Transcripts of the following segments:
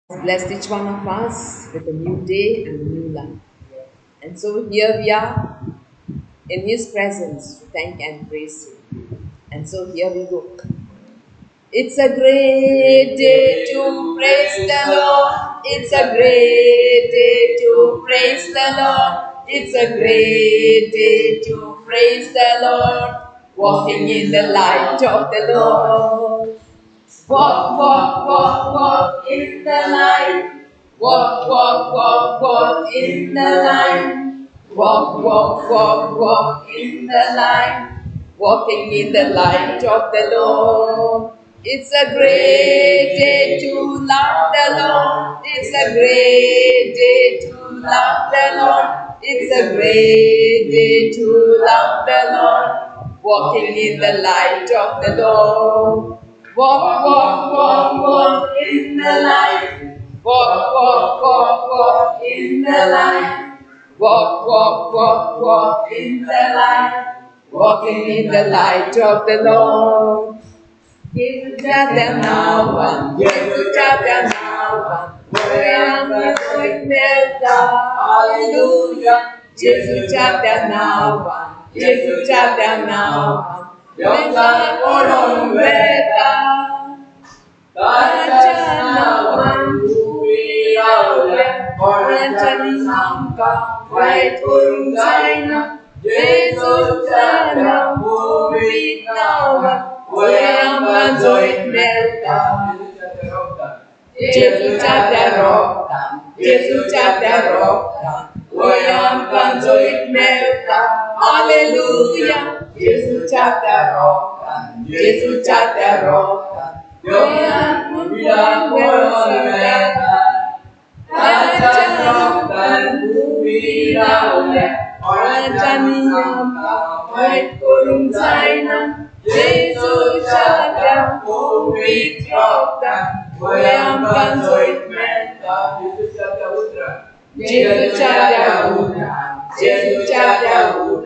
Blessed each one of us with a new day and a new life. And so here we are in His presence to thank and praise Him. And so here we go. It's a great day to praise the Lord. It's a great day to praise the Lord. It's a great day to praise the Lord. Walking in the light of the Lord. Walk, walk, walk, walk in the light. Walk, walk, walk, walk in the light. Walk, walk, walk, walk in the light. Walking in the light of the Lord. It's a great day to love the Lord. It's a great day to love the Lord. It's a great day to love the Lord. Walking in the light of the Lord. Walk, walk, walk, walk in the light. Walk, walk, walk, walk in the light. Walk, walk, walk, walk in the light. Walking in the light of the Lord. Yesus Jatanawan, Yesus Jatanawan, goyang menuit melta, Haleluya. Yesus Jatanawan, Yesus Jatanawan, Yoga Koron Beta, Kajanawan, Tumi Rauya, Koranchani Samka, White Kurung China, Yesus Jatanawan, POVITR. Goyang banzoit melta, Yesus Jatanawan, Yesus Jatanawan, goyang banzoit melta, Haleluya. Yesus Jatanawan, Yesus Jatanawan, goyang banzoit melta, Kajanawan, Tumi Rauya, Koranchani Samka, White Kurung China. Yesus Jatanawan, POVITR, goyang banzoit melta. Yesus Jatanawan, Yesus Jatanawan,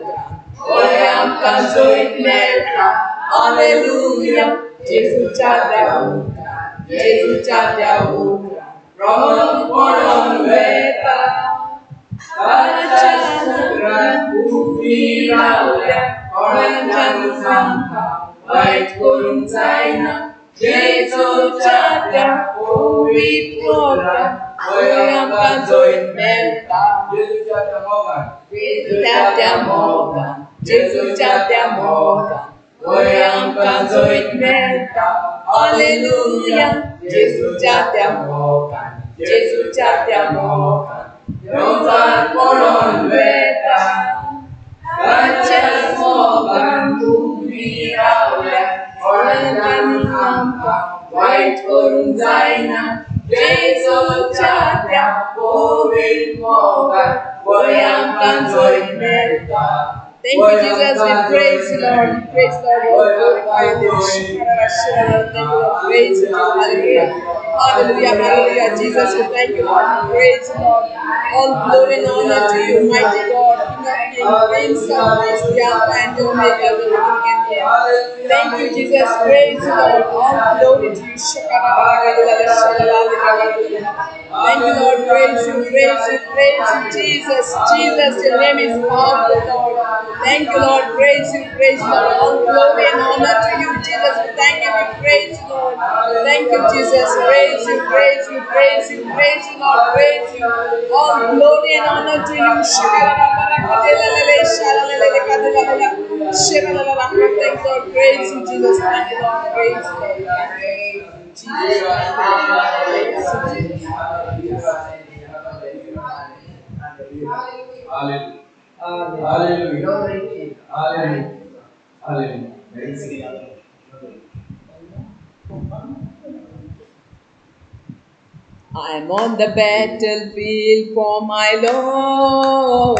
goyang banzoit melta. Haleluya. Yesus Jatanawan, Yesus Jatanawan, Ronon Koron Beta, Kajanawan, Tumi Rauya, Koranchani Samka, White Kurung China. Yesus Jatanawan, POVITR, goyang banzoit melta. Yesus Jatanawan, Yesus Jatanawan, goyang banzoit melta. Haleluya. Yesus Jatanawan, Yesus Jatanawan, Yoga Koron Beta, Kajanawan, Tumi Rauya, Koranchani Samka, White Kurung China. Yesus Jatanawan, POVITR, goyang banzoit melta. Thank you, Jesus. We praise you, Lord. We praise you, Lord. We glorify you. Thank you, Lord. Praise you, hallelujah. Hallelujah, hallelujah. Jesus, we thank you, Lord. We praise you, Lord. All glory and honor to you, mighty God. King of kings, Prince of peace, the Alpha and the Omega, the beginning and the end. Thank you, Jesus. Praise you, Lord. All glory to you. Thank you, Lord. Praise you, praise you, praise you, Jesus. Jesus, your name is powerful, Lord. Thank you, Lord. Praise you, Lord. All glory and honor to you, Jesus. We thank you, we praise you, Lord. Thank you, Jesus. Praise you, praise you, praise you, praise you, Lord. Praise you. All glory and honor to you. Thank you, Lord. Praise you, Jesus. Thank you, Lord. Praise you, Lord. Hallelujah. Hallelujah. Hallelujah. I'm on the battlefield for my Lord.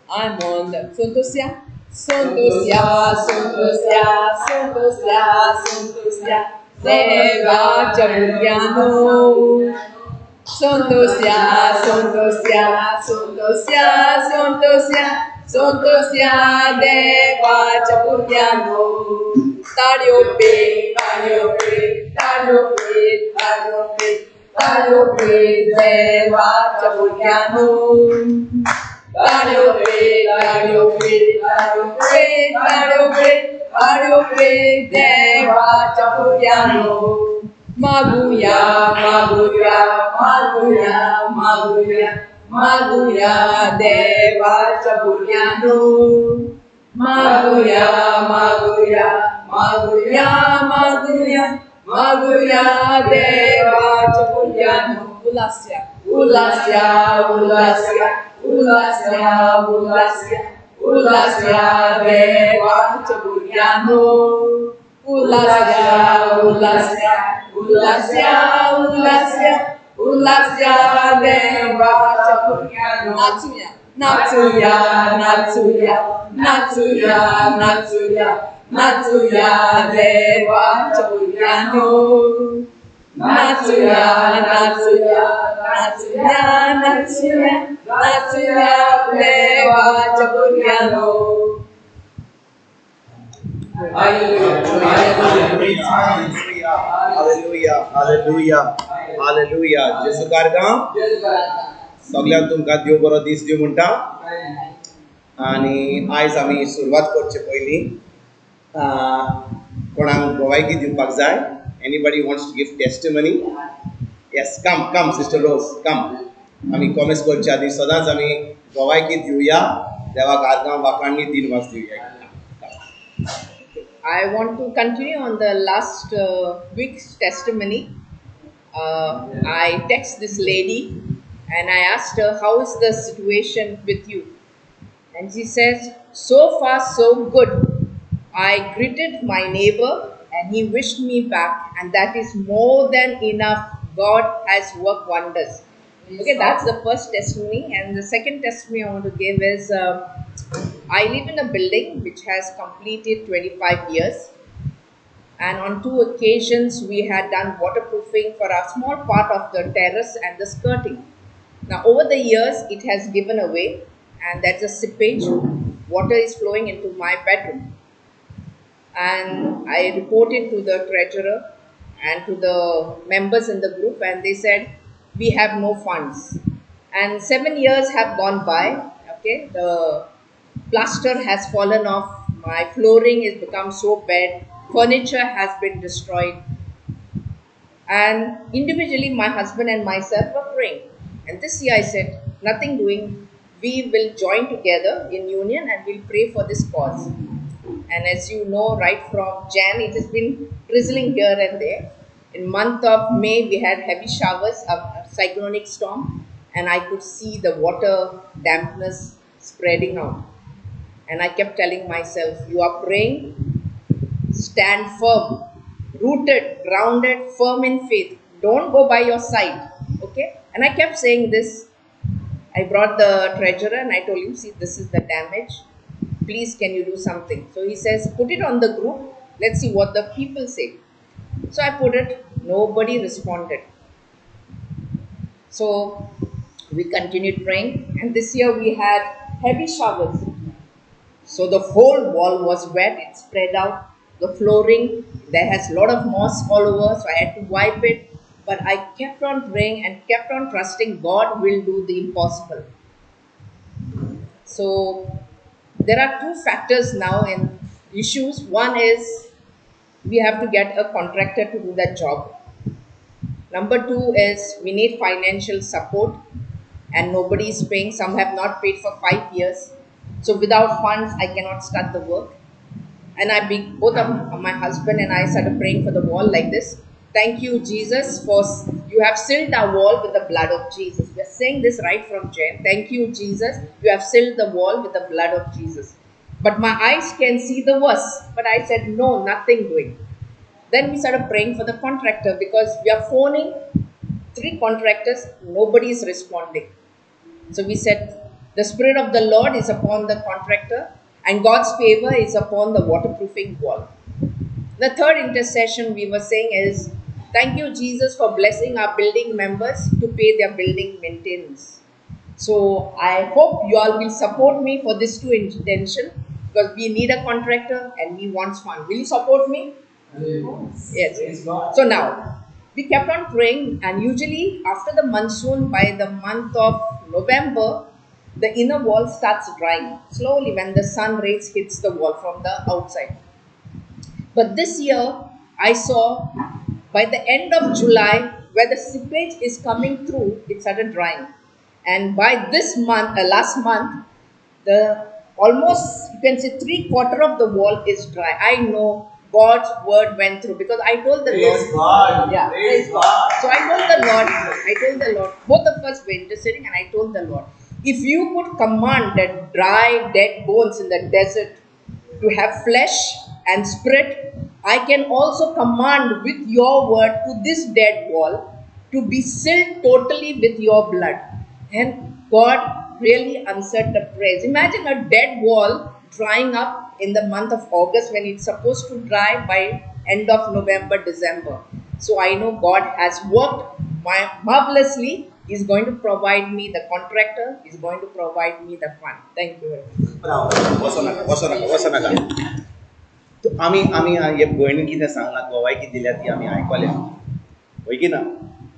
I'm on the Sontosya, Deva Chaburyano. Sontosya, Deva Chaburyano. Tariope, Karope Deva Chapuryano. Karope, Karope, Karope, Karope, Karope Deva Chapuryano. Maguya, Maguya, Maguya, Maguya, Maguya Deva Chapuryano. Maguya, Maguya, Maguya, Maguya, Maguya Deva Chapuryano. Ulasya, Ulasya, Ulasya, Ulasya, Ulasya, Ulasya Deva Chapuryano. Ulasya, Ulasya, Ulasya, Ulasya, Ulasya Deva Chapuryano. Natsuya, Natsuya, Natsuya, Natsuya, Natsuya, Natsuya Deva Chapuryano. Natsuya, Natsuya, Natsuya, Natsuya, Natsuya Deva Chapuryano. Hallelujah, hallelujah, hallelujah. Jesu कारगा सगळ्यांक तुमकां देव बरो दीस दिवं म्हणटा आनी आयज आमी सुरवात करचे पयलीं कोणाक गोवायकी दिवपाक जाय. Anybody wants to give testimony? Yes, come sister Rose, come. आमी कॉमेंट्स करचे आदी सदांच आमी गोवायकी दिवया, देवाक आर्गां वाखाणणी दिनवास दिवया. I want to continue on the last week's testimony. I text this lady and I asked her, how is the situation with you? And she says, so far so good. I greeted my neighbor and he wished me back, and that is more than enough. God has worked wonders. Okay, that's the first testimony. And the second testimony I want to give is, I live in a building which has completed 25 years, and on 2 occasions we had done waterproofing for a small part of the terrace and the skirting. Now over the years it has given away, and that's a seepage. Water is flowing into my bedroom, and I reported to the treasurer and to the members in the group, and they said we have no funds. And 7 years have gone by. Okay, the plaster has fallen off, my flooring has become so bad, furniture has been destroyed, and individually my husband and myself were praying. And this year I said, nothing doing, we will join together in union and we'll pray for this cause. And as you know, right from Jan it has been drizzling here and there. In month of May we had heavy showers, a cyclonic storm, and I could see the water dampness spreading out. And I kept telling myself, you are praying, stand firm, rooted, grounded, firm in faith. Don't go by your side. Okay? And I kept saying this. I brought the treasurer and I told him, see, this is the damage. Please, can you do something? So he says, put it on the group. Let's see what the people say. So I put it. Nobody responded. So we continued praying. And this year we had heavy showers. So the whole wall was wet, it spread out. The flooring, there has a lot of moss all over, so I had to wipe it. But I kept on praying and kept on trusting God will do the impossible. So there are 2 factors now in issues. One is we have to get a contractor to do that job. Number 2 is we need financial support, and nobody is paying. Some have not paid for 5 years. So without funds, I cannot start the work. And both of my husband and I started praying for the wall like this. Thank you, Jesus, for you have sealed our wall with the blood of Jesus. We are saying this right from Jan. Thank you, Jesus, you have sealed the wall with the blood of Jesus. But my eyes can see the worst. But I said, no, nothing doing. Then we started praying for the contractor, because we are phoning 3 contractors, nobody is responding. So we said, the Spirit of the Lord is upon the contractor, and God's favor is upon the waterproofing wall. The third intercession we were saying is, thank you, Jesus, for blessing our building members to pay their building maintenance. So I hope you all will support me for this 2 intention, because we need a contractor and we want fund. Will you support me? Yes. So now, we kept on praying, and usually after the monsoon, by the month of November, the inner wall starts drying slowly when the sun rays hits the wall from the outside. But this year, I saw by the end of July, where the seepage is coming through, it started drying. And by this month, last month, the almost you can say 3/4 of the wall is dry. I know God's word went through because I told the Lord. Praise God. Yeah, praise God. So I told the Lord, both of us were just sitting, and I told the Lord, if you could command that dry, dead bones in the desert to have flesh and spirit, I can also command with your word to this dead wall to be sealed totally with your blood. And God really answered the prayers. Imagine a dead wall drying up in the month of August when it's supposed to dry by end of November, December. So I know God has worked marvelously. He's going to provide me the contractor. He's going to provide me the fund. Thank you very much. Bravo. वसनाका. तो आम्ही हे भयणी कितें सांगला गोवाय कितें दिल्या ती आमी आयकल्या होय की ना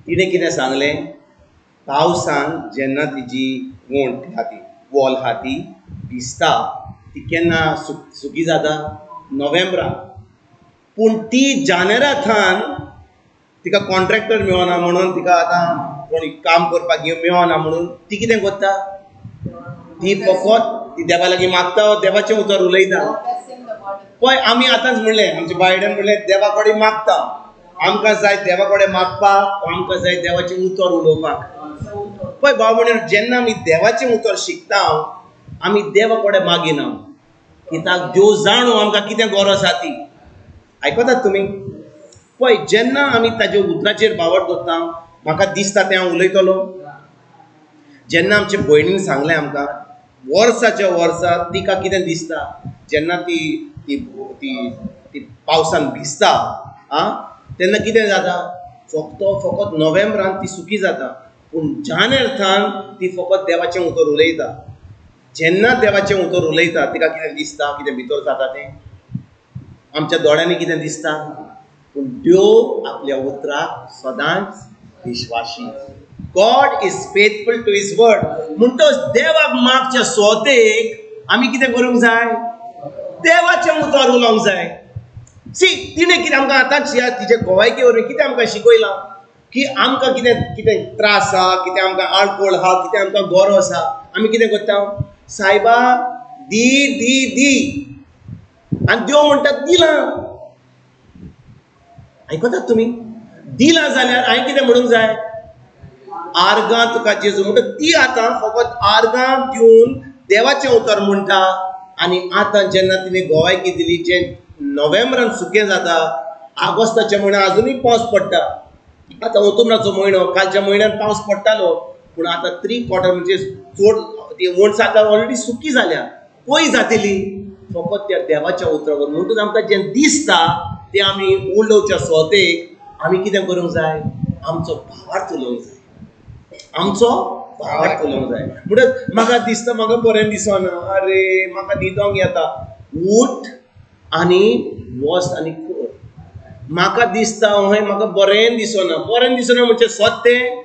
तिणें कितें सांगलें पावसान जेन्ना तिजी वोंट आहा ती वॉल आहा ती भिजता ती केन्ना सुकी जाता नोव्हेंबरान पूण ती जानेरांतल्यान तिका कॉन्ट्रॅक्टर मेळना म्हणून तिका आतां कोणी काम करपाक मेळना म्हणून ती कितें करता ती फकत ती देवा लागीं मागता देवाचें उतर उलयता पळय आमी आतांच म्हणलें आमच्या बायडेन म्हणलें देवा कडेन मागता आमकां जाय देवा कडेन मागपाक आमकां जाय देवाचें उतर उलोवपाक पळय भाव म्हणून जेन्ना आमी देवाचें उतर शिकता आमी देवा कडेन मागिना कित्याक देव जाणू आमकां कितें गरज आसा ती आयकतात तुमी पळय जेन्ना आमी ताज्या उतराचेर बावर दवरता म्हाका दिसता तें हांव उलयतलो जेन्ना आमच्या भयणीन सांगलें आमकां वर्साच्या वर्सा तिका कितें दिसता जेन्ना ती ती ती ती पावसान भिजता तेन्ना कितें जाता फकत नोव्हेंबरान ती सुकी जाता पूण जानेरांतल्यान ती फकत देवाचें उतर उलयता जेन्ना देवाचें उतर उलयता तिका कितें दिसता कितें भितर जाता तें आमच्या दोळ्यांनी कितें दिसता पूण देव आपल्या उतराक सदांच विश्वासी God is faithful to his word म्हणटच देवाक मागच्या सोतेक आमी कितें करूंक जाय देवाचें उतर उलोवंक जाय सी तिणें कितें आमकां आतांच तिचे गोवायकी वरवीं कितें आमकां शिकयलां की आमकां कितें त्रास आहा कितें आमकां आळकोळ आहा कितें आमकां गरज आहा आमी कितें करता सायबा दी दी दी आनी देव म्हणटा दिलां आयकतात तुमी दिलां जाल्यार हांवें कितें म्हणूंक जाय आर्गां तुका जेजू म्हणटा ती आतां फकत आर्गां दिवन देवाचें उतर म्हणटा आनी आतां जेन्ना तिणें गोवायकी दिली जें नोव्हेंबरान सुकें जाता ऑगस्टाच्या म्हयन्यान आजुनूय पावस पडटा आतां ऑक्टोबराचो म्हयनो कालच्या म्हयन्यान पावस पडटालो पूण आतां 3/4 म्हणजे चड ती वोंट आतां ऑलरेडी सुकी जाल्या पय जातली फकत त्या देवाच्या उतरावर म्हणटूच आमकां जें दिसता तें आमी उलोवच्या सोतेक आमी कितें करूंक जाय आमचो भावार्थ उलोवंक जाय आमचो भावार्थ उलोवंक जाय म्हणटच म्हाका दिसता म्हाका बरें दिसना अरे म्हाका न्हिदोंक येता उठ आनी वच आनी कर म्हाका दिसता हय म्हाका बरें दिसना म्हणजे सत्तें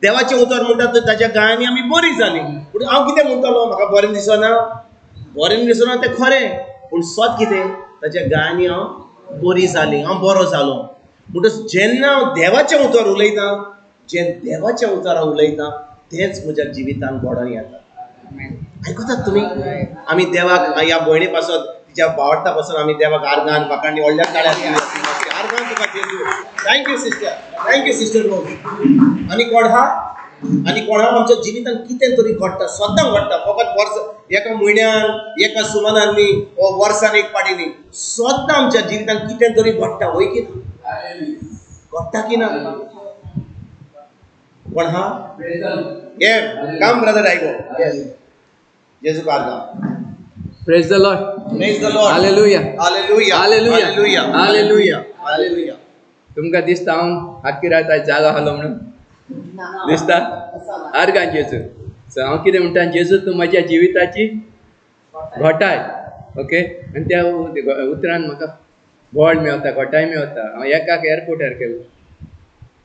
देवाचें उतर म्हणटा ताच्या गायांनी आमी बरीं जालीं पूण हांव कितें म्हणटलो म्हाका बरें दिसना तें खरें पूण सत कितें ताच्या गायांनी हांव बरीं जालीं हांव बरो जालो म्हणटच जेन्ना हांव देवाचें उतर उलयतां जें देवाच्या उतरां उलयता तेंच म्हज्या जिवितान घडोवन येता आयकतात तुमी आमी देवाक ह्या भयणी पासून तिच्या भावार्था पासून आमी देवाक आर्गान म्हाका व्हडल्या ताळ्यान आर्गान तुका जेजू थँक्यू सिस्टर रोज आनी कोण आहा आमच्या जिवितान कितें तरी घडटा सदां घडटा फकत वर्स एका म्हयन्यान एका सुमनान न्ही वो वर्सान एक पाटी न्ही सदां आमच्या जिवितान कितें तरी घडटा होय की ना घडटा की ना कोण हा ये कम ब्रदर आयगो जेजू कार्गा Praise the Lord. Praise the Lord. Hallelujah. Hallelujah. Hallelujah. Hallelujah. Hallelujah. Hallelujah. तुमकां दिसता हांव आख्खी रात आयज जागो आसलो म्हणून दिसता आर्गान जेजू सो हांव कितें म्हणटा जेजू तूं म्हज्या जिविताची घोटाय ओके आनी त्या उतरान म्हाका व्हड मेवता घोटाय मेवता हांव एकाक एअरपोर्टार गेलो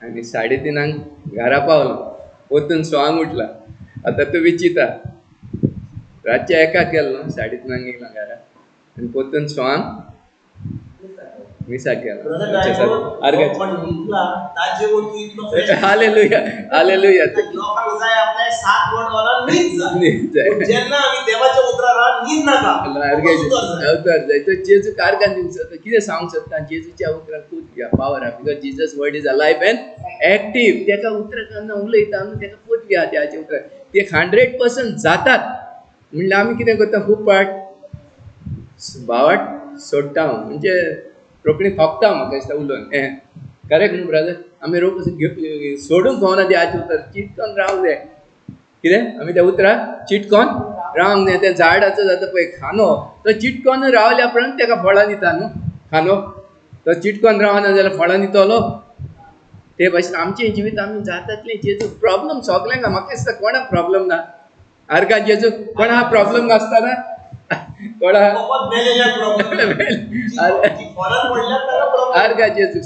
आणि 3:30 घरा पावलो. पोतून 6 उठला. आता तू विचिता रातच्या 1 केलो 3:30 येयला घरा आणि पोतून 6 मिसा केला. Hallelujah hallelujah. जेजू कारकान दिवस कितें सांगूंक सोदता जेजूच्या उतराक खूब पावर आहा. Because Jesus word is alive end active. तेका उतरां केन्ना उलयता न्हू तेका पोतवी आहा त्याच्या उतराक. ते 100% जातात. म्हणल्यार आमी कितें करता खूब पाट भावाट सोडटा म्हणजे रोखडी थोपता म्हाका दिसता उलोवन. करेक्ट न्हू ब्रदर. आमी रोख सोडूंक खावना देवाचें उतर. चिटकोन रावंक जाय. कितें आमी त्या उतराक चिटकोन रावंक जाय. त्या झाडाचो जाता पळय खानो तो चिटकोन रावल्या उपरांत तेका फळां दिता न्हू. खानो तो चिटकोन रावना जाल्यार फळां दितलो. ते भाशेन आमचें जिवीत आमी जाता तितलें जेजू प्रॉब्लम सगल्यांक म्हाका दिसता कोणाक प्रॉब्लम ना. आर्गा जेजू कोणा प्रॉब्लम नासता ना. कोणा आर्गा जेजू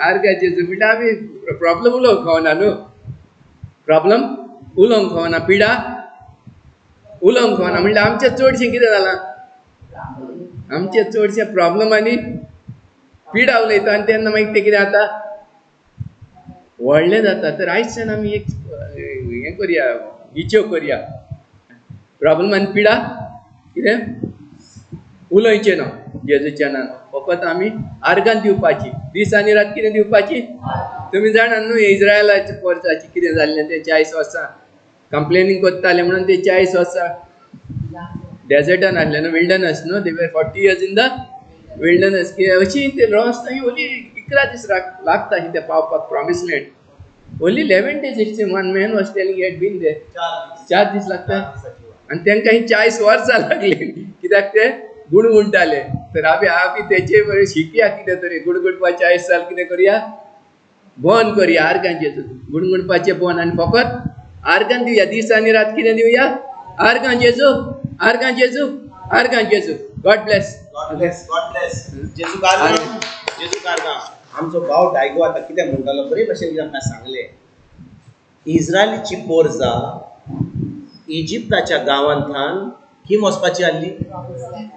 आर्गा जेजू म्हणल्यार आमी प्रॉब्लम उलोवंक खावना न्हू. प्रॉब्लम उलोवंक खावना. पिडा उलोवंक खावना. म्हणल्यार आमचें चडशें कितें जालां आमचे चडशे प्रॉब्लम आनी पिडा उलयता आनी तेन्ना मागीर ते कितें जाता व्हडलें जाता. तर आयजच्यान आमी एक हें करया इच्यो करया. प्रॉब्लम आनी पिडा कितें उलयचें ना जेजूच्या नांवान. फकत आमी आर्गां दिवपाची. दीस आनी रात कितें दिवपाची. तुमी जाणा न्हू इस्रायलाच्या वर्साची कितें जाल्लें तें 40 वर्सां कंप्लेनींग करताले म्हणून ते 40 वर्सां डेजर्टान आहले न्हू. विल्डनस न्हू. दे वर 40 years इन द विल्डनस. अशी ते रस्ते ओली 11 दीस लागता ते पावपाक promise land. Only 11 days it's one man was telling it been there. 4 दीस लागता आनी तांकां ही 40 वर्सां लागली. कित्याक ते गुणगुणटाले. तर आमी तेचे बरें शिकया कितें तरी. गुणगुणपा 40 साल कितें करया बंद करया. आर्गांचें गुणगुणपाचें बंद आनी फकत आर्गां दिवया. दीस आनी रात कितें दिवया आर्गां जेजू आर्गां जेजू आर्गां जेजू. God bless. जेजू कारगां जेजू कारगां. आमचो भाव डायगो आतां कितें म्हणटालो बरे भशेन कितें आमकां सांगलें. इस्रायलीची पोरसां इजिप्ताच्या गांवांतल्यान खंय वचपाची आसली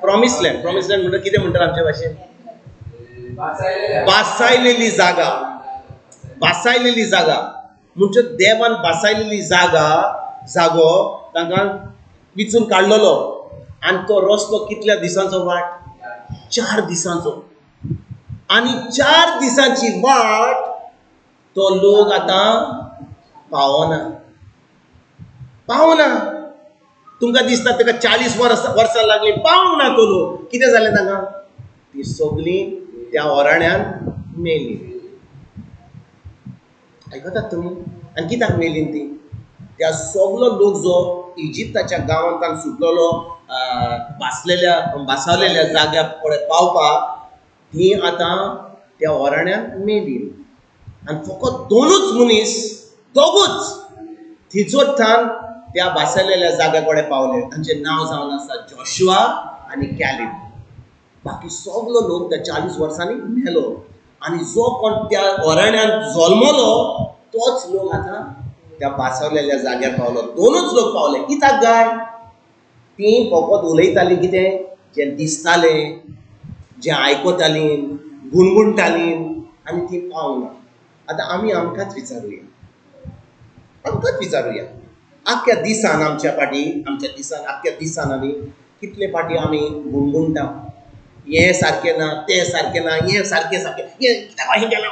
प्रॉमिस लँड. प्रॉमिस लँड म्हणटा कितें म्हणटा आमच्या भाशेन बासायलेली जागा. बासायलेली जागा म्हणजे देवान बासायलेली जागो तांकां विचून काडलेलो. आनी तो रस्तो कितल्या दिसांचो वाट 4 दिसांचो. आनी 4 दिसांची वाट तो लोक आतां पावना. तुमकां दिसता ताका 40 वर्सां लागली पावना तो लोक. कितें जालें तांकां ती सगळीं त्या ओराण्यांन मेली. आयकतात तुमी. आनी कित्याक मेली ती. त्या सगळो लोक जो इजिप्ताच्या गांवांतल्यान सुटलेलो बासावलेल्या जाग्यार कडेन पावपाक ती आतां त्या ओराण्यांन मेली. आनी फकत 2च मनीस दोगूच थिचोच ठाण त्या बासायलेल्या जाग्या कडेन पावले. तांचें नांव जावन आसा जोशुआ आनी कॅलेब. बाकी सगळो लोक त्या 40 वर्सांनी मेलो. आनी जो कोण त्या ओराण्यांत जल्मलो तोच लोक आतां त्या बासावलेल्या जाग्यार पावलो. 2च लोक पावले. कित्याक गाय ती फकत उलयतालीं कितें जें दिसतालें जें आयकतालीं गुणगुणटालीं आनी ती पावना. आतां आमी आमकांच विचारुया आख्या दिसान आमच्या दिसान आमी कितले फाटी आमी गुणगुणटा. हें सारकें ना तें सारकें ना हें सारकें हें केलां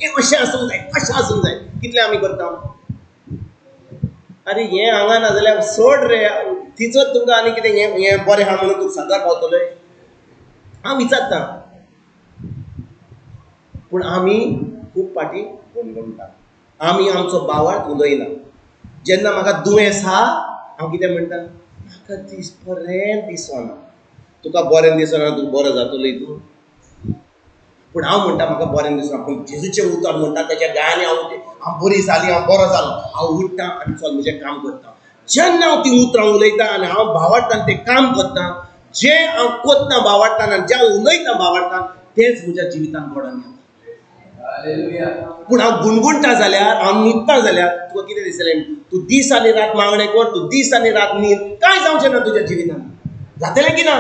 हें अशें आसूंक जाय कितलें आमी करता. अरे हें हांगा ना जाल्यार सोड रे. थिचोच तुमकां आनी कितें हें बरें आहा म्हणून तूं सदां पावतलोय. हांव विचारता. पूण आमी खूब फाटी गुणगुणटा. आमी आमचो बावार्थ उलयना. जेन्ना म्हाका दुयेंस आहा हांव कितें म्हणटा म्हाका बरें दिसना. तुका बरें दिसना तूं बरो जातलो हितून. पूण हांव म्हणटा म्हाका बरें दिसना. पूण जेजूचें उतर म्हणटा तेच्या गायांनी हांव बरी जाली हांव बरो जालो. हांव उठ्ठा आनी चल म्हजें काम करता. जेन्ना हांव ती उतरां उलयता आनी हांव भावार्थान तें काम करता जें हांव कोत्ता भावार्थान आनी जें उलयता भावार्थान तेंच म्हज्या जिवितांत घडोवन येता. पूण हांव गुणगुणटा जाल्यार हांव न्हिदता जाल्यार तुका कितें दिसलें? तूं दीस आनी रात मागणें कर, तूं दीस आनी रात न्हीद, कांय जावचें ना तुज्या जिवितांत. जातलें की ना?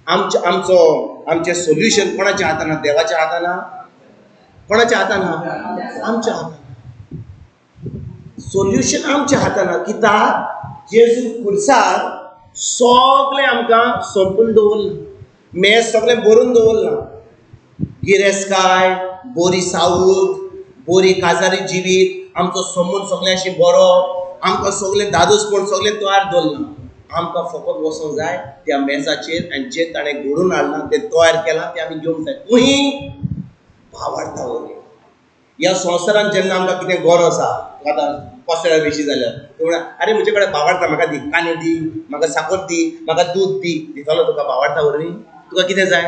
आमचें सोल्युशन कोणाच्या हातान? देवाच्या हातान? कोणाच्या हातान? आमच्या हातान. सोल्युशन आमच्या हातान. कित्याक जेजू खुर्सार सगळें आमकां सोंपून दवरलां, मेज सगळें भरून दवरलां. गिरेस्काय, बरी सावूत, बरी काजारी जिवीत, आमचो संबंद सगळ्यांशी बरो, आमकां सगळें दादोसपण सगळें तयार दवरलां. आमकां फकत वचूंक जाय त्या मेजाचेर आनी जें ताणें घडोवन हाडलां, तें तयार केलां, तें आमी घेवंक जाय. तुही भावार्था वरवीं. ह्या संवसारांत जेन्ना आमकां कितें गरज आसा, आतां कोसळ्या बेशी जाल्यार तूं म्हणा, अरे म्हजे कडेन भावार्था, म्हाका दी, कांदे दी, म्हाका साकर दी, म्हाका दूद दी. दितलो तुका भावार्था वरवीं? तुका कितें जाय?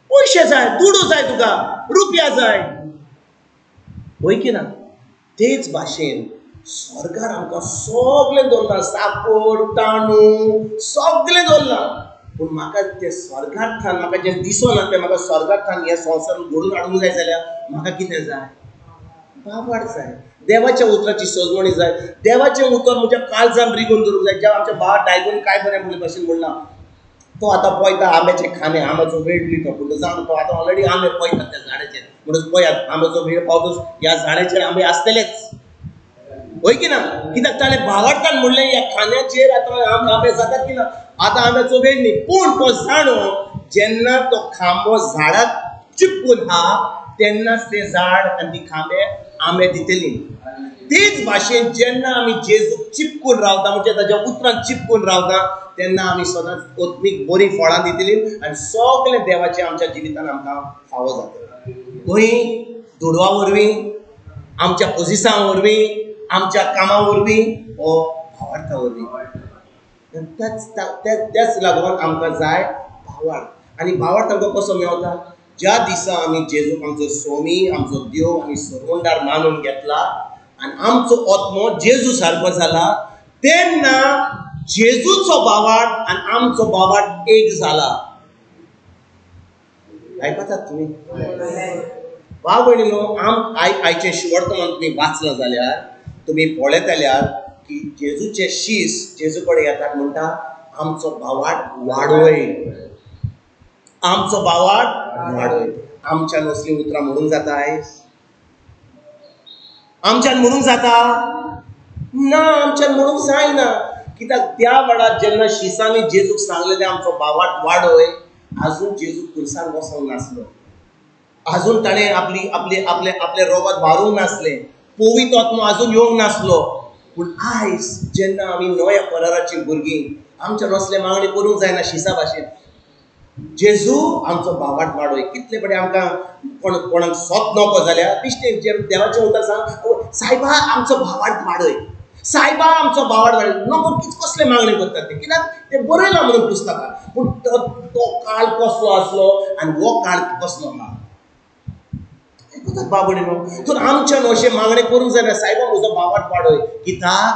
पयशे जाय, दुडू जाय, तुका रुपया जाय, वय की ना? तेच भाशेन स्वर्गार आमकां सगळें दवरलां, साकर, तांदूळ सगळें दवरलां. पूण म्हाका तें स्वर्गार्थान म्हाका जें दिसना तें म्हाका स्वर्गार्थान ह्या संवसारांत घडोवन हाडूंक जाय जाल्यार म्हाका कितें जाय? भावार्थ जाय. देवाच्या उतराची सोजमणी जाय. देवाचें उतर म्हज्या काळजांत रिगून धरूंक जाय. ज्या आमच्या भावा डायबून काय बरें म्हणले भाशेन म्हणलां, तो आतां पळयता आंब्याचे खांदे, आंब्याचो वेळ दितो, पूण जावन तो आतां ऑलरेडी आंबे पळयतात त्या झाडाचेर. म्हणून पळयात, आंब्याचो वेळ पावतच ह्या झाडाचेर आंबे आसतलेच, वय की ना? कित्याक ताणें भावार्थान म्हणलें ह्या खांद्याचेर आतां आंबे जातात की ना? आतां आंब्याचो वेळ न्ही. पूण तो जाणो जेन्ना तो खांबो झाडाक चिपकून आहा तेन्नाच तें झाड आनी ती खांबे आंबे दितली. तेच भाशेन जेन्ना आमी जेजूक चिपकून रावता, म्हणजे ताच्या उतरांत चिपकून रावता, तेन्ना आमी सदांच ओत्मीक बरीं फळां दितलीं आनी सगळें देवाचें आमच्या जिवितांत आमकां फावो जातलें. खंय दुडवा वरवीं, आमच्या पोजिसां वरवीं, आमच्या कामा वरवीं, हो भावार्था वरवीं. त्याच लागून आमकां जाय भावार्थ. आनी भावार्थ आमकां कसो मेळटा? ज्या दिसा आमी जेजूक आमचो स्वामी, आमचो देव आनी सर्वंडार मानून घेतला आनी आमचो आत्मो जेजू सारको जाला, तेन्ना जेजूचो भावार्थ आनी आमचो भावार्थ एक जाला. आयकतात तुमी? भाव भयणीनो, आयचें वर्तमान तुमी वाचलां जाल्यार तुमी पळयत जाल्यार की जेजूचे शीस जेजू कडेन येतात, म्हणटा आमचो भावार्थ वाडोय, आमचो भावार्थ वाडोय. आमच्यान असलीं उतरां म्हणूंक जाता आयज? आमच्यान म्हणूंक जाता? ना, आमच्यान म्हणूंक जायना. कित्याक त्या वेळार जेन्ना शिसांनी जेजूक सांगलेलें आमचो भावार्थ वाडोय, आजून जेजू खुर्सार वचोंक नासलो. आजून ताणें आपले रोगत भारूंक नासलें. पवित्र आत्मो आजून येवंक नासलो. पूण आयज जेन्ना आमी नव्या कराराची भुरगीं, आमच्यान असले मागणी करूंक जायना शिसा भाशेन. जेजू आमचो भावार्थ वाडोय. कितले बरें आमकां कोणाक सोत नको जाल्यार बिश्टे देवाचें उतर सांग, सायबा आमचो भावार्थ वाडोय, सायबा आमचो भावार्थ वाडोय. नको कसले मागणी करतात ते, कित्याक ते बरयलां म्हणून पुस्तकां. पूण तो काळ कसलो आसलो आनी हो काळ कसलो ना. बाबडीनो, तर आमच्यान अशें मागणी करूंक जायना, सायबा म्हजो भावार्थ वाडोय. कित्याक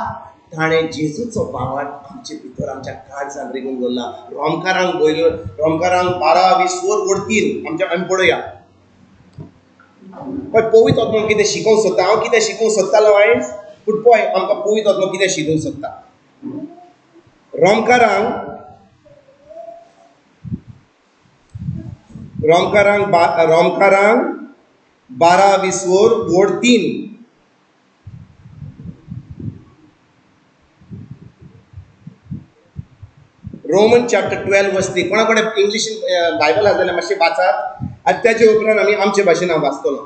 ताणें जेजूचो भावार्थ आमचे भितर आमच्या काळजांत रिगून दवरला. रोमकारांक 12:20-23 आमी पळोवया. पळय पवित्र आत्मो कितें शिकोवंक सोदता. हांव कितें शिकोवंक सोदतालो आयज, पूण पळय आमकां पवित्र आत्मो कितें शिकोवंक सोदता. रोमकारांक 12:20-23 रोमन चॅप्टर 12:3. कोणा कडेन इंग्लीश बायबल आसा जाल्यार मातशें वाचात आनी त्याचे उपरांत आमी आमचे भाशेन हांव वाचतलो.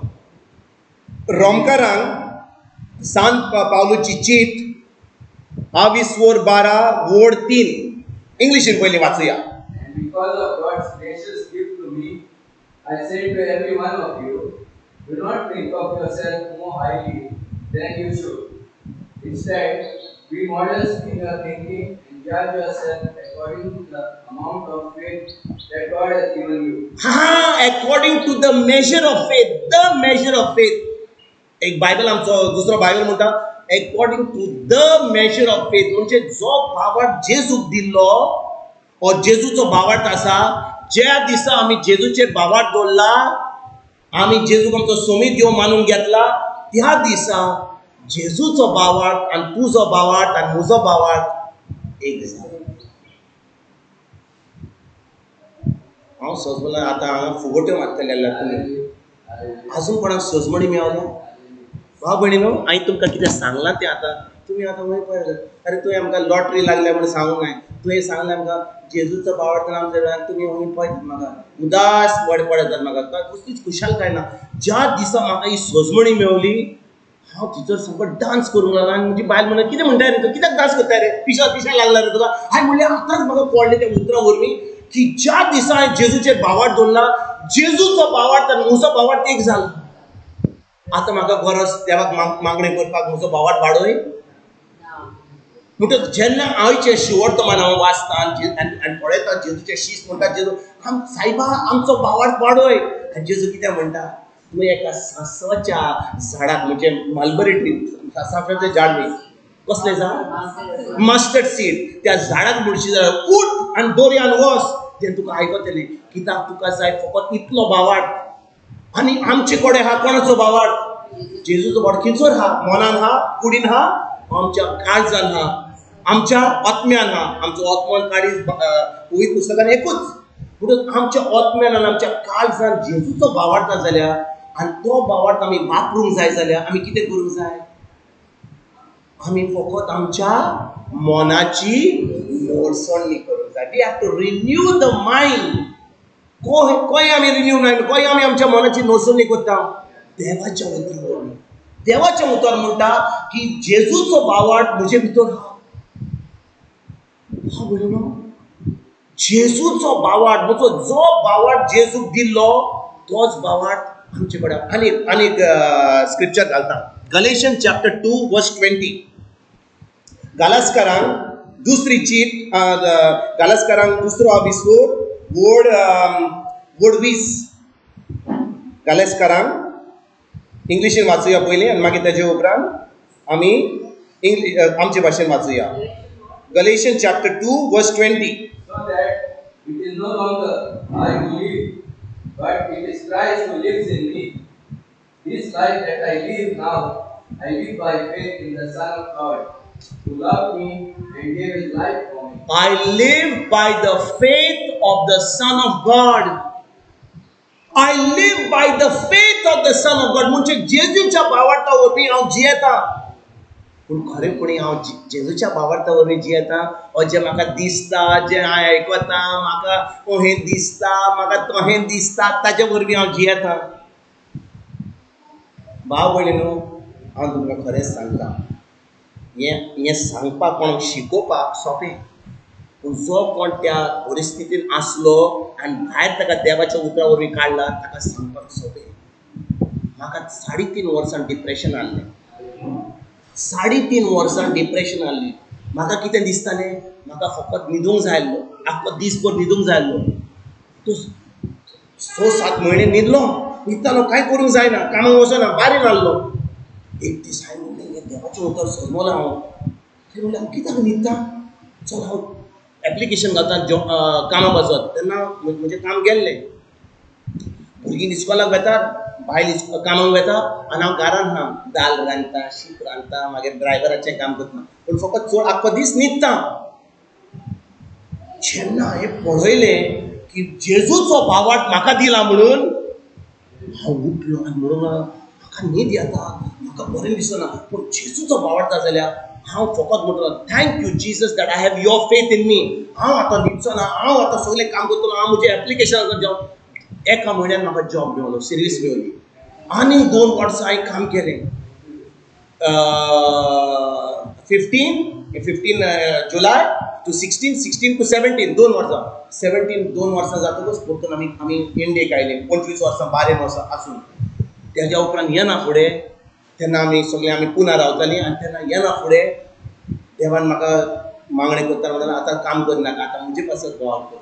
रोमकारांक सांत पावलोची चीट 12:3 इंग्लिशीन पयलीं वाचुया. Because of God's gracious gift to me, I say to every one of you, do not think of yourself more highly than you should. Instead, be modest in your thinking and judge yourself according to the amount of faith that God has given you. According to the measure of faith. The measure of faith. एक Bible आमचो दुसरो Bible म्हणटा according to the measure of faith. म्हणजे जो भावार्थ जेजूक दिल्लो, हो जेजूचो भावार्थ आसा. ज्या दिसा आमी जेजूचेर भावार्थ दवरला आम्ही जेजूक आमचो सोमी देव मानून घेतला, त्या दिसा जेजूचो भावार्थ आणि तुजो भावार्थ आणि म्हजो भावार्थ एक जालो. हांव सजमला आतां हांगा फुगोट्यो मारतले तुमी अजून कोणाक सजमणी मेळना? भाव भयणीनो, हांवें तुमकां कितें सांगलां तें आतां तुमी आतां वयर पळयलें. अरे तुवें आमकां लॉटरी लागल्या म्हणून सांगूंक जाय. तुवें सांगलें आमकां जेजूचो भावार्थ आमच्या वेळार तुमी वयर पळयतात म्हाका उदास पडयतात म्हाका कसलीच खुशालकाय ना. ज्या दिसा म्हाका ही सजमणी मेवली हांव तिचर सामको डान्स करूंक लागलो आनी म्हजी बायल म्हणून कितें म्हणटाय रे तूं, कित्याक डान्स करताय रे, पिशा लागला रे तुका? हांवें म्हणलें आतांच म्हाका कळ्ळें त्या उतरा वरवीं की ज्या दिसा हांवें जेजूचेर भावार्थ दवरला, जेजूचो भावार्थ आनी म्हजो भावार्थ एक जाला. आतां म्हाका गरज देवाक मागणी करपाक म्हजो भावार्थ वाडोय म्हणटच जेन्ना आयचे शिवोर्तमान हांव वाचता आनी पळयता जेजूचे शीस म्हणटा जेजू सायबा आमचो भावार्थ वाडोय. आनी जेजू कितें म्हणटा, तुवें एका सांसवाच्या झाडाक म्हणजे मलबरी ट्री सांसवाचें झाड न्ही, कसलें झाड? Mustard seed. त्या झाडाक म्हणशी जाल्यार उठ आनी दोरयान वच, तें तुका आयकतलें. कित्याक तुका जाय फकत इतलो भावार्थ. आनी आमचे कडेन हा कोणाचो भावार्थ? जेजूचो भावार्थ खंयसर हा? मनान हा, कुडीन हा, आमच्या काळजान हा, आमच्या आत्म्यान हा. आमचो आत्मो काळीज पवित्र पुस्तकान एकूच. म्हणून आमच्या आत्म्यान आनी आमच्या काळजान जेजूचो भावार्थ जाल्यार आनी तो भावार्थ आमी वापरूंक जाय जाल्यार आमी कितें करूंक जाय? आमी फकत आमच्या मनाची मोडसणणी करूंक जाय. We have to renew the mind. खंय आमी रिन्यू मायंड, खंय आमी आमच्या मनाची मोडसणणी करता? देवाच्या उतरार. देवाच्या उतर म्हणटा की जेजूचो भावार्थ म्हजे भितर हा. हा म्हणून जेजूचो भावार्थ, म्हजो जो भावार्थ जेजूक दिल्लो तोच भावार्थ आमचे कडेन. आनी स्क्रिप्चर घालता गलेशियन चॅप्टर 2 वर्स 20. गालास्कारांक दुसरी चीट गालास्कारांक दुसरो विसवोर वोड 20. गालास्कारांक इंग्लिशीन वाचुया पयलीं आनी मागीर तेजे उपरांत आमी आमचे भाशेन वाचुया. Galatians chapter 2 verse 20. So that it is no longer I who live, but it is Christ who lives in me. This life that I live now, I live by faith in the Son of God, who loved me and gave his life for me. I live by the faith of the Son of God. I live by the faith of the Son of God. म्हणजे जेजूच्या भावार्था वरवीं हांव जियेता. पूण खरेपणी हांव जेजूच्या भावार्था वरवीं जियेता जें म्हाका दिसता, जें हांव आयकता, म्हाका हें दिसता, म्हाका तोहें दिसता, ताचे वरवीं हांव जियेता. भाव भयणीनो, हांव तुमकां खरेंच सांगता, हें सांगपाक कोणाक शिकोवपाक सोंपें. पूण जो कोण त्या परिस्थितीन आसलो आनी भायर ताका देवाच्या उतरा वरवीं काडला ताका सांगपाक सोंपें. म्हाका 3.5 वर्सां डिप्रेशन आहलें. 3.5 वर्सां डिप्रेशन आहलें. म्हाका कितें दिसतालें, म्हाका फकत न्हिदूंक जाय आसलो, आख्खो दिसभर न्हिदूंक जाय आसलो. तूं 6-7 म्हयने न्हिदतालो, कांय करूंक जायना, कामाक वचना, बारीन आहलो. एक दीस हांवें म्हणलें हें देवाचें उतर समजलें हांव. थंय म्हणलें हांव कित्याक न्हिदता? चल हांव एप्लिकेशन घालता कामाक वचत. तेन्ना म्हजें काम गेल्लें. भुरगीं इस्कॉलाक वेतात, बायल कामाक वेता आनी हांव घरान हा, दाल रांदता, शीत रांदता, मागीर ड्रायव्हराचें काम करता. पूण फकत चड आख्खो दीस न्हिदता. जेन्ना हांवें पळयलें की जेजूचो भावार्थ म्हाका दिला म्हणून हांव उठलो आनी म्हणून म्हाका न्हीद येता, म्हाका बरें दिसना. पूण जेजूचो भावार्थ जाल्यार हांव फकत म्हणटलो thank you Jesus that I have your faith in me. हांव आतां न्हिदचो ना, हांव आतां सगळें काम करतलो, हांव म्हजें एप्लिकेशन जॉब. एका म्हयन्यान म्हाका जॉब मेवलो, सर्वीस मेवली. आनी 2 वर्सां हांवें काम केलें. 15 जुलाय to 16 to 17 2 वर्सां. 2 वर्सां जातकच परतून आमी इंडियेक आयले. 25 वर्सां 12 वर्सां आसून तेज्या उपरांत येना फुडें. तेन्ना आमी पुना रावतालीं आनी तेन्ना येना फुडें देवान म्हाका मागणें करता म्हणून आतां काम करनाका, आतां म्हजे पासत गोवा कर.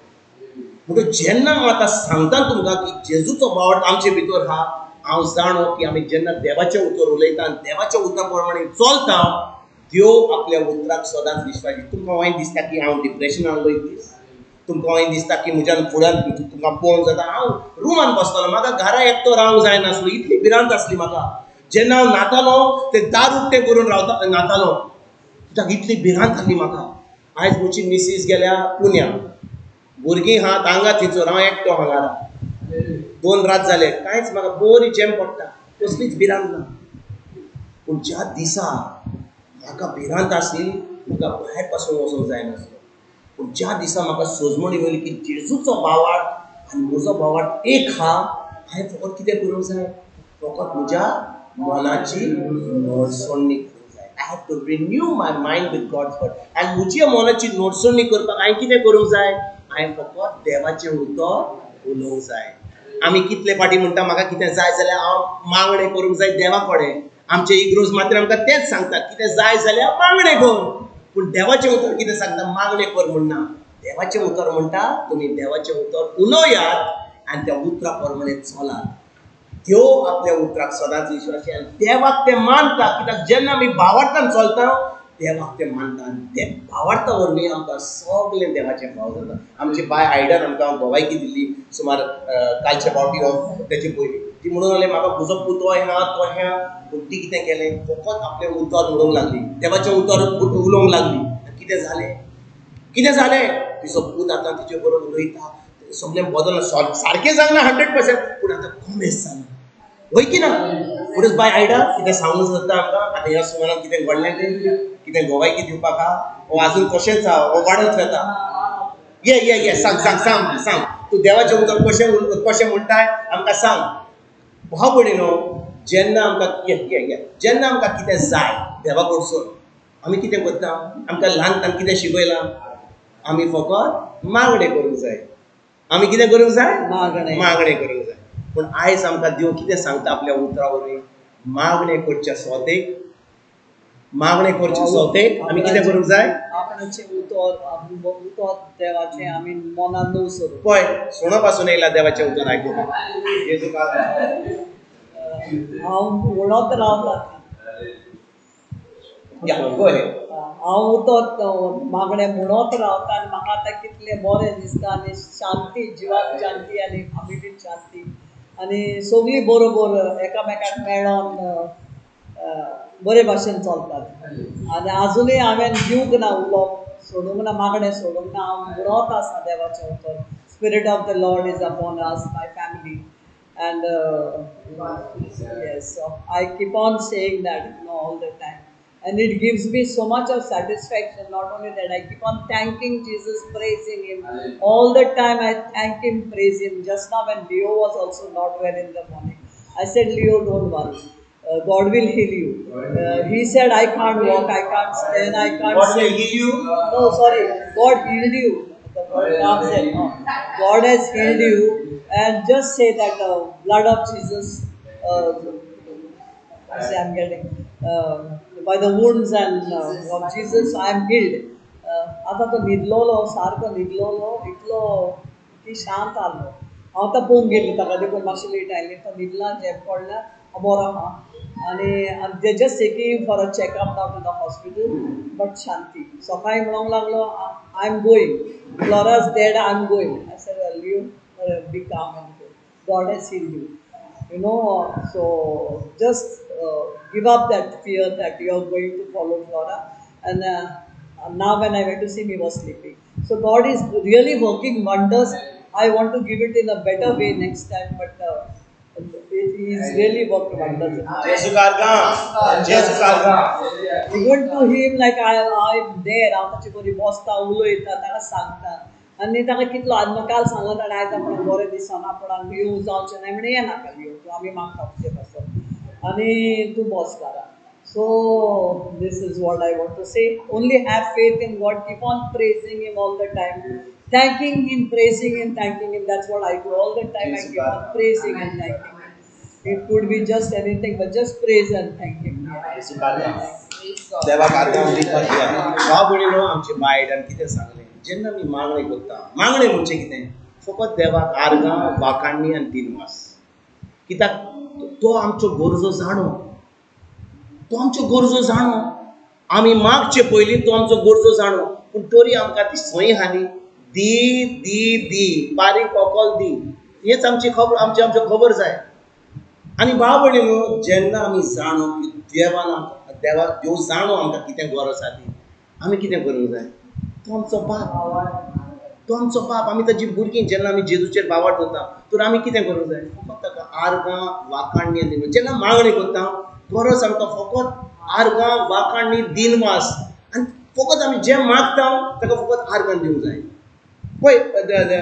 म्हणून जेन्ना हांव आतां सांगता तुमकां की जेजूचो भावार्थ आमचे भितर हा, हांव जाणो की आमी जेन्ना देवाचें उतर उलयता आनी देवाच्या उतरा प्रमाणे चलता, देव आपल्या उतराक सदांच विश्वास दिता. तुमकां वायट दिसता की हांव डिप्रेशनान आसलो एक दीस, तुमकां हांवें दिसता की म्हज्यान फुड्यान तुमकां पळोवंक जाता हांव रुमान बसतालो म्हाका घरा एकटो रावंक जायनासलो इतली भिरांत आसली म्हाका जेन्ना हांव न्हातालो ते दार उक्तें करून न्हातालो कित्याक इतली भिरांत जाली म्हाका आयज म्हजी मिसीस गेल्या पुण्या भुरगीं आहा हांगा थिंचोर हांव एकटो हांगा 2 रात जाले कांयच म्हाका बरी जेम पडटा कसलीच भिरांत ना पूण ज्या दिसा म्हाका भिरांत आसली म्हाका भायर पासून वचूंक जायनासलो पूण ज्या दिसा म्हाका सोजमणी मेळ्ळी की जेजूचो भावार्थ आनी म्हजो भावार्थ एक हा हांवें फकत कितें करूंक जाय फकत म्हज्या मनाची नोडसोडणी करूंक जाय I have to renew my mind with God's word आनी म्हजी मनाची नोडसोडणी करपाक हांवें कितें करूंक जाय हांवें फकत देवाचें उतर उलोवंक जाय आमी कितले फाटी म्हणटा म्हाका कितें जाय जाल्यार हांव मागणें करूंक जाय देवा कडेन आमचे इग्रोज मात्र आमकां तेंच सांगता कितें जाय जाल्यार मागणें कर पूण देवाचें उतर कितें सांगता मागणें कर म्हणना देवाचें उतर म्हणटा तुमी देवाचें उतर उलोवयात आनी त्या उतरा प्रमाणे चलात देव आपल्या उतराक सदांच विश्वासी आनी देवाक तें मानता कित्याक जेन्ना आमी भावार्थान चलता देवाक तें मानता ते भावार्था वरवीं आमकां सगळें देवाचें भाव जाता आमची बाय आयडन आमकां भोवायकी दिल्ली सुमार कालच्या फावटी तेचे पयलीं ती म्हणून लागली म्हाका म्हजो पुतो ह्या तो ह्या पूण ती कितें केलें फकत आपलें उतर म्हणूंक लागली देवाचें उतर उलोवंक लागली कितें जालें तिचो पूत आतां तिचे बरोबर उलयता सगळें बदल सारकें जावना 100% पूण आतां कमेस जाला वय की ना पुणूच बाय आयडा कितें सांगूंक जाता आमकां आतां ह्या सुमारान कितें घडलें तें कितें भोवायकी दिवपाक हा वो आजून कशेंच हा वो वाडत वता ये सांग तूं देवाचें उतर कशें म्हणटाय आमकां सांग भाव भयणीनो जेन्ना आमकां जेन्ना आमकां कितें जाय देवा कडसून आमी कितें करता आमकां ल्हानपणान कितें शिकयलां आमी फकत मागणें करूंक जाय आमी कितें करूंक जाय मागणें करूंक जाय पूण आयज आमकां देव कितें सांगता आपल्या उतरा वरवीं मागणें करच्या सोदेक आमी कितें करूंक जाय आपणाचें उतर देवाचें आमी मनान दवरप पळय सुणो पासून येयला देवाचें उतर आयकुपाक हांव म्हणत रावता हांव उतर मागणें म्हणत रावता आनी म्हाका आतां कितलें बरें दिसता आनी शांती जिवाक शांती आनी फामिलीक शांती आनी सगळीं बरोबर एकामेकाक मेळोन बरे भाशेन चलतात आनी आजुनूय हांवें दिवंक ना उलोवप सोडूंक ना मागणें सोडूंक ना हांव म्हणत आसा देवाचें उतर spirit of the Lord is upon us my family and yes so I keep on saying that all the time and it gives me so much of satisfaction not only that I keep on thanking Jesus praising him all the time I thank him praise him just now when Leo was also not well in the morning I said Leo don't worry God will heal you he said I can't walk I can't stand I can't God will heal you no sorry God healed you the Ram said no God has healed you and just say that blood of Jesus I'm getting by the wounds and of Jesus I am healed आता तो न्हिदलोलो सारको न्हिदलोलो इतलो ती शांत आसलो हांव तो पळोवंक गेल्ली ताका देखून मातशी लेट आयली तो न्हिदला झेप पडला बरो आहा आनी they just taking for a checkup now to the hospital but Shanti सकाळीं म्हणूंक लागलो I am going Flora's dead I am going I said leave be calm and good. God has healed you. You know, so just give up that fear that you are going to follow Flora. And now when I went to see him, he was sleeping. So God is really working wonders. I want to give it in a better way next time, but he is really working wonders. Even to him, like I'm there, आमची बरी बसता उलयता ताका सांगता आनी ताका कितलो आदलो काल सांगलो ताणें आयज आपणाक बरें दिसना आपणाक येवंक जावचें ना म्हणून येनाका येवंक आमी मागता तुजे पासून आनी तूं बस घरा so this is what I want to say only have faith in God keep on praising him all the time thanking him praising him thanking him that's what I do all the time I keep on praising and thanking him it could be just anything but just praise and thank him देवा बाबुणीनो आमची बायडान कितें सांगलें जेन्ना आमी मागणें करता मागणें म्हणजे कितें फकत देवाक आर्गां वाखाणणी आनी दिनवास कित्याक तो आमच्यो गरजो जाणो आमी मागचे पयलीं तो आमचो गरजो जाणो पूण तरी आमकां ती संय हानी दी दी दी बारीक ओकोल दी हेच आमची खबर आमची खबर जाय. आनी भाव भयणीनो जेन्ना आमी जाणो की देवान आमकां देव जाणो आमकां कितें गरज आसा ती आमी कितें करूंक जाय. तो आमचो बाप आमी ताजी भुरगीं. जेन्ना आमी जेजूचेर बावाट जाता तर आमी कितें करूंक जाय. फकत ताका आर्गां वाखाणणी दिवं. जेन्ना मागणी करता गरज आमकां फकत आर्गां वाखाणणी दिनवास आनी फकत आमी जें मागता ताका फकत आर्गां दिवंक जाय. पळय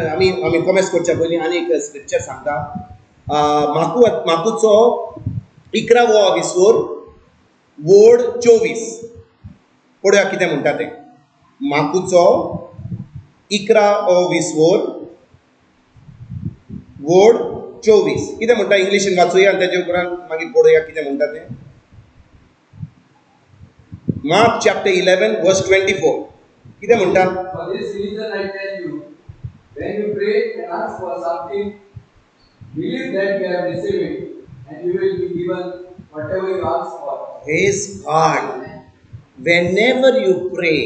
आमी कॉमेंट्स करच्या पयलीं आनी एक स्क्रिप्चर सांगता. माकूचो 11वो विसवोर वोड 24 पळोवया कितें म्हणटा तें. माकूचो 11वो विसवोर वोड 24 कितें म्हणटा इंग्लिशीन वाचूया आनी तेजे उपरांत मागीर पळोवया कितें म्हणटा तें. Mark chapter 11 verse 24 कितें म्हणटा. For this reason I tell you, when you pray and ask for something, believe that you have received it, and you will be given whatever you ask for. Praise God. Whenever you pray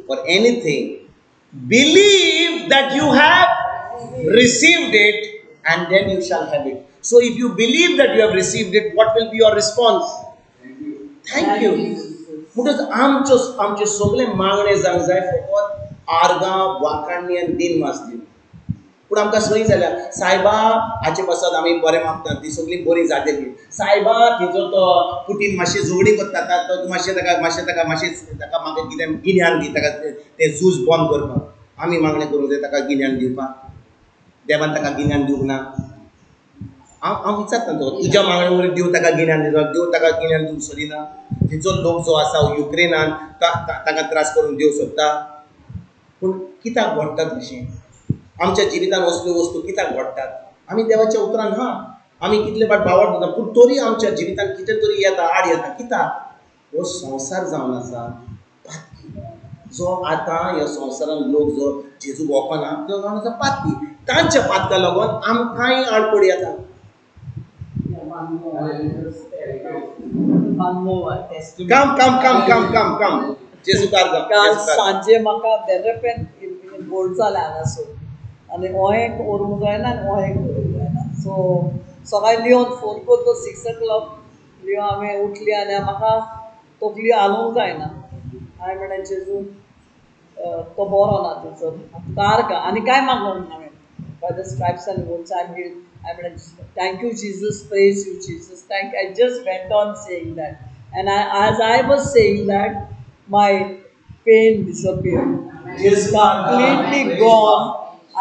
for anything, believe that you have received it, and then you shall have it. So if you believe that you have received it, what will be your response? Thank you. म्हणटच आमचे सगळे मागणे जावंक जाय फकत आर्गां वाखाणणी आनी दिनवास दिवन. पूण आमकां सय जाल्या सायबा हाचे पासत आमी बरें मागतात ती सगळीं बरी जातली. सायबा थंयचो तो कुटीन मातशें झगडीं करता तो मातशें ताका म्हाका कितें गिन्यान दी ताका तें झूज बंद करपाक. आमी मागणें करूंक जाय ताका गिन्यान दिवपाक. देवान ताका गिन्यान दिवंक ना. हांव विचारता तुज्या मागणे वरवीं देव ताका गिन्यान दिता. देव ताका गिन्यान दिवंक सोदिना. थंयचो लोक जो आसा युक्रेनान ताका त्रास करून देव सोदता. पूण कित्याक घडटा तशें. आमच्या जिवितान असल्यो वस्तू कित्याक घडटात. आमी देवाच्या उतरान हा आमी कितले फावट बावट जाता पूण तरी आमच्या जिवितान कितें तरी येता आड येता. कित्याक हो संवसार जावन आसा जो आतां ह्या संवसारान लोक जो जेजूक वळखना तो जावन आसा पापी. तांच्या पातका लागून आमकांय आडपड येता. Come. जेजू कारगा. काल सांजे म्हाका देरेपेन बोट जालें हांगासर आनी ओहें व्हरूंक जायना आनी ओहें करूंक जायना. सो सकाळीं लियोन फोन करता 6 o'clock लियो हांवें उठली आनी म्हाका तकली हालोवंक जायना. हांवें म्हणलें जेजू तो बरो ना तुजो कारगा आनी कांय मागूंक हांवें. By the stripes and wounds I am healed. I mean, thank you, Jesus. Praise you, Jesus. I just went on saying that. And as I was saying that, my pain disappeared. It's completely gone.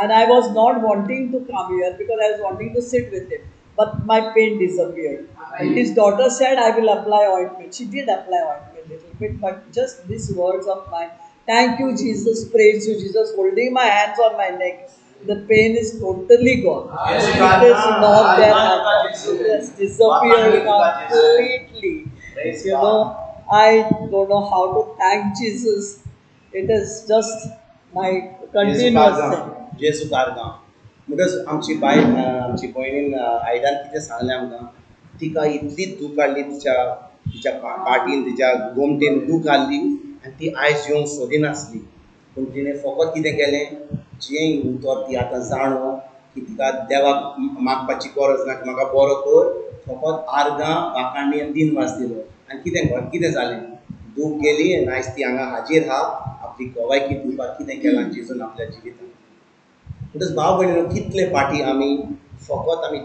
And I was not wanting to come here because I was wanting to sit with him. But my pain disappeared. And his daughter said, I will apply ointment. She did apply ointment a little bit. But just these words of mine. Thank you, Jesus. Praise you, Jesus. Holding my hands on my neck. The pain is totally gone. It is not there at all. It has disappeared completely. You know, I don't know how to thank Jesus. It is just my continuous thing. जेजू कारगा. म्हणटच आमची बायल आमची भयणीन आयदान कितें सांगलें आमकां. तिका इतली दूख हाडली तिच्या पाटीन तिच्या गोमटेन दूख हाडली आनी ती आयज येवंक सोदिनासली. पूण तिणें फकत कितें केलें जें उतर ती आतां जाणो की तिका देवाक मागपाची गरज ना की म्हाका बरो कर. फकत आर्गां वाखाणणी आनी दिनवास दिलो. आनी कितें जालें दूख गेली आनी आयज ती हांगा हाजीर आहा आपली गवायकी दिवपाक कितें केलां जेजून आपल्या जिवितान. म्हणटच भाव भयणीनो कितले फाटी आमी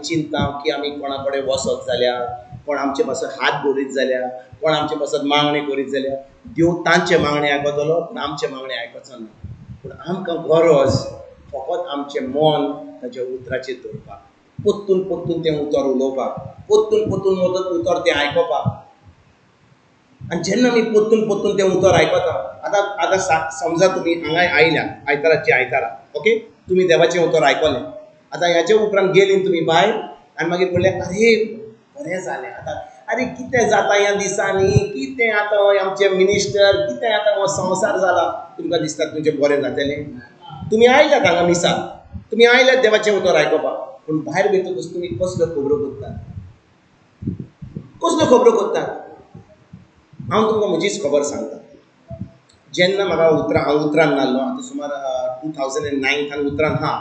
चिंता की आमी कोणा कडेन वसत जाल्यार कोण आमचे पासत हात भरीत जाल्यार कोण आमचे पासत मागणी करीत जाल्यार देव तांचे मागणे आयकतलो पूण आमचे मागणे आयकचो ना. पूण आमकां गरज फकत आमचें मन ताच्या उतराचेर दवरपाक. पोत्तून तें उतर उलोवपाक. पोत्तून उतर तें आयकपाक. आनी जेन्ना आमी पोत्तून तें उतर आयकता आतां समजा तुमी हांगा आयल्या आयताराची आयतारा ओके तुमी देवाचें उतर आयकलें. आतां ह्याचे उपरांत गेली तुमी भायर आनी मागीर म्हणलें अरे बरें जालें. आतां अरे कितें जाता ह्या दिसांनी कितें आतां आमचे मिनिस्टर कितें आतां हो संवसार जाला. तुमकां दिसता तुमचें बरें जातलें. तुमी आयल्यात हांगा मिसाक तुमी आयल्यात देवाचें उतर आयकपाक. पूण भायर वयतकच तुमी कसल्यो खबरो करतात. हांव तुमकां म्हजीच खबर सांगता. जेन्ना म्हाका हांव उतरान नासलो आतां सुमार 2009 उतरान हा,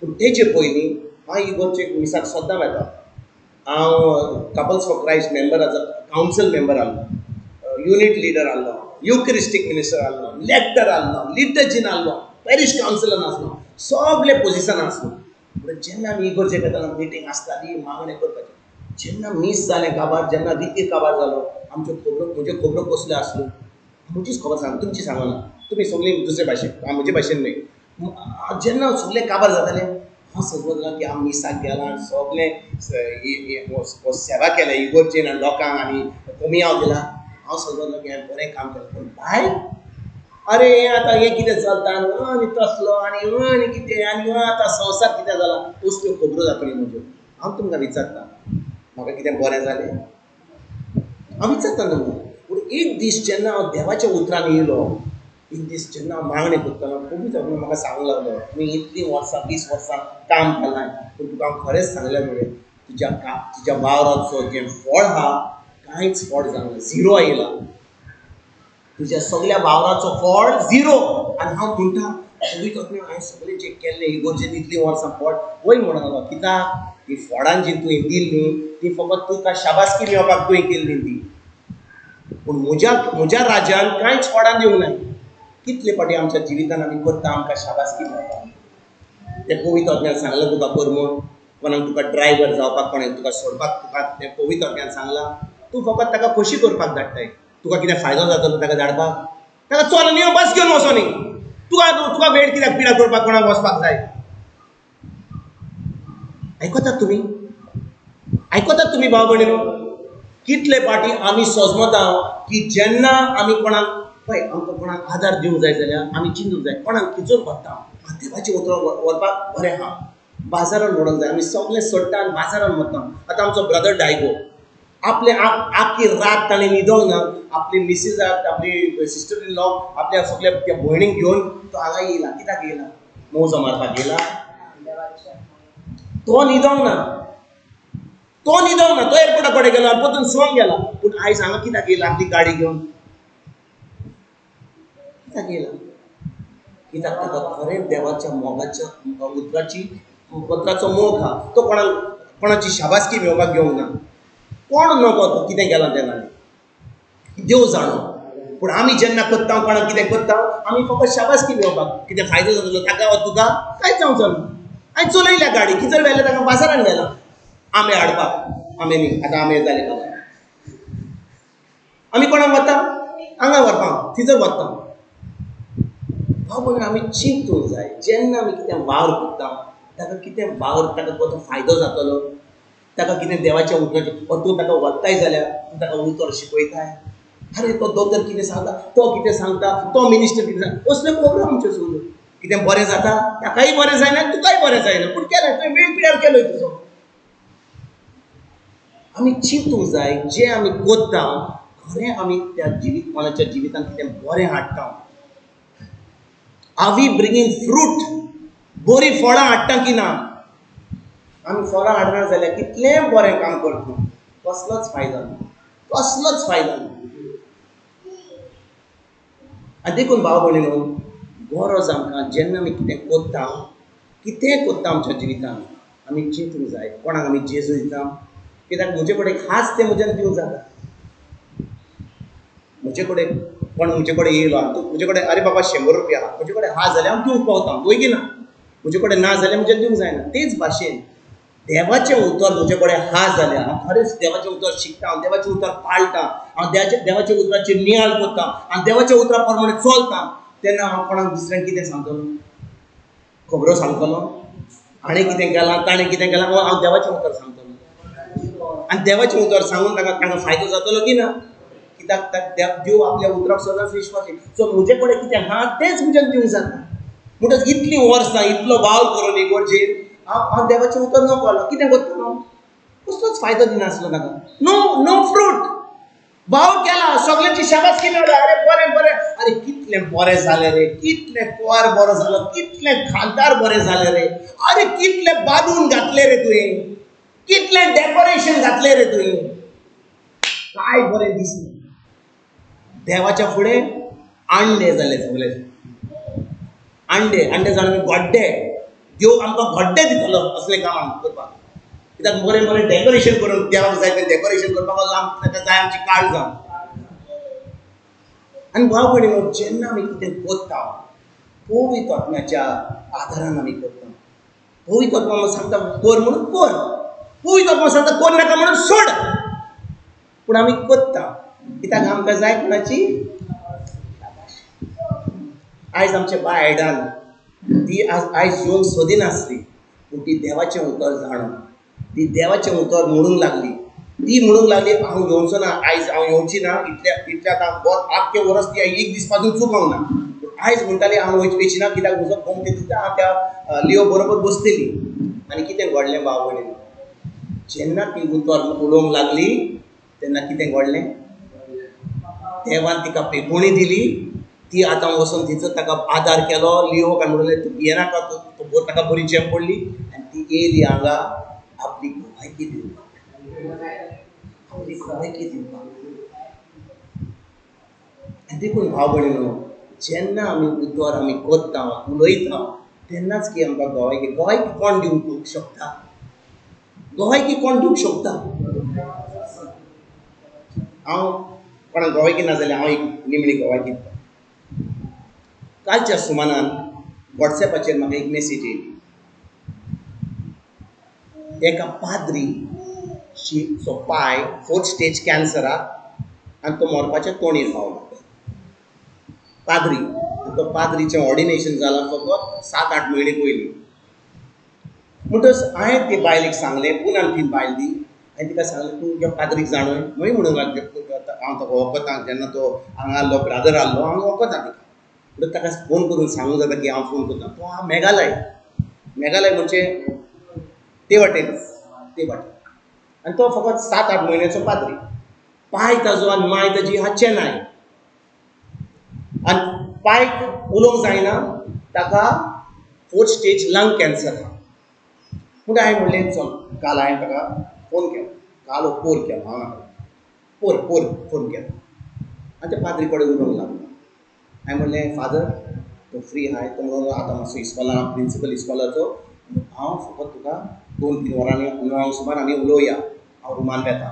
पूण तेचे पयलीं हांव इगोर्जे मिसाक सद्दां वेता. हांव couples for Christ member council member आहलो, युनिट लिडर आहलो, युक्रिस्टीक मिनिस्टर आहलो, लेक्टर आहलो, लिटर्जीन आहलो, पॅरिश कावन्सिलान आसलो, सगळे पोजिशन आसलो. पूण जेन्ना आमी इगोर्जे वेतालो मिटींग आसताली मागणें करपाचें, जेन्ना मीस जालें काबार, जेन्ना रितीर काबार जालो, आमच्यो म्हज्यो खबरो कसल्यो आसल्यो म्हजीच खबर सांग, तुमची सांगना, तुमी सगळीं दुसरे भाशेन, म्हजे भाशेन न्हय. जेन्ना सगळें काबार जातालें हांव समजलो की हांव मिसाक गेला आनी सगळें सेवा केल्या इगोर्जेन आनी लोकांक आनी कोमियाव दिला. हांव समजलो की हांवें बरें काम केलें. पूण भायर अरे आतां हें कितें चलता आनी तसलो आनी कितें आनी आतां संवसार कितें जाला, तसल्यो खबरो जातल्यो म्हज्यो. हांव तुमकां विचारता, म्हाका कितें बरें जालें? हांव विचारता न्हू. पूण एक दीस जेन्ना हांव देवाच्या उतरान येयलो, एक दीस जेन्ना हांव मागणें करतालो, पवित्र म्हाका सांगूंक लागलो, तुवें इतलीं वर्सां 20 वर्सां काम केलां, पूण तुका हांव खरेंच सांगलें मरे, तुज्या वावराचो जें फळ आहा कांयच फळ जावना, झिरो येयला. तुज्या सगळ्या वावराचो फळ झिरो. आनी हांव म्हणटा पवित्र हांवें सगळें जें केल्लें इगोर्जेन इतलीं वर्सां फळ वय म्हणून लागलो. कित्याक हीं फळां जीं तुवें दिल्लीं ती फकत तुका शाबासकी मेळपाक तुवें केल्लीं ती, पूण म्हज्या राज्यान कांयच फळां दिवंक ना. कितले फावटी आमच्या जिवितान आमी करता आमकां शाबासकी मेळटा. तें पवित्र सांगलें तुका कर म्हूण, कोणाक तुका ड्रायव्हर जावपाक कोणें तुका सोडपाक तुका तें पवित्र सांगलां, तूं फकत ताका खोशी करपाक धाडटाय. तुका कितें फायदो जातलो ताका धाडपाक? ताका चल न्ही बस घेवन वचो न्ही. तुका वेळ कित्याक पिडा करपाक कोणाक वचपाक जाय? आयकतात तुमी भाव भयणीनो? कितले फावटी आमी सजमता की जेन्ना आमी कोणाक पळय आमकां कोणाक आदार दिवंक जाय जाल्यार आमी चिंतूंक जाय कोणाक खिचून पडटा. देवाचें उतर व्हरपाक बरें आहा, बाजारान व्हरोंक जाय. आमी सगळें सोडटा आनी बाजारान वता. आतां आमचो ब्रदर डायगो आपले आख्खी रात ताणें न्हिदोंक ना. आपली मिसिसाक, आपली सिस्टर इन लॉ, आपल्या सगळ्या त्या भयणीक घेवन तो हांगा येयला. कित्याक येयला? मौजो मारपाक येयला? तो न्हिदोंक ना. तो एअरपोर्टा कडेन गेलो आनी परतून सोंग गेला. पूण आयज हांगा कित्याक येयला आपली गाडी घेवन? कित्याक येयला? कित्याक ताका खरें देवाच्या मोगाच्या उतराचो मोग आहा. तो कोणाची शाबासकी मेळोवपाक घेवंक ना. कोण नगो तो कितें केलां तेन्ना देव जाणो. पूण आमी जेन्ना करता कोणाक कितें करता आमी फकत शाबासकी मेळोवपाक, कितें फायदो जातलो ताका वा तुका कांयच जावंक जायना. हांवें चलयल्या गाडी, कितें व्हेलें ताका बाजारान व्हेलां आंबे हाडपाक. आंबे न्ही आतां आंबे जाले काबार. आमी कोणाक वता हांगा व्हरपाक, थिंजर वता. हांव म्हणून आमी चिंतूंक जाय जेन्ना आमी कितें वावर करता ताका कितें वावर ताका कसो फायदो जातलो, ताका कितें देवाच्या उतराचें तूं ताका वताय जाल्यार तूं ताका उतर शिकयताय. अरे तो दोतोर कितें सांगता, तो कितें सांगता, तो मिनिस्टर कितें सांगता, असल्यो खबरो आमच्यो सगळ्यो. कितें बरें जाता ताकाय बरें जायना, तुकाय बरें जायना, पूण केलें तुवें वेळ पिड्यार केलोय तुजो. आमी चिंतूंक जाय जें आमी करता खरें आमी त्या कोणाच्या जिवितांत कितें बरें हाडटा. Are we bringing fruit? बरीं फळां हाडटा की ना? आमी फळां हाडना जाल्यार कितलें बरें काम करता, कसलोच फायदो ना. आनी देखून भाव भयणीनो, गरज आमकां जेन्ना आमी कितें करता आमच्या जिवितांत आमी चिंतूंक जाय कोणाक आमी जेजू दिता. कित्याक म्हजे कडेन हाच तें म्हज्यान दिवंक जाता. म्हजे कडेन येयलो आनी म्हजे कडेन अरे बाबा 100 रुपया आहा, म्हजे कडेन हा जाल्यार हांव दिवंक पावता, वयगी ना. म्हजे कडेन ना जाल्यार म्हज्यान दिवंक जायना. तेच भाशेन देवाचें उतर म्हजे कडेन हा जाल्यार हांव खरेंच देवाचें उतर शिकता, हांव देवाचें उतर पाळटा, हांव देवाच्या उतराचेर नियाळ करता आनी देवाच्या उतरा प्रमाणे चलता. तेन्ना हांव कोणाक दुसऱ्यांक कितें सांगतलो? खबरो सांगतलो हाणें कितें केलां ताणें कितें केलां? हांव देवाचें उतर सांगतलो आनी देवाचें उतर सांगून ताका फायदो जातलो की ना? कित्याक देव आपल्या उतराक सदांच विश्वासी. सो म्हजे कडेन कितें आहा तेंच म्हज्यान दिवंक जाता. म्हणटच इतलीं वर्सां इतलो वावर करून इगोर्जेर हांव देवाचें उतर न पावलो. कितें करतलो? कसलोच फायदो दिनासलो ताका. No fruit. भाव केला, सगळ्यांची शाबासकी मेळ्ळी. अरे बरें, अरे कितलें बरें जालें रे, कितलें कुवार बरो जालो, कितलें खानदार बरें जालें रे, अरे कितलें बांदून घातलें रे तुवें, कितलें डेकोरेशन घातलें रे तुवें. काय बरें दिसलें. देवाच्या फुडें अंडे जाले सगळे अंडे अंडे जावन गड्डे देव आमकां गड्डे दितलो असलें काम आमकां करपाक कित्याक बरें बरें डेकोरेशन करून देवाक जाय तें डेकोरेशन करपाक ताका जाय आमची काळजां आनी भाव भयणीनो जेन्ना आमी कितें करता पवित्र आत्म्याच्या आदारान आमी करता पवित्र आत्मा सांगता कर म्हणून कर पवित्र आत्मा सांगता कर नाका म्हणून सोड पूण आमी करता कित्याक आमकां जाय कोणाची आयज आमच्या बायडान ती आयज येवंक सोदिनासली पूण ती देवाचें उतर जाणो ती देवाचें उतर म्हणूंक लागली ती म्हणूंक लागली हांव येवचो ना आयज हांव येवची ना इतल्या आख्खें वर्स ती एक दीस पासून चुकोवंक ना आयज म्हणटाली हांव वचची ना कित्याक म्हजो कोम तितून हांव त्या लिओ बरोबर बसतली आनी कितें घडलें भाव भयणीनो जेन्ना ती उतर उलोवंक लागली तेन्ना कितें घडलें देवान तिका पेकोणी दिली ती आतां वचून तिचो ताका आदार केलो लिओक आनी म्हणलें तूं भियेनाका ताका बरी चेंप पडली आनी ती येयली हांगा आपली गोवायकी दिवपाक आपली गोवायकी दिवपाक आनी देखून भाव भयणीनो जेन्ना आमी उतर आमी करता उलयता तेन्नाच की आमकां गोवायकी कोण दिवंक शकता गोवायकी कोण दिवंक शकता हांव कोणाक गोवायकी ना जाल्यार हांव एक निमणी गोवायकी दिता कालच्या सुमारान वॉट्सॅपाचेर म्हाका एक मेसेज येयली एका पाद्री सो पाय 4th स्टेज कॅन्सराक आनी तो मरपाच्या तोणीर पावलो पाद्री तो पाद्रीचें ऑर्डिनेशन जालां फकत 7-8 म्हयने पयलीं म्हणटच हांवें ते बायलेक सांगलें पुनान ती बायल दी हांवें तिका सांगलें तूं त्या पाद्रीक जाणय म्हूण म्हणूंक लागलें हांव ताका वखदां जेन्ना तो हांगा आसलो ब्रादर आसलो हांव वखदां तिका म्हणून ताका फोन करून सांगूंक जाता की हांव फोन करता तो हांव मेघालय म्हणजे ते वाटेन आनी तो फकत 7-8 म्हयन्याचो पाद्री पाय ताजो आनी माय ताजी हा चेन्नय आनी पायक उलोवंक जायना ताका 4th स्टेज लंग कॅन्सर आहा पूण हांवें म्हणलें चल काल हांवें ताका फोन केलो काल हो पोर केलो हांव नाका पोर फोन केलो आनी त्या पाद्री कडेन उलोवंक लागलो हांवें म्हणलें फादर तो फ्री आहाय तो म्हणून आतां मातसो इस्कॉलान प्रिंसिपल इस्कॉलाचो हांव फकत तुका 2-3 वरांनी 9 सुमार आमी उलोवया हांव रुमान येता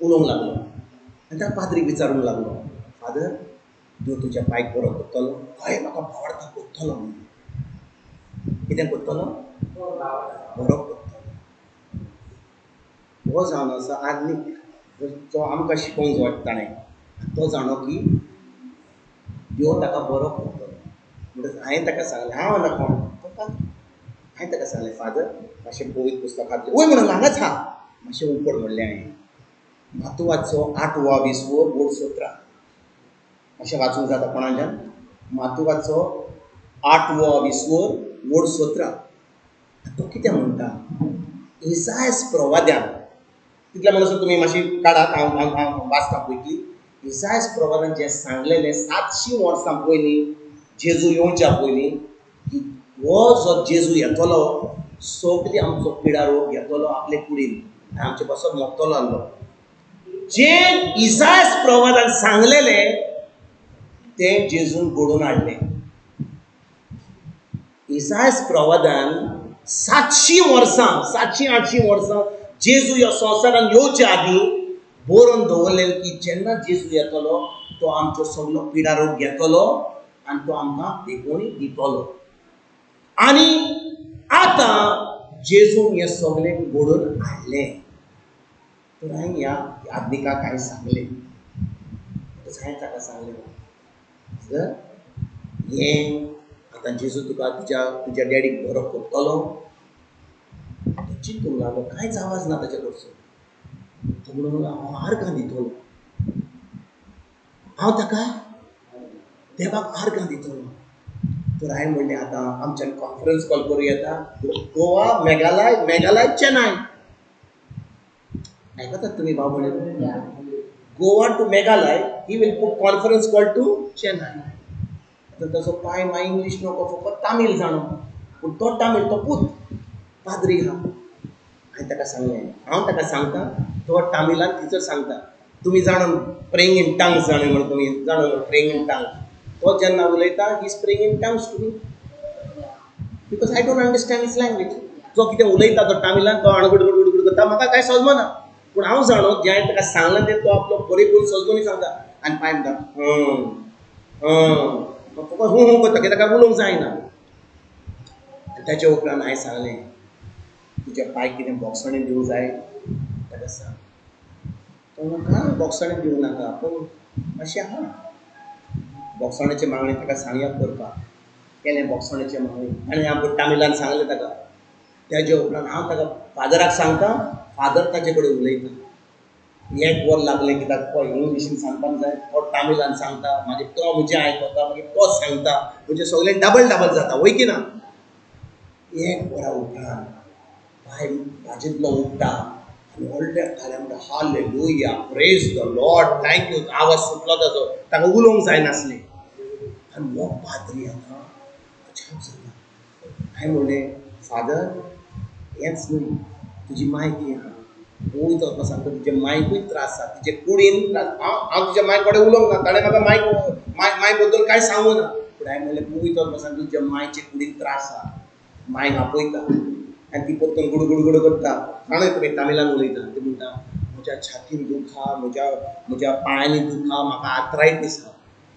उलोवंक लागलो आनी त्या पाद्रीक विचारूंक लागलो फादर देव तुज्या पायक बरो करतलो हय म्हाका भावार्थ करतलो म्हणून कितें करतलो बरो करतलो हो जावन आसा आदनीक जो आमकां शिकोवंक जाय ताणें तो जाणो की देव ताका बरो करतलो म्हणटच हांवें ताका सांगलें हांव ना कोण हांवें ताका सांगलें फादर मातशें पवित्र पुस्तकांतलें वय म्हणून हांगाच हा मातशें उपर म्हणलें हांवें मातुवाचो 8वा 20वो बोड सोत्रा अशें वाचूंक जाता कोणाच्यान मातुवाचो 8वो 20वो बोड सोत्रा तो कितें म्हणटा इसायास प्रवाद्यान तितल्या म्हणून तुमी मातशी काडात हांव वाचता पयली इसायास प्रवादान जें सांगलेलें 700 वर्सां पयलीं जेजू येवच्या पयलीं की हो जो जेजू येतलो सगळी आमचो पिडा रोग घेतलो आपले कुडीन आनी आमचे पासून मोगतलो आहलो जें इसायास प्रवादान सांगलेलें तें जेजून घडोवन हाडलें इसायास प्रवादान 700 वर्सां 700-800 वर्सां जेजू ह्या संवसारान येवच्या आदीं बरोवन दवरलेलें की जेन्ना जेजू येतलो तो आमचो सगळो पिडा रोग घेतलो आनी तो आमकां पेकोणी दितलो आनी आतां जेजून हें सगळें घडोवन हाडलें तर हांवें ह्या आदनिकाक हांवें सांगलें हांवें ताका सांगलें जर हें आतां जेजू तुका तुज्या डॅडीक बरो करतलो तो चिंतूंक लागलो कांयच आवाज ना ताचे कडसून तो म्हणून हांव आर्गां दितलो हांव ताका देवाक आर्गां दितलो तर हांवें म्हणलें आतां आमच्यान कॉन्फरन्स कॉल करूं येता गोवा मेघालय चेन्नय आयकतात तुमी भाव म्हणून Goa to Meghalaya he will put conference call to Chennai आतां ताजो पाय माय इंग्लीश नको फकत तामील जाणो पूण तो तामील तो पूत पाद्री हा हांवें ताका सांगलें हांव ताका सांगता तो तामिलान टिचर सांगता तुम्ही जाणून प्रेइंग इन टंग्स जाणे म्हणून तुम्ही जाणून प्रेइंग इन टंग्स तो जेन्ना उलयता he is praying in tongues to me because I don't understand his language जो कितें उलयता तो तामिलान तो गुडगुड करता म्हाका कांय समजना पूण हांव जाणो जे हांवें ताका सांगलां तें तो आपलो बरें समजून सांगता आनी पांय म्हणटा फकत हूं करता कित्याक ताका उलोवंक जायना आनी ताचे उपरांत हांवें सांगलें तुजे पांय कितें बोक्सणें दिवंक जाय ताका सांग तो म्हाका बोक्सणें दिवं नाका पूण मातशें आहा बोक्सणाचे मागणी ताका सांगया करपाक केलें बोक्सणाचे मागणी आनी हांव तामिलान सांगलें ताका तेजे उपरांत हांव ताका फादराक सांगता फादर ताचे कडेन उलयता एक वर लागलें कित्याक तो इंग्लिशीन सांगपाक जाय तो तामिलान सांगता मागीर तो म्हजें आयकता मागीर तो सांगता म्हणजे सगळें डबल जाता वय की ना एक वरा उपरांत पांय भाजेंतलो उठटा आनी व्हडल्या थाल्या म्हणटा hallelujah praise the Lord thank you आवाज सुटलो ताजो ताका उलोवंक जायनासलें आनी हो पाद्री आतां अजाप जालो हांवें म्हणलें फादर हेंच न्हय तुजी माय ती आहा पळयत वचपाक सांगता तुजे मायकूय त्रास आसा तुजे कुडीन त्रास हांव तुज्या माय कडेन उलोवंक ना ताणें म्हाका माय बद्दल कांय सांगूं ना पूण हांवें म्हणलें पळयत वचपाक सांगता तुज्या मायचे कुडीन त्रास आसा मायक आपयता आनी ती परतून गुडगुड करता जाणा तुमी तामिलान उलयता ती म्हणटा म्हज्या छातीन दूख आहा म्हज्या पांयांनी दूख आहा म्हाका आर्थरायटीस आहा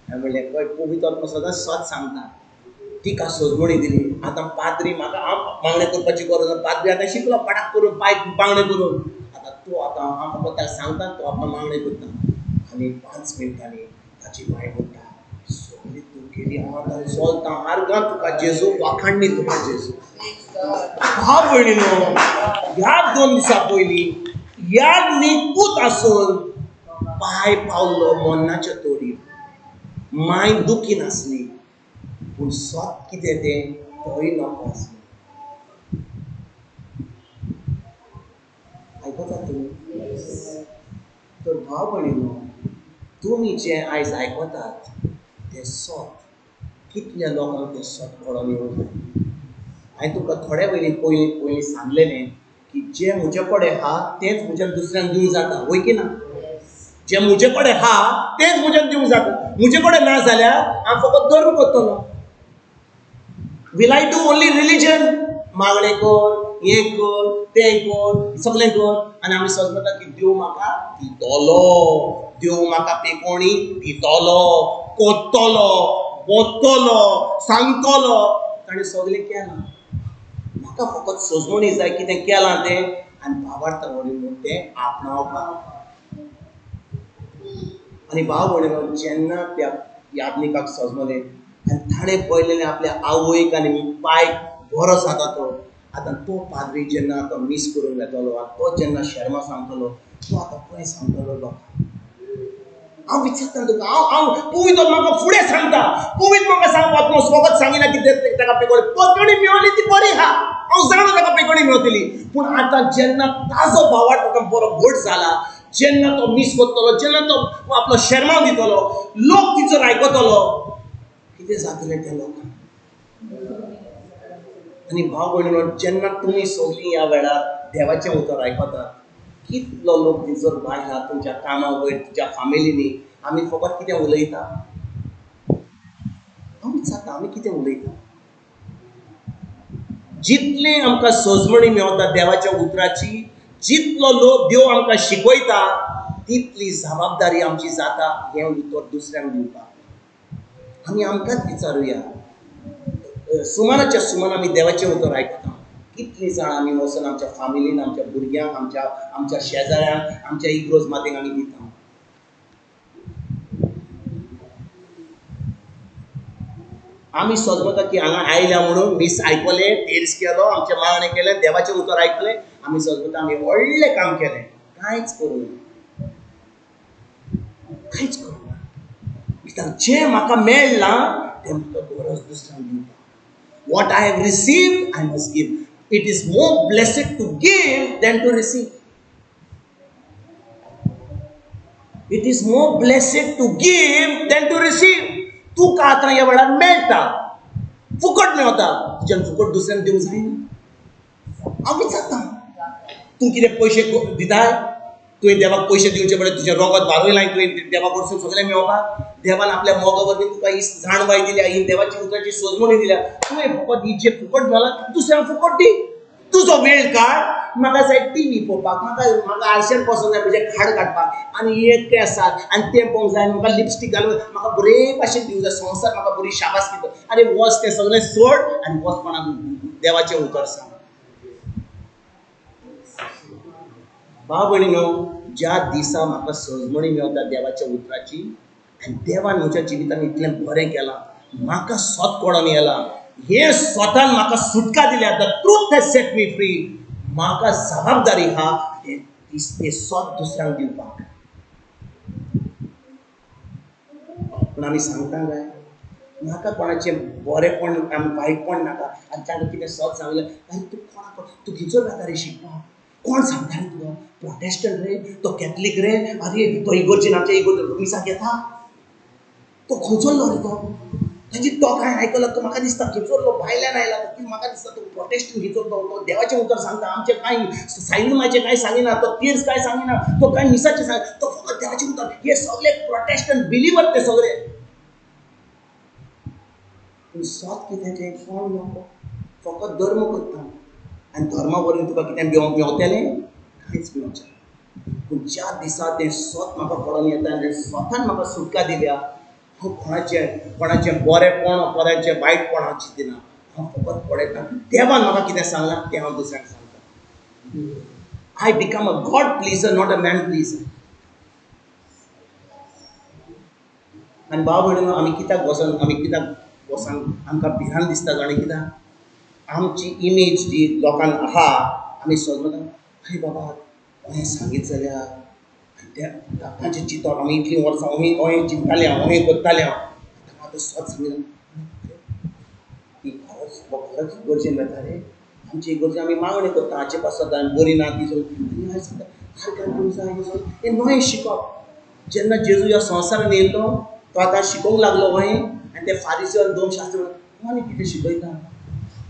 हांवें म्हणलें पळय पवित्र सदांच सत सांगता तिका सजमणी दिली आतां पाद्री म्हाका हांव बांगडे करपाची गरज ना पाद्री आतां शिकलो पटाक करून पांय बांगडे करून आतां हांव फकत ताका सांगता तो आपलो बांगडे करता आनी 5 मिनटांनी ताची बाय म्हणटा सगळी तूं केली हांव आतां चलता आर्गां तुका जेजू वाखाणणी तुका जेजू भाव भयणीनो ह्या 2 दिसां पयलीं ह्या निकूत आसून पांय पावलो मोन्नाच्या तोडीर माय दुखी नासली पूण सत कितें तें तोय नको आसलें आयकता तुमी तर भाव भयणीनो तुमी जें आयज आयकतात तें सत कितल्या लोकांक तें सत कळोन येवंक जाय हांवें तुका थोड्या पयलीं सांगलेलें की जें म्हजे कडेन आहा तेंच म्हज्यान दुसऱ्यांक दिवंक जाता वय की ना जें म्हजे कडेन आहा तेंच म्हज्यान दिवंक जाता म्हजे कडेन ना जाल्यार हांव फकत धर्म करतलो will I do only religion मागणें कर हें कर तें कर सगळें कर आनी आमी समजता की देव म्हाका दितलो देव म्हाका पेकोणी दितलो कोत्तलो बोत्तलो सांगतलो ताणें सगळें केलां म्हाका फकत सजमणी जाय कितें केलां तें आनी भावार्थ म्हणून तें आपणावपाक आनी भाव भयणीनो जेन्ना त्या याज्ञिकाक सजमलें आनी ताणें पळयलेलें आपल्या आवयक आनी पायक बरो जाता तो आतां तो पाद्री जेन्ना आतां मीस करून येतलो आनी तो जेन्ना शर्मा सांगतलो तो आतां खंय सांगतलो लोकांक हांव विचारता तुका हांव पवित्र म्हाका फुडें सांगता पवित्र म्हाका सांगपाक तूं स्वगत सांगिना कितें ताका पेकोणी पेकोणी मेळ्ळी ती बरी आहा हांव जाणा ताका पेकोणी मेळटली पूण आतां जेन्ना ताजो भावार्थ ताका बरो घट जाला जेन्ना तो मीस करतलो जेन्ना तो आपलो शर्माव दितलो लोक तिचो आयकतलो कितें जातलें त्या लोकांक आनी भाव भयणीनो जेन्ना तुमी सगळीं ह्या वेळार देवाचें उतर आयकतात कितलो लोक तिजोर भायला तुमच्या कामा वयर तुज्या फामिलीनी आमी फकत कितें उलयता हांव विचारता आमी कितें उलयता जितली आमकां सजमणी मेळटा देवाच्या उतराची जितलो लोक देव आमकां शिकयता तितली जबाबदारी आमची जाता हें उतर दुसऱ्यांक दिवपाक आमी आमकांच विचारुया सुमाराच्या सुमान आमी देवाचें उतर आयकता कितलीं जाणां आमी वचून आमच्या फामिलीन आमच्या भुरग्यांक आमच्या शेजाऱ्यांक आमच्या इग्रोज मातेक आमी दिता आमी सजमता की हांगा आयल्या म्हणून मीस आयकलें टेर्स केलो आमचें मागणें केलें देवाचें उतर आयकलें आमी सजमता आमी व्हडलें काम केलें कांयच करूं ना कांयच करूं ना कित्याक जें म्हाका मेळ्ळां तें म्हाका गरज दुसऱ्यांक दिवपाक what I have received I must give. It is more blessed to give than to receive. It is more blessed to give than to receive. तू का आतां ह्या वेळार मेळटा फुकट मेळटा तुज्यान फुकट दुसऱ्यांक दिवंक जायना हांव विचारता तूं कितें पयशे दिताय तुवें देवाक पयशे दिवचे पडले तुजें रगत वारोयलां तुवें देवा कडसून सगळें मेळोवपाक देवान आपल्या मोगा वरवीं तुका ही जाणवाय दिल्या ही देवाची उतराची सोजमणी दिल्या तुवें फकत ही जे फुकट मेळ्ळां दुसऱ्यांक फुकट दी तुजो वेळ काड म्हाका जाय टीव्ही पळोवपाक म्हाका आरश्यान बसूंक जाय म्हजें खाड काडपाक आनी एक केंसार आनी तें पळोवंक जाय म्हाका लिपस्टीक घालून म्हाका बरे भाशेन दिवंक जाय संवसार म्हाका बरी शाबास दिता आरे वच तें सगळें सोड आनी वच कोणाक देवाचें उतर सांग भाव भयणीनो ज्या दिसा म्हाका सजमणी मेळटा देवाच्या उतराची आनी देवान म्हज्या जिवितान इतलें बरें केलां म्हाका स्वत कळोन येला हे स्वतान म्हाका सुटका दिल्या the truth has set me free म्हाका जबाबदारी हा ते स्वत दुसऱ्यांक दिवपाक पूण आमी सांगता काय म्हाका कोणाचें बरेंपण आनी वायटपण नाका आनी ताणें कितें स्वत सांगलें अरे तूं कोणाक तूं खंयचो वता रे शिकपाक कोण सांगता रे तुका प्रोटेस्टंट रे तो कॅथलीक रे अरे तो इगोर्जीन आमच्या इगोर्जीन मिसाक येता तो खंयचो रे तो ताजी टॉक हांवें आयकलो तो म्हाका दिसता खंयचो भायल्यान आयला की म्हाका दिसता तो प्रोटेस्टंट खंयचो तो देवाचें उतर सांगता आमचें कांय सायनमाचें कांय सांगिना तो तिर्स कांय सांगिना तो कांय मिसाचें सांग तो फकत देवाचें उतर हे सगळे प्रोटेस्टंट बिलिवर ते सगळे पूण स्वत कितें तें कोण नको फकत धर्म करता आनी धर्मा वरवीं तुका कितें मेवतलें कांयच मेवचें पूण ज्या दिसा तें स्वत म्हाका कळोन येता आनी स्वतान म्हाका सुटका दिल्या हांव कोणाचें बरेंपण कोणाचें वायटपण हांव चिंतिना हांव फकत पळयता देवान म्हाका कितें सांगलां तें हांव दुसऱ्यांक सांगता I become a God pleaser not a man pleaser आनी भाव भयणीनो आमी कित्याक वचून आमकां भिरांत दिसता जाणा कित्याक आमची इमेज जी लोकांक आहा आमी सगळें अरे बाबा हांवें सांगीत जाल्यार ताचें चिंतप आमी इतलीं वर्सां अहें चिंततालें अहें करतालें हांव आतां स्वत सांगलें ती खरंच इगोर्जेन वता रे आमची इगोर्जेन आमी मागणी करता हाचे पासत आमी बरी ना ती हें नवें शिकप जेन्ना जेजू ह्या संवसारान येयलो तो आतां शिकोवंक लागलो अहें आनी ते फारिसी आनी दोन शास्त्र आनी कितें शिकयता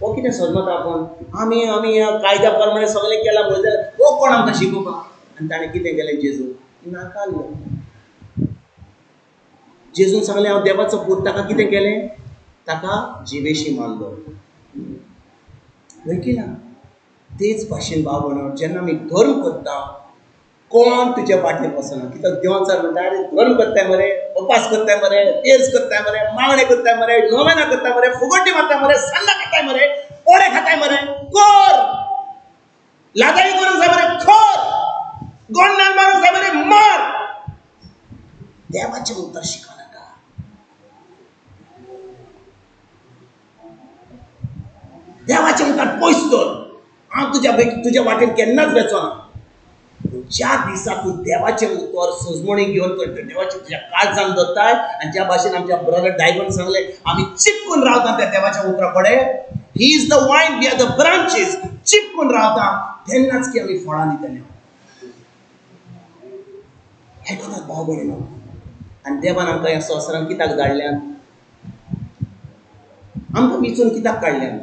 हो कितें समजता आपूण आमी कायद्या प्रमाणे सगळें केलां म्हणून जाल्यार हो कोण आमकां शिकोवपाक आनी ताणें कितें केलें जेजू नाकारलो जेजून सांगलें हांव देवाचो पूत ताका कितें केलें ताका जिवेशी मारलो न्हय की ना तेच भाशेन भाव भयणो जेन्ना आमी धर्म करता कोण तुज्या फाटीर वचना कित्याक देवाचार म्हणटा अरे धर्म करताय मरे उपास करताय मरे तेर्स करताय मरे मागणे करताय मरे नोवेना करताय मरे फुगोटी मारताय मरे सन्ना करताय मरे ओडे खाताय मरे कोर लादाई करूंक जाय मरे खोर गोंडणार मारूंक जाय मरे मार देवाचें उतर शिकनाका देवाचें उतर पयस दवर हांव तुज्या वाटेन केन्नाच वेचोना ज्या दिसा तूं देवाचें उतर सजमणी घेवन देवाचें तुज्या काळजान दवरताय आनी ज्या भाशेन आमच्या ब्रदर डायवन सांगलें आमी चिपकून रावता त्या देवाच्या उतरा कडेन he is the vine we are the branches चिपकून रावता तेन्नाच की आमी फळां दितले आयकतात भाव भयणीनो आनी देवान आमकां ह्या संवसारांत कित्याक धाडल्यान आमकां विचून कित्याक काडल्यान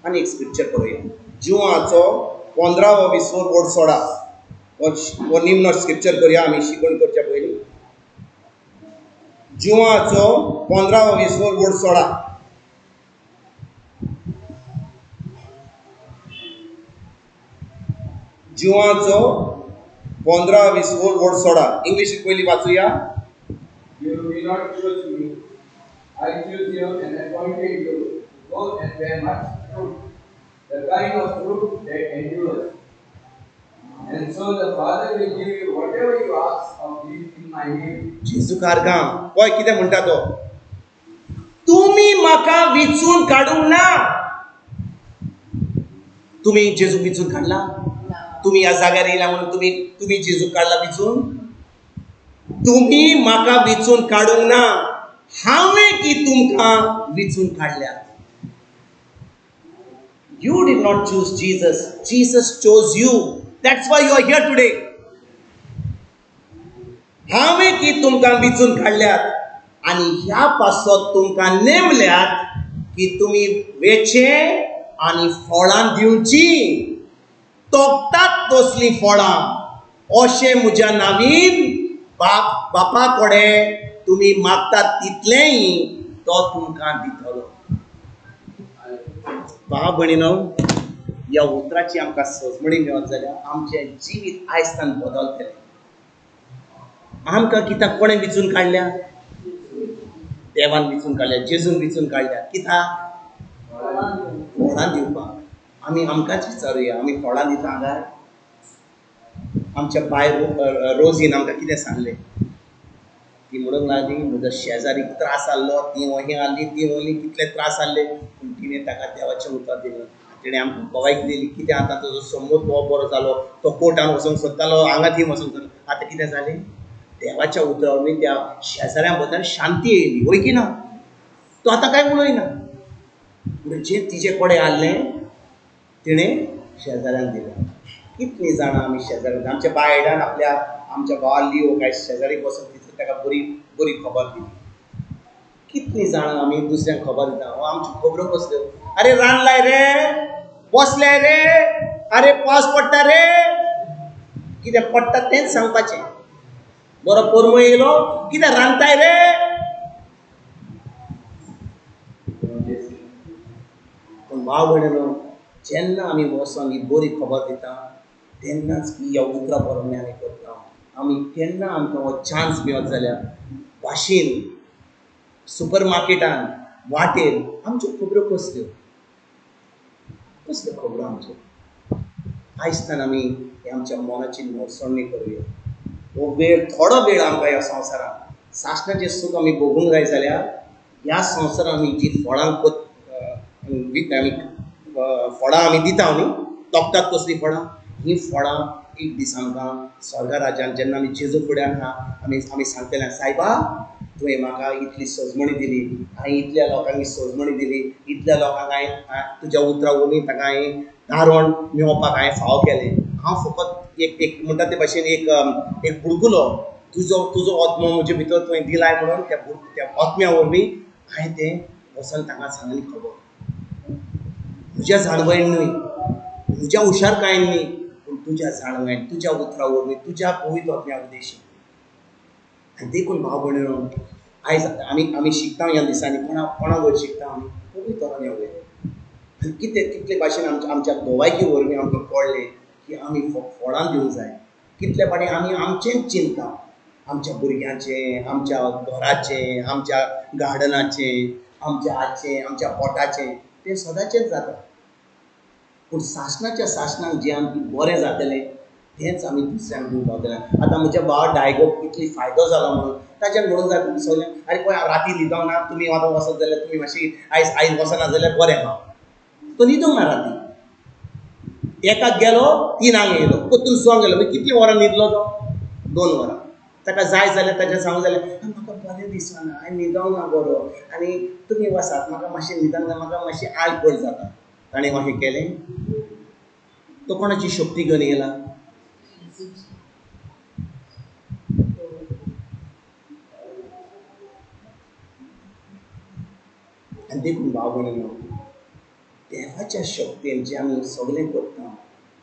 आनी एक स्क्रिप्चर पळोवया जुवांचो 15-20 बोर्ड सोडा हो निमणो स्क्रिप्चर करूया आमी शिकवण करच्या पयलीं जुवांचो 15-20 बोर्ड सोडा जुवांचो 15-20 बोर्ड सोडा इंग्लिशींत पयलीं वाचूया You do not choose me. I choose you and appointed you. Go and bear much fruit, the kind of fruit that endures. And so the Father will give you whatever you ask of me in my name. जेजू कारगाम पळय कितें म्हणटा तो तुमी म्हाका विचून काडूंक ना तुमी जेजू विचून काडला तुमी ह्या जाग्यार येयला म्हणून तुमी जेजू काडला विचून तुमी म्हाका विचून काडूंक ना हांवें की तुमकां विचून काडल्या You did not choose Jesus. Jesus chose you. That's why you are here today. हांवें की तुमकां विचून काडल्यात आनी ह्या पासत तुमकां नेमल्यात की तुमी वेचे आनी फळां दिवची तोखतात तसलीं फळां अशें म्हज्या नांवीन बापा कडेन तुमी मागतात तितलेंय तो तुमकां दितलो. भाव भयणीनो, ह्या उतराची आमकां सजमणी मेळत जाल्यार आमचें जिवीत आयजतान बदलतलें. आमकां कित्याक कोणें विचून काडल्या? देवान विचून काडल्या, जेजून विचून काडल्या. कित्याक? फळां दिवपाक. आमी आमकांच विचारुया, आमी फळां दिता काय? आमच्या बाय रोजीन आमकां कितें सांगलें? ती म्हणूंक लागली, म्हजो शेजारी त्रास आसलो, ती वही आसली, ती वही कितले त्रास आसले, पूण तिणें ताका देवाचें उतर दिलें. तिणें आमकां कवायत दिली, कितें आतां तुजो समोर हो बरो जालो, तो कोर्टान वचूंक सोदतालो, हांगा थी वचूंक सोदतालो. आतां कितें जालें? देवाच्या उतरा वरवीं त्या शेजाऱ्या बद्दल शांती येयली, वय की ना? तो आतां कांय उलयना. पूण जें तिजे कडेन आसलें तिणें शेजाऱ्यांक दिलें. कितलीं जाणां आमी शेजाऱ्यांक, आमच्या बायडान आमच्या भावाली लिओ काय शेजारी बसून तितली ताका बरी बरी खबर दिली. कितलीं जाणां आमी दुसऱ्यांक खबर दिता, हो आमच्यो खबरो कसल्यो? अरे रांदलाय रे, बसल्याय रे, अरे पावस पडटा रे. कितें पडटा तेंच सांगपाचें. बरो पोरमो येयलो, कितें रांदताय रे? पूण भाव भयणीनो, जेन्ना आमी वचोन ही बरी खबर दिता तेन्नाच ही ह्या उतरां बरोवन आमी करता. आमी केन्ना आमकां हो चान्स मेळत जाल्यार भाशेन, सुपर मार्केटान, वाटेर आमच्यो खबरो कसल्यो कसल्यो खबरो आमच्यो. आयजतान आमी आमच्या मनाची नडसणणी करुया. हो वेळ, थोडो वेळ आमकां ह्या संवसारान सासणाचें सूख आमी भोगूंक जाय जाल्यार ह्या संवसारान आमी जी फळां फळां आमी दिता न्ही, तोपतात कसलीं फळां, हीं फळां एक दीस आमकां स्वर्गा राज्यांत जेन्ना आमी जेजू फुड्यान आमी सांगतले, सायबा तुवें म्हाका इतली सजमणी दिली, हांवें इतल्या लोकांक ही सजमणी दिली, इतल्या लोकांक हांवें तुज्या उतरा वरवीं ताका हांवें दारोण मेळोवपाक हांवें फाव केलें. हांव फकत एक म्हणटा ते भाशेन एक बुडकुलो तुजो आत्मो म्हजे भितर तुवें दिलाय म्हणून त्या आत्म्या वरवीं हांवें तें वचोन ताका सांगली खबर. तुज्या जाणवयेन न्हय, तुज्या हुशारकायेन न्हय, पूण तुज्या जाणवयेन, तुज्या उतरा वरवीं, तुज्या पवित्र आत्म्या उद्देशीं. आनी देखून भाव भयणीनो, आयज आमी शिकता ह्या दिसांनी कोणा वयर शिकता आमी? पवित्र आत्म्या वयर. आनी कितले भाशेन आमच्या भोवायकी वरवीं आमकां कळ्ळें की आमी फळां दिवंक जाय. कितले फावटी आमी आमचेंच चिंतता, आमच्या भुरग्यांचें, आमच्या घराचें, आमच्या गार्डनाचें, आमच्या हाचें, आमच्या पोटाचें, तें सदांचेंच जाता. पूण सासणाक जें आमकां बरें जातलें तेंच आमी दुसऱ्यांक दिवंक पावतलें. आतां म्हज्या भावा डायगोक कितली फायदो जाला म्हणून ताच्यान म्हणूंक जाय सगळ्यांक, अरे पळय राती न्हिदोंक ना, तुमी आतां वचत जाल्यार तुमी मातशी आयज वचना जाल्यार बरें आहा. तो न्हिदोंक ना राती. एकाक गेलो, 3 येयलो, परतून 6 गेलो, मागीर कितलीं वरां न्हिदलो तो? 2 वरां. ताका जाय जाल्यार ताचें सांगूंक जाल्यार म्हाका बरें दिसना, हांवें न्हिदोंक ना बरो, आनी तुमी वसात, म्हाका मातशें न्हिदोंक ना, म्हाका मातशें आळपण जाता. ताणें अशें केलें. तो कोणाची शक्ती घेवन येयला? आनी देखून भाव भयणीनो, देवाच्या शक्तीन जें आमी सगळें करता,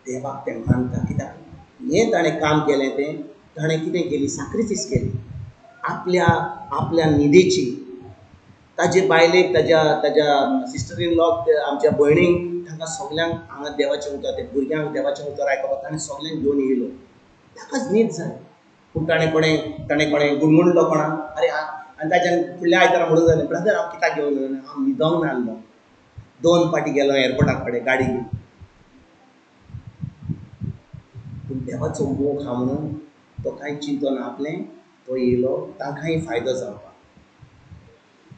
देवाक तें मानता. कित्याक हें ताणें काम केलें, तें ताणें कितें केली? सॅक्रिफायस केली आपल्या न्हिदेची. ताजे बायलेक, ताज्या सिस्टर इन लॉक, आमच्या भयणीक, तांकां सगल्यांक हांगा देवाचें उतर, ते भुरग्यांक देवाचें उतर आयकपाक ताणें सगल्यांक घेवन येयलो. ताकाच न्हीद जाय. पूण ताणें कोणें गुणगुणलो कोणाक? अरे आनी ताच्यान फुडल्या आयतारा म्हणूंक जालें, ब्रदर हांव कित्याक घेवन येयलो? हांव न्हिदोंक ना आसलो. 2 फावटी गेलो एअरपोर्टा कडेन गाडी घेवन. पूण देवाचो मोग आहा म्हणून तो कांय चिंतो ना आपलें, तो येयलो तांकांय फायदो जावपाक.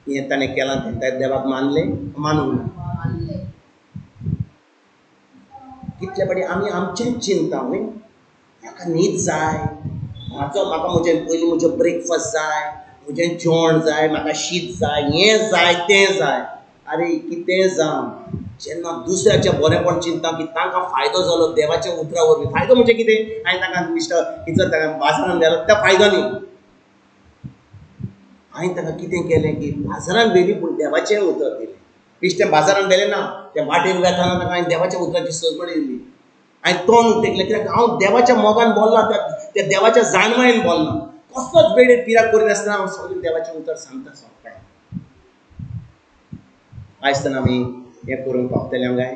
हें ताणें केलां, तें देवाक मानलें, मानूंक ना. कितले फावटी आमी आमचेंच चिंतता न्हय. म्हाका न्हीद जाय, म्हाका म्हजो ब्रेकफास्ट जाय, म्हजें जेवण जाय, म्हाका शीत जाय, हें जाय, तें जाय. अरे कितें जावं, जेन्ना दुसऱ्याचें बरेंपण चिंतता की तांकां फायदो जालो देवाच्या उतरा वरवीं, फायदो म्हणजे कितें? हांवें ताका मिस्टर बाजारान व्हेलो, तो फायदो न्ही. हांवें ताका कितें केलें की बाजारान व्हेली, पूण देवाचें उतर दिलें. बेश्टें बाजारान व्हेलें ना, त्या वाटेर वेताना ताका हांवें देवाच्या उतराची सजमणी दिली. हांवें तोंड उक्तें केलें, कित्याक हांव देवाच्या मोगान बोल्ला, त्या देवाच्या जाणवायेन बोलना, कसलोच वेळेर पिराक करिनासतना हांव सगळें देवाचें उतर सांगता सोंपता. आयज तान आमी हें करूंक पावतले काय?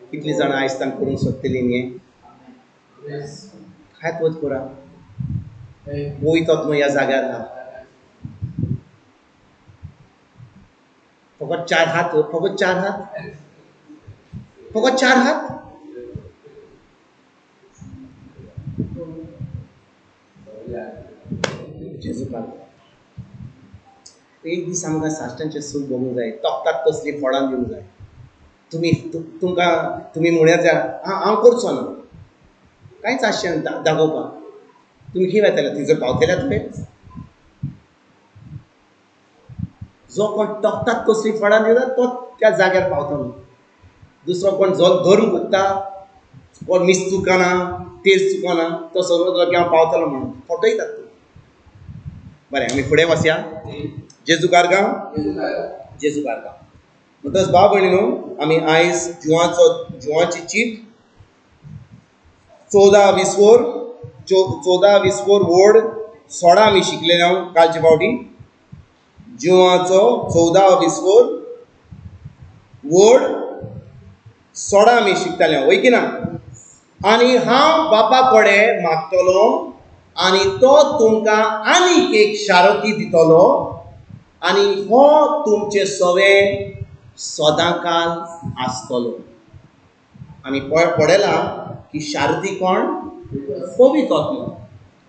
कितलीं जाणां आयज तान करूंक सोदतलीं न्ही? हात वत करा. पवित्र ह्या जाग्यार आहा. फकत 4 हात, फकत 4 हात, फकत 4 हात. जेजू पावता. एक दीस आमकां साश्टांचें सूख बगूंक जाय, तोखतात तसलीं फळां दिवंक जाय. तुमी म्हळ्यार हांव करचो ना, कांयच आसचें ना दाखोवपाक. तुमी खंय वयतले? थंयसर पावतले तुवें? जो कोण तोखतात तसलीं फळां दिता तो त्या जाग्यार पावतलो. दुसरो कोण जो धरून भोगता, कोण मीस चुकना, तेज चुकना, तो समजलो की हांव पावतलो म्हणून फटयतात. बरें, आमी फुडें वचया. जेजू कारगांव, जेजू कारगांव. म्हणटच भाव भयणीनो, आमी आयज जुवांची चीट 14-20 वोड 16 आमी शिकलेले हांव कालचे फावटी. जुवांचो 14-20 वोड 16 आमी शिकताले, वय की ना? आनी हांव बापा कडेन मागतलो आनी तो तुमकां आनीक एक शारोती दितलो आनी हो तुमचे सवें सदांकाल आसतलो. आमी पळयलां की शारोती कोण? पवित्र आत्मा.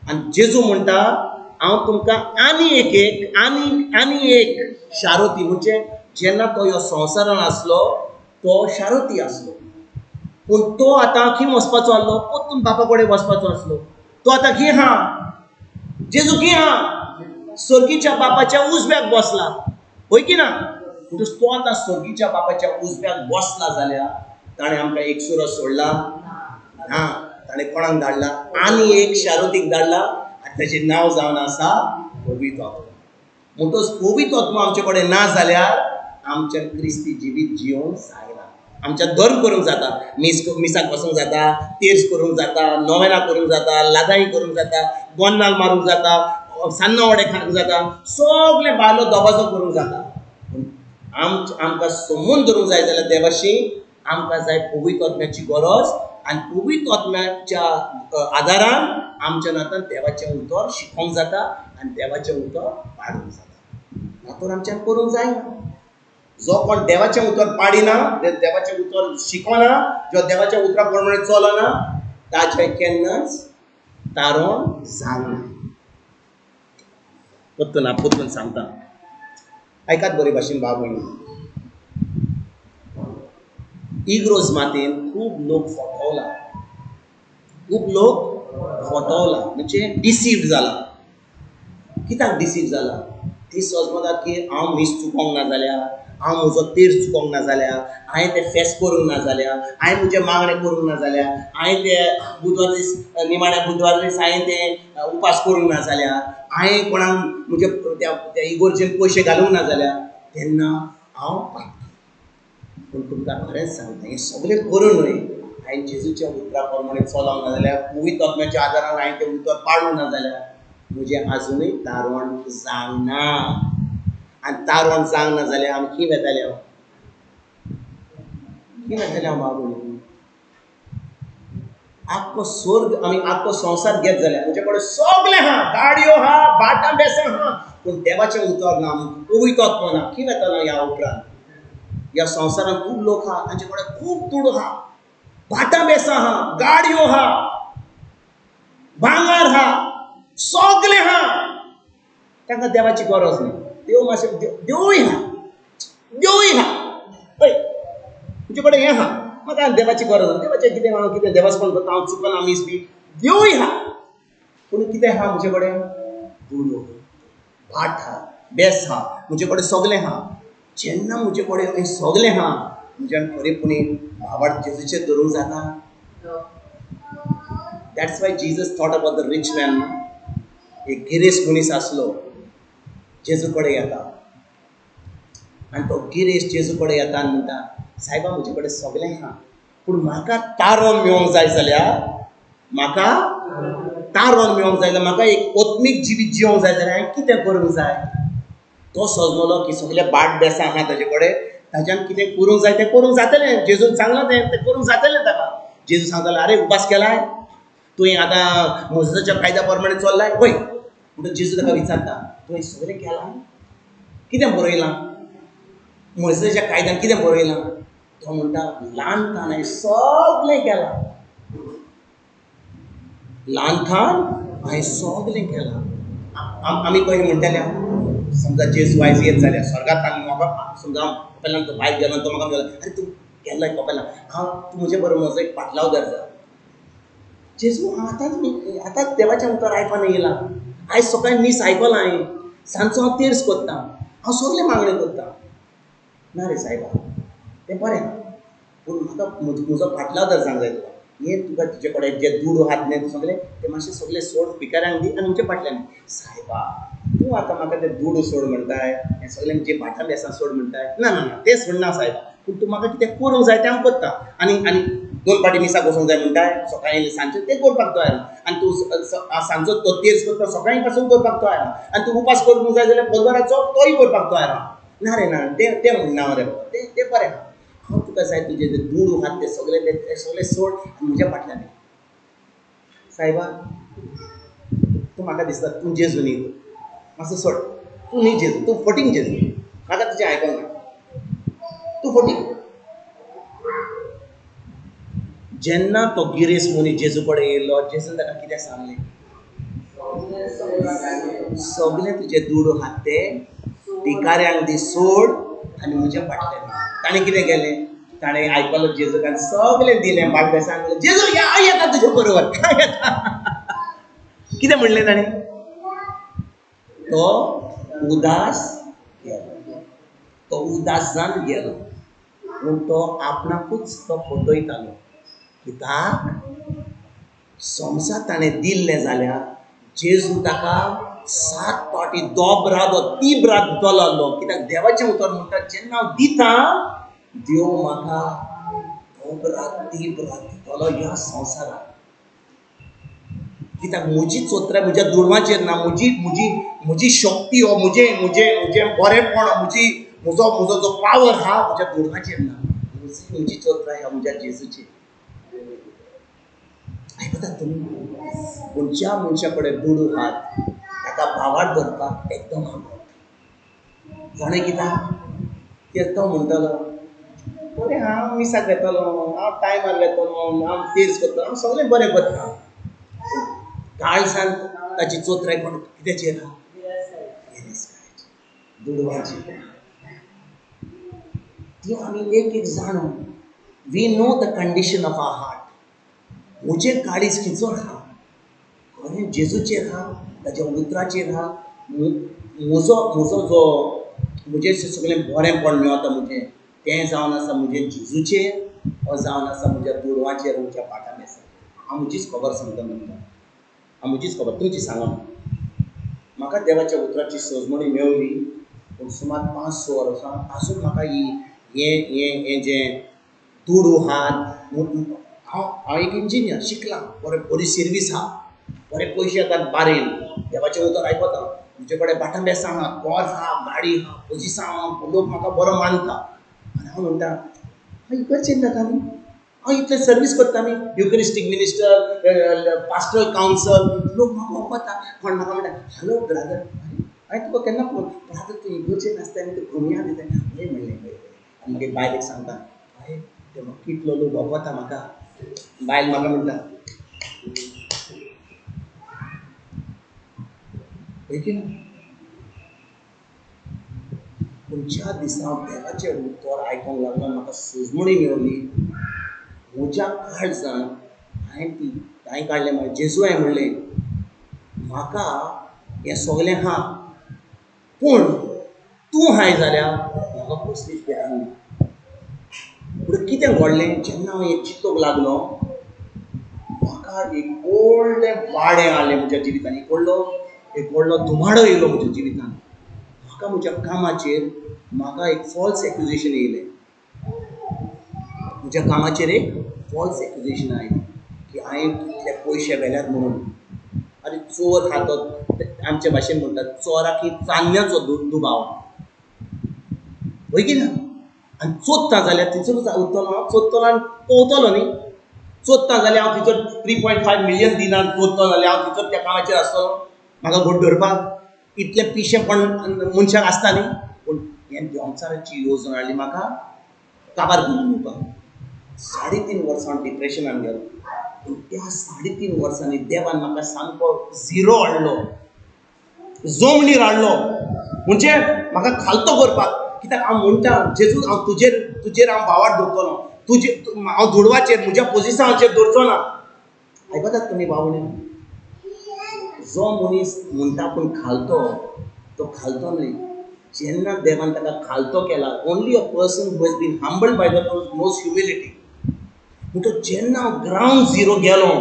आनी जेजू म्हणटा हांव तुमकां आनी एक शारोती, म्हणजे जेन्ना तो ह्या संवसारान आसलो तो शारोती आसलो, पूण तो आतां खंय वचपाचो आसलो? परतून बापा कडेन वचपाचो आसलो. तो आतां खंय आहा? जेजू खंय आहा? सर्गीच्या बापाच्या उजव्याक बसला, वय की ना? म्हणटच तो आतां सर्गीच्या बापाच्या उजव्याक बसला जाल्यार ताणें आमकां एक सुरो सोडला ना. ताणें कोणाक धाडला? आनी एक शारोतीक धाडला आनी ताचें नांव जावन आसा पवित्र आत्मा. म्हणटच पवित्र आत्मा आमचे कडेन ना जाल्यार आमच्यान क्रिस्ती जिवीत जियोंक जायना. आमच्यान धर्म करूंक जाता, मिसाक वचूंक जाता, तेर्स करूंक जाता, नोवेना करूंक जाता, लादाई करूंक जाता, गोन्नाल मारूंक जाता, सान्नां वडे खावंक जाता, सगळें भायलो दोबाजो करूंक जाता. आमकां समजून धरूंक जाय जाल्यार देवाशी आमकां जाय पवित्र आत्म्याची गरज. आनी पवित्र आत्म्याच्या आदारान आमच्या आतां देवाचें उतर शिकोवंक जाता आनी देवाचें उतर पाडूंक जाता. नातर आमच्यान करूंक जायना. जो कोण देवाचें उतर पाडिना, देवाचें उतर शिकना, जो देवाच्या उतरा प्रमाणे चलना, ताचें केन्नाच तारण जावना. परतून सांगता, आयकात बरे भाशेन भाव भयणी. इग्रोज मातेन खूब लोक फटवला, म्हणजे डिसीव्ड जाला. कित्याक डिसीव्ड जाला? ती समजता की हांव मीस चुकोवंक ना जाल्यार, हांव म्हजो तेर चुकोवंक ना जाल्यार, हांवें तें फेस्त करूंक ना जाल्यार, हांवें म्हजें मागणें करूंक ना जाल्यार, हांवें तें बुधवार दीस निमाण्या बुधवार दीस हांवें तें उपास करूंक ना जाल्यार, हांवें कोणाक म्हणजे त्या इगोर्जेन पयशे घालूंक ना जाल्यार, तेन्ना हांव पापी. पूण तुमकां खरेंच सांगता, हें सगळें करूनय हांवें जेजूच्या उतरा प्रमाणे चलोंक ना जाल्यार, पवित्र आत्म्याच्या आदारान हांवें तें उतर पाडूंक ना जाल्यार म्हजें आजुनूय तारण जावना. आनी तारण जावंक ना जाल्यार आमी खंय वेताले? हांव बाबू आख्खो स्वर्ग आमी आख्खो संवसार घेत जाल्यार म्हजे कडेन सगळें आहा, गाडयो आहा, बाटां बेसां आहा, पूण देवाचें उतर ना, पवित्र आत्मा ना. खंय वेतालो ह्या उपरांत? ह्या संवसारांत खूब लोक आहा, तांचे कडेन खूब तुड आहा, बाटां बेसां आहा, गाडयो आहा, भांगर आहा, सगळें आहा, तांकां देवाची गरज ना. देव मातशें देवूय आहा, तुजे कडेन हें आहा, म्हाका देवाची गरज ना. देवाचें कितें हांव कितें देवाचें करता, हांव चुकना मीस बी, देवूय आहा. पूण कितें आहा म्हजे कडेन? तुडो, भाट आहा, बेस आहा, म्हजे कडेन सगळें आहा. जेन्ना म्हजे कडेन हें सगळें आहा, म्हज्यान खरेपणी भावार्थ जेजूचेर धरूंक जाता. That's why Jesus thought about the rich man. एक गिरेस्त मनीस आसलो, जेजू कडेन येता आनी तो गिरेस्त जेजू कडेन येता आनी म्हणटा, सायबा म्हजे कडेन सगळें आहा, पूण म्हाका तारण मेळोंक जाय जाल्यार म्हाका तारण मेळोंक जाय जाल्यार म्हाका एक आत्मीक जिवीत जिवंक जाय जाल्यार हांवें कितें करूंक जाय तो समजलो की सगळे बाट बेसां आहा ताजे कडेन ताच्यान कितें करूंक जाय तें करूंक जातलें जेजून सांगलां तें करूंक जातलें ताका जेजू सांगतालो आरे उपास केलाय तुवें आतां मोजेसाच्या कायद्या प्रमाणे चल्लाय पळय म्हणटून जेजू ताका विचारता तुवें सगळें केलां कितें बरयलां मोजेसाच्या कायद्यान कितें बरयलां तो म्हणटा ल्हानथान हांवें सगळें केलां ल्हानथान हांवें सगळें केलां आमी कशें म्हणटाले समजा जेजू आयज येत जाल्यार स्वर्गांत म्हाका समजा कपेलान तो भायर गेलो तो म्हाका म्हणटा अरे तूं केल्लो कपेलान तूं म्हजे बरोबर म्हजो एक पाटलाव जा जेजू आतांच देवाचें उतर आयकोन येयलां आयज सकाळीं मीस आयकलां हांवें सांजचो हांव तेर्स कोत्ता हांव सगळें मागणें करतां ना रे सायबा तें बरें पूण म्हाका म्हजो पाटलाव जर सांग जाय तुका हें तुका तुजे कडेन जे दूड हात न्ही सगळें ते मातशें सगळें सोड भिकाऱ्यांक दी आनी म्हज्या फाटल्यान सायबा तूं आतां म्हाका तें दूड सोड म्हणटाय हें सगळें जे भाटां बेसां सोड म्हणटाय ना ना ना तें सोडना सायबा पूण तूं म्हाका कितें करूंक जाय तें हांव करतां आनी आनी 2 पाटी मिसाक वचूंक जाय म्हणटाय सकाळीं सांजचें तें करपाक तयार आनी तूं सांजचो तो तेर्स करता सकाळीं पासून करपाक तयार आनी तूं उपास करूंक जाय जाल्यार बुधवाराचो तोय करपाक तयार ना रे ना तें म्हणना मरे तें बरें हांव तुका जाय तुजें तें दूड हात ते सगळें सोड आनी म्हज्या फाटल्यान सायबा तूं म्हाका दिसता तूं जेजू न्ही मातसो सोड तूं न्ही जेजू तूं फटींग जेजू म्हाका तुजें आयकोंक ना तूं फटींग जेन्ना तो गिरेस मनीस जेजू कडेन येयलो जेजून ताका कितें सांगलें सगळें तुजें दूड हात ते भिकाऱ्यांक दी सोड आनी म्हज्या फाटल्यान ताणें कितें केलें ताणें आयकलो जेजूकान सगळें दिलें बाट बेसांक म्हणलें जेजू या हांव येता तुजे बरोबर कितें म्हणलें ताणें तो उदास गेलो तो उदास जावन गेलो पूण तो आपणाकूच तो फटयतालो कित्याक संवसार ताणें दिल्लें जाल्यार जेजू ताका 7 पावटी दोबरादो तिब्राद दितलो आहलो कित्याक देवाचें उतर म्हणटा जेन्ना हांव दितां देव म्हाका दोबराद तिब्राद दितलो ह्या संवसाराक कित्याक म्हजी चोत्राय म्हज्या दुडवाचेर ना म्हजी शक्ती हो म्हजें बरेंपण म्हजो जो पावर हा म्हज्या दुडवाचेर ना म्हजी चोत्राय ह्या म्हज्या जेजूचेर आयकतात तुमी पूण ज्या मनशा कडेन दुडू हात ताका भावार्थ धरपाक एकदम आवडटा जाणें कित्याक कित्याक तो म्हणटालो बरें हांव मिसाक घेतलो हांव टायमार घेतलो हांव तेर्स करतलो हांव सगळें बरें करता काळजान ताची चोत्राय कोण कित्याचेर आहा दुडवाचेर ती आमी एक जाणून we know the condition of our heart म्हजें काळीज खंयचो आहा खरें जेजूचेर आहा ताच्या उतराचेर आहा म्हजो जो म्हजें सगळें बरेंपण मेळता म्हजें तें जावन आसा म्हजें जेजूचेर वा जावन आसा म्हज्या दुडवाचेर म्हज्या पाटान आसा हांव म्हजीच खबर सांगता म्हणटा हांव म्हजीच खबर तुमची सांगा म्हाका देवाच्या उतराची सजमणी मेळ्ळी पूण सुमार 5-6 वर्सां आजून म्हाका हें जें दुडू हात हांव एक इंजिनियर शिकलां बरी सर्वीस आहा बरे पयशे येतात बारेन देवाचें उतर आयकता तुजे कडेन बाटां बेसां आहा घर आहा गाडी आहा पोजिसां आहा लोक म्हाका बरो मानता आनी हांव म्हणटा हांव इकडचें जाता न्ही हांव इतलें सर्वीस करता न्ही युकरिस्टीक मिनिस्टर पास्टरल कावन्सल लोक म्हाका वळखता कोण म्हाका म्हणटा हॅलो ब्रादर हांवें तुका केन्ना फोन ब्रादर तूं इगर्जेन नासता आनी तूं कमी दिता हय म्हणलें आनी मागीर बायलेक सांगता हय ते म्हाका कितलो लोक वळखता म्हाका बायल म्हाका म्हणटा खंयच्या दिसा देवाचें उतर आयकोंक लागलो म्हाका सजमणी मेळ्ळी म्हज्या काळजान हांवें काडलें म्हळें जेजू हांवें म्हणलें म्हाका हें सगळें आहा पूण तूं हाय जाल्यार म्हाका कसलीच भिरांत ना पूण कितें घडलें जेन्ना हांव हें चिंतूंक लागलो म्हाका एक व्हडलें वाडें आलें म्हज्या जिवितान एक व्हडलो धुमाडो येयलो म्हज्या जिवितान म्हाका म्हज्या कामाचेर म्हाका एक फॉल्स एक्युजेशन येयलें म्हज्या कामाचेर एक फॉल्स एक्युजेशन आयलें की हांवें कितले पयशे व्हेल्यात म्हणून. अरे चोर हा तो आमचे भाशेन म्हणटात चोराक ही चान्न्याचो दुबाव, वय की ना. आनी चोत्ता जाल्यार थंयसर उरतलो हांव, चोत्तलो आनी पोवतलो न्ही. चोत्ता जाल्यार हांव थंयसर 3.5 मिलियन दिनार चोत्तो जाल्यार हांव थंयसर त्या कामाचेर आसतलो म्हाका घोट धरपाक. इतले पिशेपण मनशाक आसता न्ही. पूण हें देंवचाराची येवजण हाडली म्हाका काबार करून दिवपाक. 3.5 वर्सां हांव डिप्रेशनान गेलो. पूण त्या 3.5 वर्सांनी देवान म्हाका सामको झिरो हाडलो, जमनीर हाडलो. म्हणजे म्हाका खालतो करपाक. कित्याक हांव म्हणटा जेजू हांव तुजेर हांव भावार धरतलो, हांव दुडवाचेर म्हज्या पोजिशनाचेर दवरचो ना. आयकतात तुमी भावणे? जो मनीस म्हणटा पूण खालतो तो खालतो न्हय. जेन्ना देवान ताका खालतो केला, only a person who has been humbled by the Lord knows humility. म्हणटो जेन्ना हांव ग्रावंड झिरो गेलो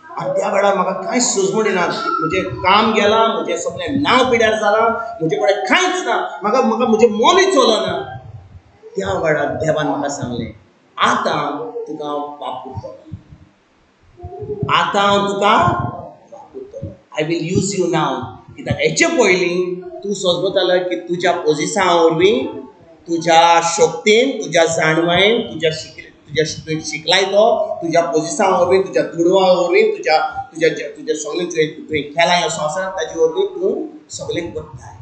आनी त्या वेळार म्हाका कांयच सुजमण येना. म्हजें काम गेलां, म्हजें सगळें नांव पिड्यार जालां, म्हजे कडेन कांयच ना, म्हाका म्हजें मनूच चलना. त्या वेळार देवान म्हाका सांगलें, आतां तुका हांव वापरतलो, आतां हांव तुका वापरतलो. आय वील यूज यू नाव. कित्याक हेचे पयलीं तूं सोजमतालो की तुज्या पोजिशना वरवीं, तुज्या शक्तीन, तुज्या जाणवायेन, तुज्या शिकलायतो, तुज्या पोजिशना वरवीं, तुज्या दुडवा वरवीं, तुज्या सगळें तुवें केलां ह्या संवसारांत ताजे वरवीं तूं सगळें करताय.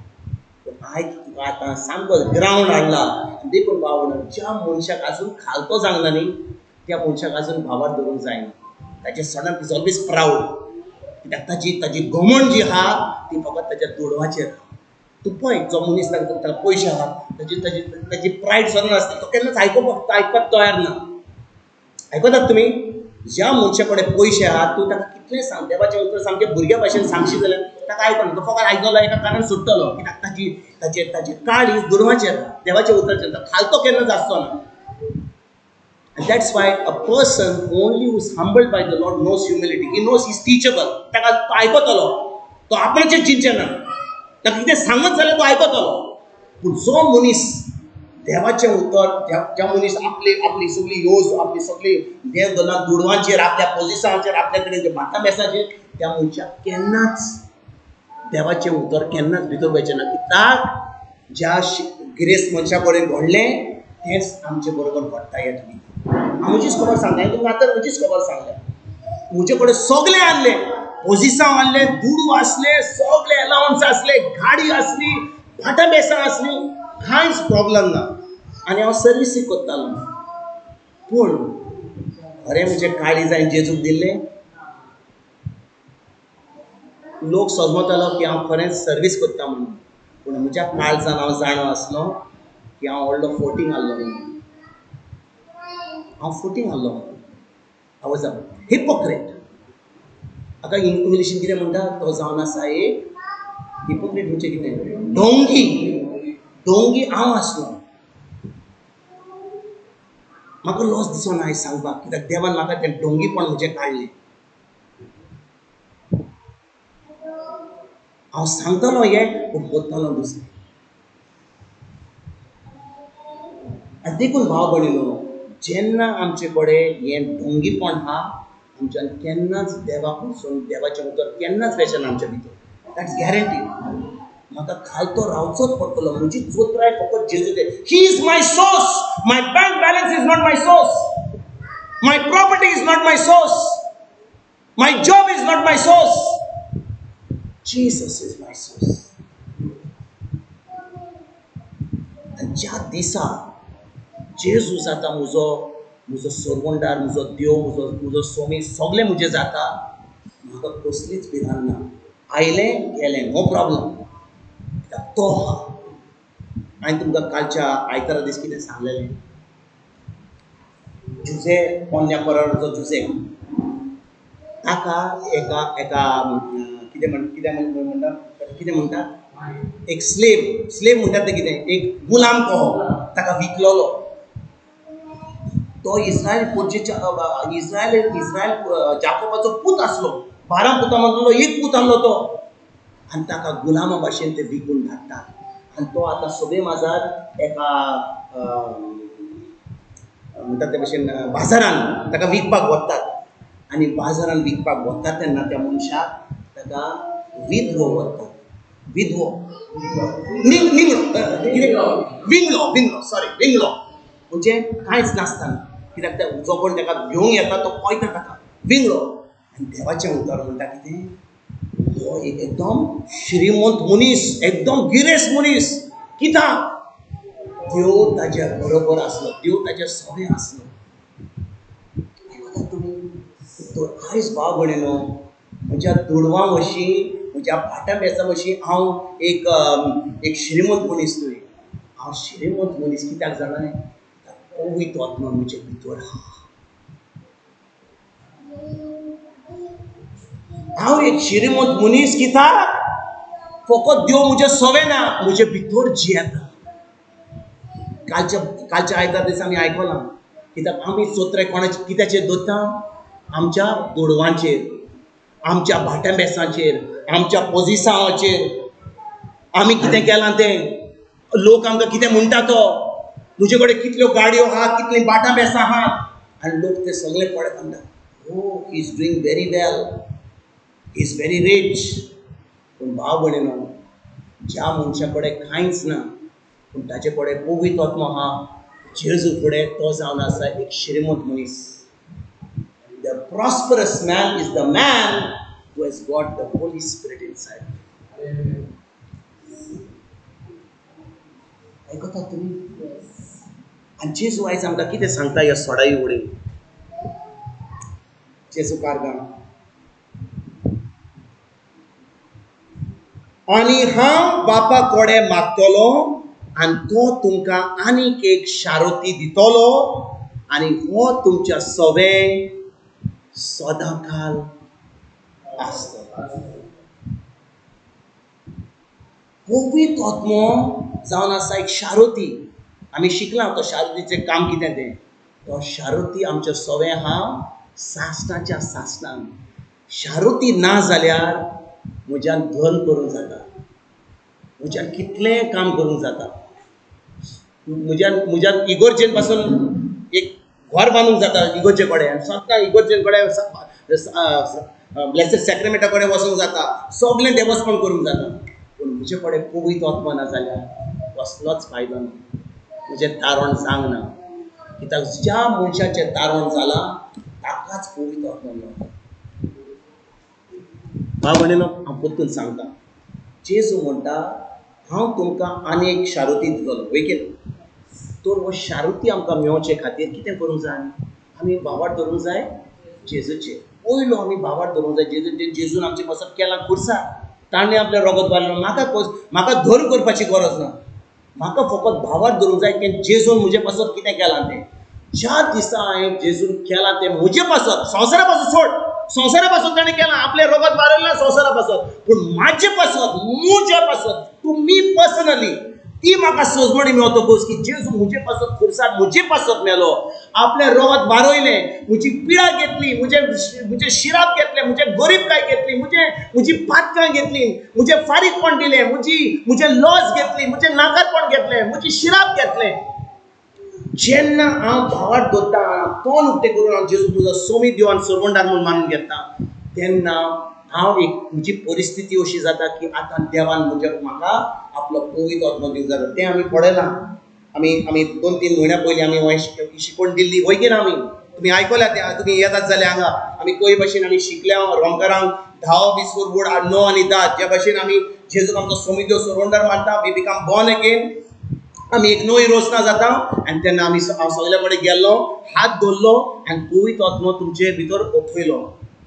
पूण आयज तुका आतां सामको ग्रावंड हाडला. देखून भावना, ज्या मनशाक आजून खालतो जावंक ना न्ही, त्या मनशाक आजून भावार धरूंक जायना. ताचे सडन इज ऑलवेज प्राऊड. कित्याक ताजी घमंड जी आहा ती फकत ताच्या दुडवाचेर. तूं पळय, जो मनीस ताका पयशे आहा ताजी प्रायड सडन आसता, तो केन्नाच आयकपाक तयार ना. आयकतात तुमी? ज्या मनशा कडेन पयशे आहा तूं ताका कितलें सांग, देवाचें उतर सामकें भुरग्या भाशेन सांगशी जाल्यार ताका आयकना. तो फकत आयकलो एका कानान सुट्टलो. कित्याक ताजी काळ ही दुडवाचेर, देवाचें उतरचेर. खालतो केन्नाच आसचो ना. And that's why a person only who is humbled by the Lord knows humility. He knows he is teachable. ताका तो आयकतलो, तो आपणाचें चिंतचे ना. ताका कितें सांगत जाल्यार तो आयकतलो. पूण जो मनीस देवाचें उतर, ज्या मनीस आपली सगळी योज, आपली सगळी देव दोना दुडवांचेर, आपल्या पोजिशनाचेर, आपल्या कडेन जे भाता बेसाचेर, त्या मनशाक केन्नाच देवाचें उतर केन्नाच भितर वयचें ना. कित्याक ज्या गिरेस्त मनशा कडेन घडलें तेंच आमचे बरोबर घडटा ह्या ठिकाणी. म्हजीच खबर सांगता, तुमकां आतां म्हजीच खबर सांगल्या. म्हजे कडेन सगळें आहलें, पोजिशन आहलें, दुडू आसले, सगळे अलावन्स आसले, गाडी आसली, भाटां बेसां आसलीं, कांयच प्रॉब्लम ना. आनी हांव सर्विसीक करतालो. पूण खरें म्हजें काळीज जेजूक दिल्लें. लोक समजतालो की हांव खरेंच सर्वीस करता म्हणून. पूण म्हज्या काळजान हांव जाणो आसलो की हांव व्हडलो फोटींग आहलो म्हणून. हांव फोटींग आहलो म्हणून. I was a hypocrite. हाका इंग्लिशीन कितें म्हणटा, तो जावन आसा एक हिपोक्रेट. म्हणजे कितें? ढोंगी हांव आसलो. म्हाका लॉस दिसना आयज सांगपाक, कित्याक देवान म्हाका तें ढोंगीपण म्हजें काडलें. हांव सांगतलो हें, पूण करतलो दुसरें. आनी देखून भाव भयणीनो, जेन्ना आमचे कडेन हें ढोंगीपण आहा, आमच्यान केन्नाच देवाक वचून देवाचें उतर केन्नाच वेचना आमच्या भितर. That's guarantee. म्हाका खालतो रावचोच पडटलो. म्हजी जोत्राय फकत जेजू दे. He is my source. My bank balance is not my source. My property is not my source. My job is not my source. Jesus is my source. आनी ज्या दिसा जेजू जाता म्हजो सोरवंडार, म्हजो देव, म्हजो स्वामी, सगळें म्हजें जाता, म्हाका कसलीच भिरांत ना. आयलें गेलें, नो प्रॉब्लम. कित्याक तो आहा. हांवें तुमकां कालच्या आयतारा दीस कितें सांगलेलें. जुजे पोन्न्या कोराचो जुजे ताका एका कितें म्हणटा एक स्लेव म्हणटात ते कितें, एक गुलाम कहो ताका विकलोलो. तो इस्रायल जाकोबाचो पूत आसलो. 12 पुतां मदलो एक पूत आहलो तो. आनी ताका गुलामा भाशेन ते विकून धाडटात. आनी तो आतां सगळे माजार एका म्हणटात ते भशेन बाजारान ताका विकपाक व्हरतात. आनी बाजारान विकपाक वता तेन्ना त्या मनशाक ताका विधवो वता. विधवो विंगलो म्हणजे कांयच नासतना, कित्याक जो कोण ताका घेवंक येता तो पळयता ताका विंगलो. आनी देवाचें उतर म्हणटा कितें, हो एक एकदम श्रीमंत मनीस, एकदम गिरेस्त मनीस. कित्याक देव ताच्या बरोबर आसलो, देव ताच्या सवे आसलो. तुमी आयज भाव भयणीनो, म्हज्या दुडवां अशी, म्हज्या भाटां बेसां अशी हांव एक श्रीमंत मनीस न्हय. हांव श्रीमंत मनीस कित्याक जाणां, पवित्र आत्मा म्हजे भितर आहा. हांव एक श्रीमंत मनीस कित्याक फकत देव म्हजे सवे ना, म्हजे भितर जियेता. कालच्या आयतार दीस आमी आयकलां, कित्याक आमी सोत्रे कोणाचे कित्याचेर दवरता, आमच्या दुडवांचेर, आमच्या भाट्या बेसांचेर, आमच्या पोजिसांचेर. आमी कितें केलां तें, लोक आमकां कितें म्हणटा तो, म्हजे कडेन कितल्यो गाडयो आहात, कितलीं भाटां बेसां आहात, आनी लोक ते सगळे पळयत म्हणटा, हो he is doing very well, he is very rich. पूण भाव भयणीनो, ज्या मनशा कडेन कांयच ना पूण ताचे कडेन पवित्र आत्मा आहा, जेजू फुडें तो जावन आसा एक श्रीमंत मनीस. The prosperous man is the man who has got the Holy Spirit inside. आयकता तुमी? आनी जेजू आयज आमकां कितें सांगता ह्या सोडाई उडीन. जेजू कारगां, आनी हांव बापा कडेन मागतलो आनी तो तुमकां आनीक एक शारोती दितलो, आनी हो तुमच्या सवें सदांकाल आसतलो. पवित्र आत्मो जावन आसा एक शारोती. आमी शिकलां तो शारोतीचें काम कितें तें. तो शारोती आमच्या सवें आहा सासणाच्या सासणान. शारोती ना जाल्यार म्हज्यान धन करूंक जाता, म्हज्यान कितलें काम करूंक जाता, म्हज्यान इगोर्जेन पासून एक घर बांदूंक जाता इगोर्जे कडेन, सद्दां इगोर्जे कडेन ब्लेसेड सॅक्रेमेंटा कडेन वचूंक जाता, सगळें देवस्थान करूंक जाता. पूण म्हजे कडेन पवित्र आत्मा ना जाल्यार कसलोच फायदो ना, म्हजें तारण जावंक ना. कित्याक ज्या मनशाचें तारण जालां ताकाच पवित्र आत्मा मेळटा. भाव भयणीनो, हांव परतून सांगता, जेजू म्हणटा हांव तुमकां आनी एक शारोती दितलो. वयकेर तर हो शारोती आमकां मेळचे खातीर कितें करूंक जाय, आमी भावार्थ धरूंक जाय जेजूचेर. पयलो आमी भावार्थ धरूंक जाय जेजूचेर. जेजून आमचे पासत केलां खुर्सा, ताणें आपलें रगत बारलें. म्हाका धर करपाची गरज ना, म्हाका फकत भावार्थ धरूंक जाय की जेजून म्हजे पासत कितें केलां तें. ज्या दिसा हांवें जेजून केलां तें म्हजे पासत, संवसारा पासत सोड, संवसारा पासत ताणें केलां, आपलें रगत बारयलें ना संवसारा पासत. पूण म्हाजे पासत, म्हज्या पासत, तुमी पर्सनली ती म्हाका सजमणी मेळतकूच की जेजू म्हजे पासत खुर्सार म्हजे पासत मेलो, आपलें रगत बारयलें, म्हजी पिळा घेतली, म्हजे शिराप घेतले, म्हजे गरीबकाय घेतली, म्हजी पातकां घेतली, म्हजें फारीकपण दिलें, म्हजें लॉस घेतली, म्हजें नाकारपण घेतलें, म्हजी शिराप घेतलें. जेन्ना हांव भावार्थ धरता, तोंड उक्तें करून हांव जेजू तुजो सोमी देव आनी सर्वंटार म्हूण मानून घेता, तेन्ना हांव एक म्हजी परिस्थिती अशी जाता की आतां देवान म्हाका आपलो पवित्र आत्मा दिवंक जाता. तें आमी पळयलां. आमी 2-3 म्हयन्या पयलीं आमी शिकवण दिल्ली वयकीर आमी तुमी आयकल्या तें, तुमी येतात जाल्यार हांगा आमी कोई भाशेन आमी शिकल्या. रोमकारांक 10-20 वोट 9 आनी 10 ज्या भाशेन आमी जेजूक आमचो सोमी देव सर्वंटार मानता. We become born again. आमी एक नवी रोसना जाता. आनी तेन्ना हांव सगल्या कडेन गेल्लो, हात धरलो आनी पवित्र आत्मा तुमचे भितर ओतयलो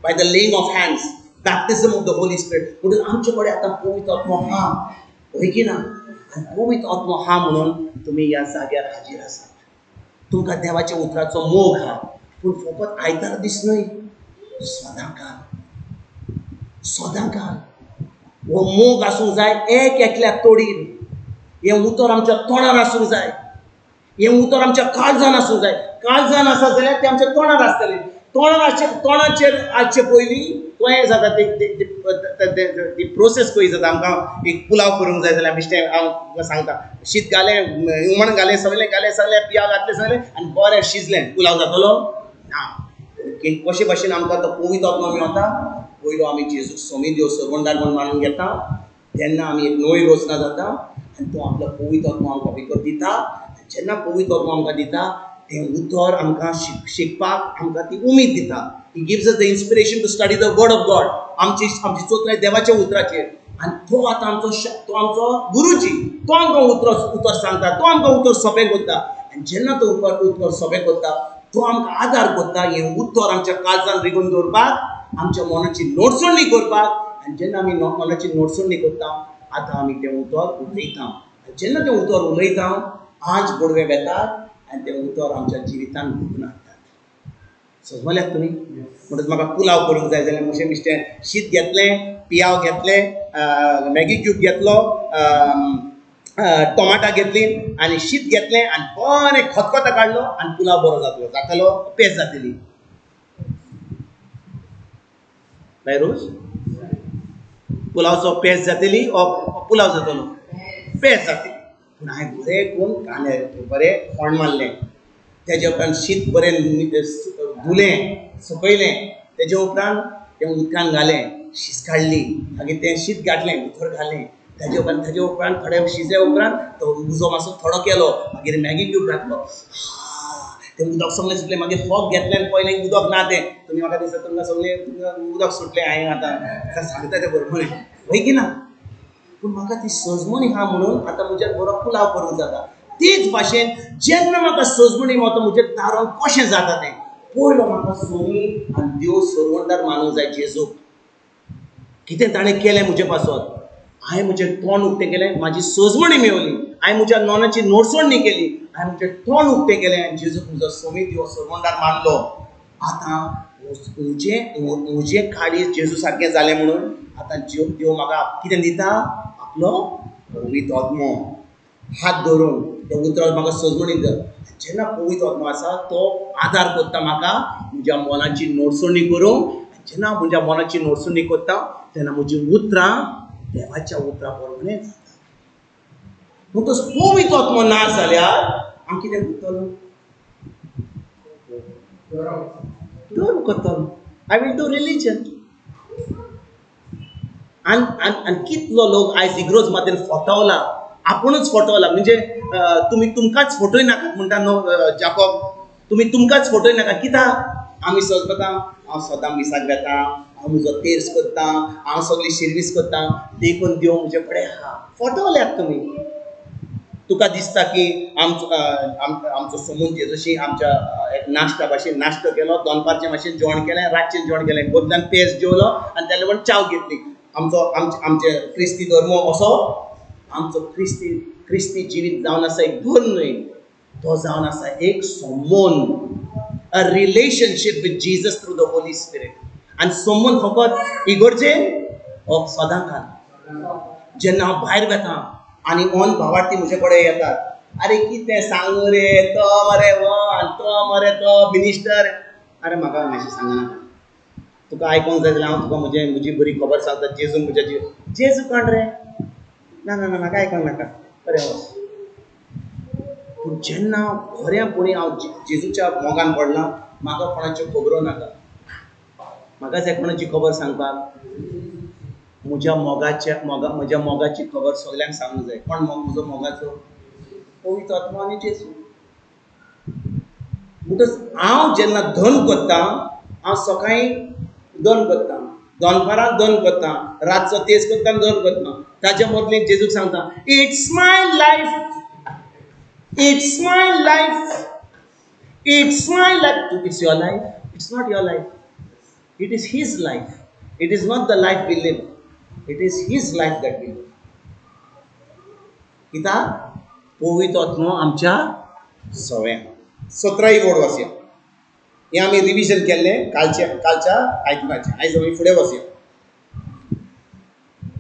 by the laying of hands, baptism of the holy spirit. म्हणून आमचे कडेन आतां पवित्र आत्मा हा, होय की ना? आनी पवित्र आत्मा हा म्हणून तुमी ह्या जाग्यार हाजीर आसात. तुमकां देवाच्या उतराचो मोग हा, पूण फकत आयतार दीस न्हय, सदांकाळ हो मोग आसूंक जाय एकल्या तोडीर. हें उतर आमच्या तोंडार आसूंक जाय, हें उतर आमच्या काळजान आसूंक जाय. काळजान आसा जाल्यार तें आमच्या तोंडार आसतलें. तोंडाचेर आसचे पयलीं तो हें जाता, ती प्रोसेस कशी जाता. आमकां एक पुलाव करूंक जाय जाल्यार बेश्टें हांव सांगता, शीत घालें, हुमण घालें, सगळें घालें, सगळें पिया घातलें सगळें आनी बरें शिजलें, पुलाव जातलो ना. कशे भाशेन आमकां तो पवित्र आत्मा मेळटा. पयलो आमी जेजूक सोमी देव सर्वंडार म्हूण मानून घेता, तेन्ना आमी एक नवी रचना जाता आनी तो आपलो पवित्र आत्मा आमकां भितर दिता. जेन्ना पवित्र आत्मा आमकां दिता तें उतर आमकां शिकपाक आमकां ती उमेद दिता. He gives us the inspiration to study the word of God. आमची चोत्राय देवाच्या उतराचेर. आनी तो आतां आमचो गुरुजी. तो आमकां उतर सांगता, तो आमकां उतर सोंपें करता. आनी जेन्ना तो उतर सोंपें करता तो आमकां आदार करता हें उतर आमच्या काळजान रिगून दवरपाक, आमच्या मनाची नोटसोडणी करपाक. आनी जेन्ना आमी मनाची नोटसोडणी करता आतां आमी तें उतर उलयता. जेन्ना तें उतर उलयता आज गोडवे वेतात आनी तें उतर आमच्या जिवितान भोगून हाडटात. समजल्यात तुमी? म्हणटच म्हाका पुलाव करूंक जाय जाल्यार म्हजें बेश्टें शीत घेतलें, पियाव घेतलें, मॅगी क्यूब घेतलो, टोमाटा घेतली आनी शीत घेतलें आनी बरें खतखतो काडलो आनी पुलाव बरो जातालो, पेज जातली. बाय रोज पुलावचो पेज जातली ओ पुलाव जातलो? पेज जातली. पूण हांवें बरें करून कांदे बरें फोण्ण मारलें, तेजे उपरांत शीत बरें धुलें, सुकयलें, तेजे उपरांत तें उदकान घालें, शीत काडली, मागीर तें शीत घातलें, भितर घालें, तेजे उपरांत थोडें शिजले उपरांत तो उजो मातसो थोडो केलो, मागीर मॅगी क्यूब घातलो. तें उदक सगळें सुटलें, मागीर फोग घेतलें आनी पयलें उदक ना तें. तुमी म्हाका दिसता तुमकां सगळें उदक सुटलें हांवें आतां सांगता तें बरोबर वय की ना? पूण म्हाका ती सजमणी आहा म्हणून आतां म्हज्यान बरो पुलाव करूंक जाता. तेच भाशेन जेन्ना म्हाका सजमणी वता म्हज्या दारान कशें जाता तें पयलो म्हाका सोमी आनी देव सर्वंडार मानूंक जाय जेजूक. कितें ताणें केलें म्हजे पासत, हांवें म्हजें तोंड उक्तें केलें, म्हाजी सजमणी मेवली, हांवें म्हज्या नोनाची नोटसोडणी केली, हांवें म्हजें तोंड उक्तें केलें आनी जेजूक म्हजो सोमी देव सर्वंडार मानलो. आतां म्हजें काळीज जेजू सारकें जालें म्हणून आतां देव म्हाका कितें दिता? आपलो पवित्र आत्मो. हात धरून त्या उतराक म्हाका सजमणी दिता. जेन्ना पवित्र आत्मा आसा तो आदार करता म्हाका म्हज्या मनाची नोटसोडणी करूंक. जेन्ना हांव म्हज्या मनाची नोटसोडणी करता तेन्ना म्हजी उतरां देवाच्या उतरां प्रमाणे जाता. म्हणटच पवित्र आत्मो ना जाल्यार हांव कितें करतलो? धर्म करतलो. I will do religion. आनी कितलो लोक आयज इग्रोज मातेन फटवला, आपुणूच फटवला. म्हणजे तुमकांच फटय नाकात म्हणटा न्हू जाकोब, तुमी तुमकांच फटय नाका. कित्याक आमी सजता, हांव सदां मिसाक घेता, हांव म्हजो तेर्स करता, हांव सगळी शिर्वीस करता, देखून देव म्हजे कडेन आहा. फटवल्यात तुमी. तुका दिसता की आमचो समूह जेजूशी आमच्या नाश्ता भाशेन नाश्तो केलो, दनपारचे भाशेन जेवण केलें, रातचें जेवण केलें, बदल्यान पेज जेवलो आनी तेन्ना पण चाव घेतली. आमचे क्रिस्ती धर्म असो आमचो क्रिस्ती जिवीत जावन आसा एक धर्म न्हय, तो जावन आसा एक संबंद, a relationship with Jesus through the holy spirit. आनी संबंद फकत इगर्जेन सदां काल. जेन्ना हांव भायर वेता आनी ओन भावार्थी म्हजे कडेन येतात, अरे कितें सांगू रे तो मरे वन, तो मरे तो मिनिस्टर. अरे म्हाका मातशें सांगनाका, तुका आयकोंक जाय जाल्यार हांव तुका म्हजी बरी खबर सांगता. जेजू म्हज्या जेजू कोण रे? ना ना ना म्हाका आयकोंक नाका. बरें वच. पूण जेन्ना खऱ्यापणी हांव जेजूच्या मोगान पडलां, म्हाका कोणाच्यो खबरो नाका. म्हाका जाय कोणाची खबर सांगपाक? म्हज्या मोगाची खबर सगल्यांक सांगूंक जाय. कोण म्हजो मोगाचो? पवित्र आत्मा आनी जेजू. म्हणटच हांव जेन्ना धन करता, हांव सकाळीं दन करता, दनपारां दन करता, रातचो तेज करता आनी दन करता. ताच्या बदली जेजूक सांगता, it's my life, it's my life, it's my life. It's your life? It's not your life. It is his life. It is not the life we live. It is his life that we live. कित्याक पवित्र आत्मो आमच्या सव्यान. 17 board वाचया. हें आमी revision केल्लें कालच्या आयतनाचें. आयज आमी फुडें वचया.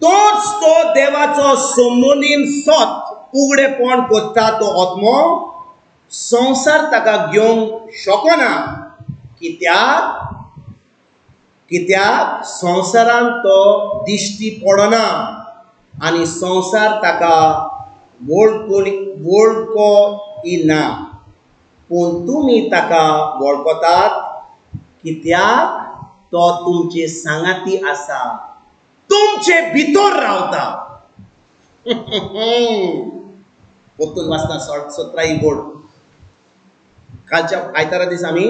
तोच तो देवाचो सोमोनीन सोत उगडेपण कोत्ता तो आत्मो संवसार ताका घेवंक शकोना. कित्याक संवसारान तो दिश्टी पडना आनी संवसार ताका वळखोई ना. पूण तुमी ताका वळखतात कित्याक तो तुमचे सांगाती आसा, तुमचे भितर रावता. पोत्तून वाचना 17 बोर्ड. कालच्या आयतारा दीस आमी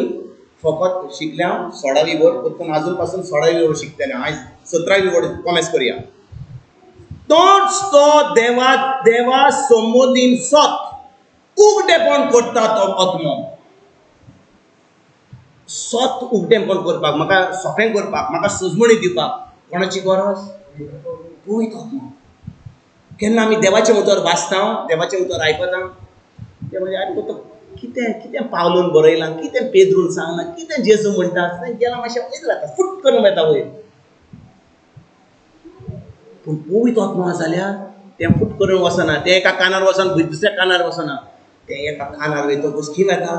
फकत शिकल्या 16वी बोर्ड, पोत्तून अजून पासून 16वी बोर्ड शिकतले. आयज 17वी बोर्ड कॉमेस करूया. तोच तो देवा सोंबोदीन सोत उगडेपण करता तो आत्मो. सोत उगडेपण करपाक, म्हाका सोंपें करपाक, म्हाका सजमणी दिवपाक कोणाची गरज? पवित्र आत्मा. केन्ना आमी देवाचें उतर वाचता, देवाचें उतर आयकता, ते म्हणजे आयकता कितें कितें पावलून बरयलां, कितें पेद्रून सांगलां, कितें जेजू म्हणटा, गेला मातशें वयर जाता, फुट करून येता वयर. पूण पवित्र आत्मा जाल्यार तें फुट करून वचना, तें एका कानार वचना, दुसऱ्या कानार वचना, तें एका कानार वयतकूच खीम येता.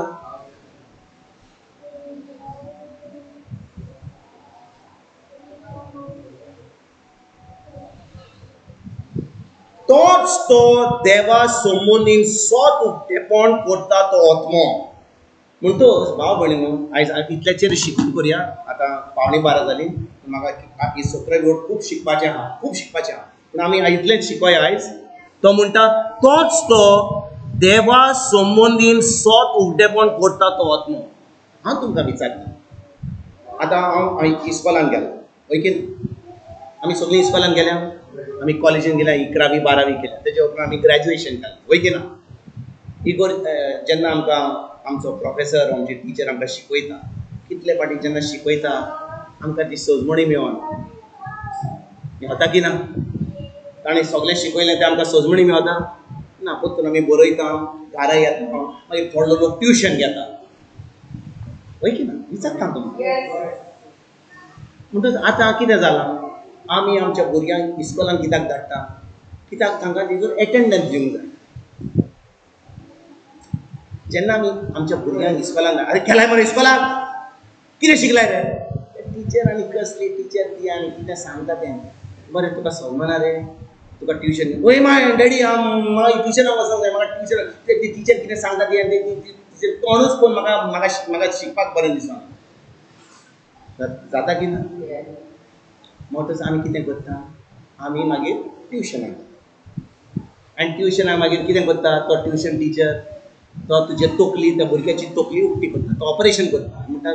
तोच तो देवा सोंबोदीन सोत उगडेपण करता तो आत्मो. म्हणटोच भाव भयणीनो, आयज इतल्याचेर शिकून करुया. आतां 11:15 जालीं. म्हाका ही 17 बोर्ड खूब शिकपाचें आहा, खूब शिकपाचें आहा. पूण आमी इतलेंच शिकोया आयज. तो म्हणटा तोच तो देवा सोंबोदीन सोत उगडेपण करता तो आत्मो. हांव तुमकां विचारता, आतां हांव इस्कॉलान गेलो, ओके, आमी सगळीं इस्कॉलान गेल्या, आमी कॉलेजीन गेल्या, 11वी 12वी केल्या, तेजे उपरांत आमी ग्रॅज्युएशन केलें, वयके ना. ही जेन्ना आमकां आमचो प्रोफेसर, आमची टिचर आमकां शिकयता, कितले फाटी जेन्ना शिकयता आमकां ती सजमणी मेळता की ना? ताणें सगळें शिकयलें तें आमकां सजमणी मेळता ना. फक्त आमी बरयता, घरा येता, मागीर थोडो लोक ट्युशन घेता, वय की ना? विचारता तुमकां. म्हणटच आतां कितें जालां, आमी आमच्या भुरग्यांक इस्कॉलान कित्याक धाडटा? कित्याक तांकां तितून एटेंडन्स दिवंक जाय. जेन्ना आमी आमच्या भुरग्यांक इस्कॉलान धाडटा, अरे केलाय मरे इस्कॉलान, कितें शिकलाय रे? टिचर आनी कसली टिचर ती आनी कितें सांगता तें. बरें तुका समजना रे, तुका ट्युशन, ओय माय डॅडी म्हाका ट्युशनाक वचूंक जाय, म्हाका ट्युशन ती टिचर कितें सांगता ती आनी ती तोंडूच पळोवन म्हाका शिकपाक बरें दिसना. जाता की ना? म्हणटच आमी कितें करता, आमी मागीर ट्युशनाक वता. आनी ट्युशनाक मागीर कितें करता, तो ट्युशन टिचर तो तुजे तकली, त्या भुरग्याची तकली उक्ती करता, तो ऑपरेशन करता, म्हणटा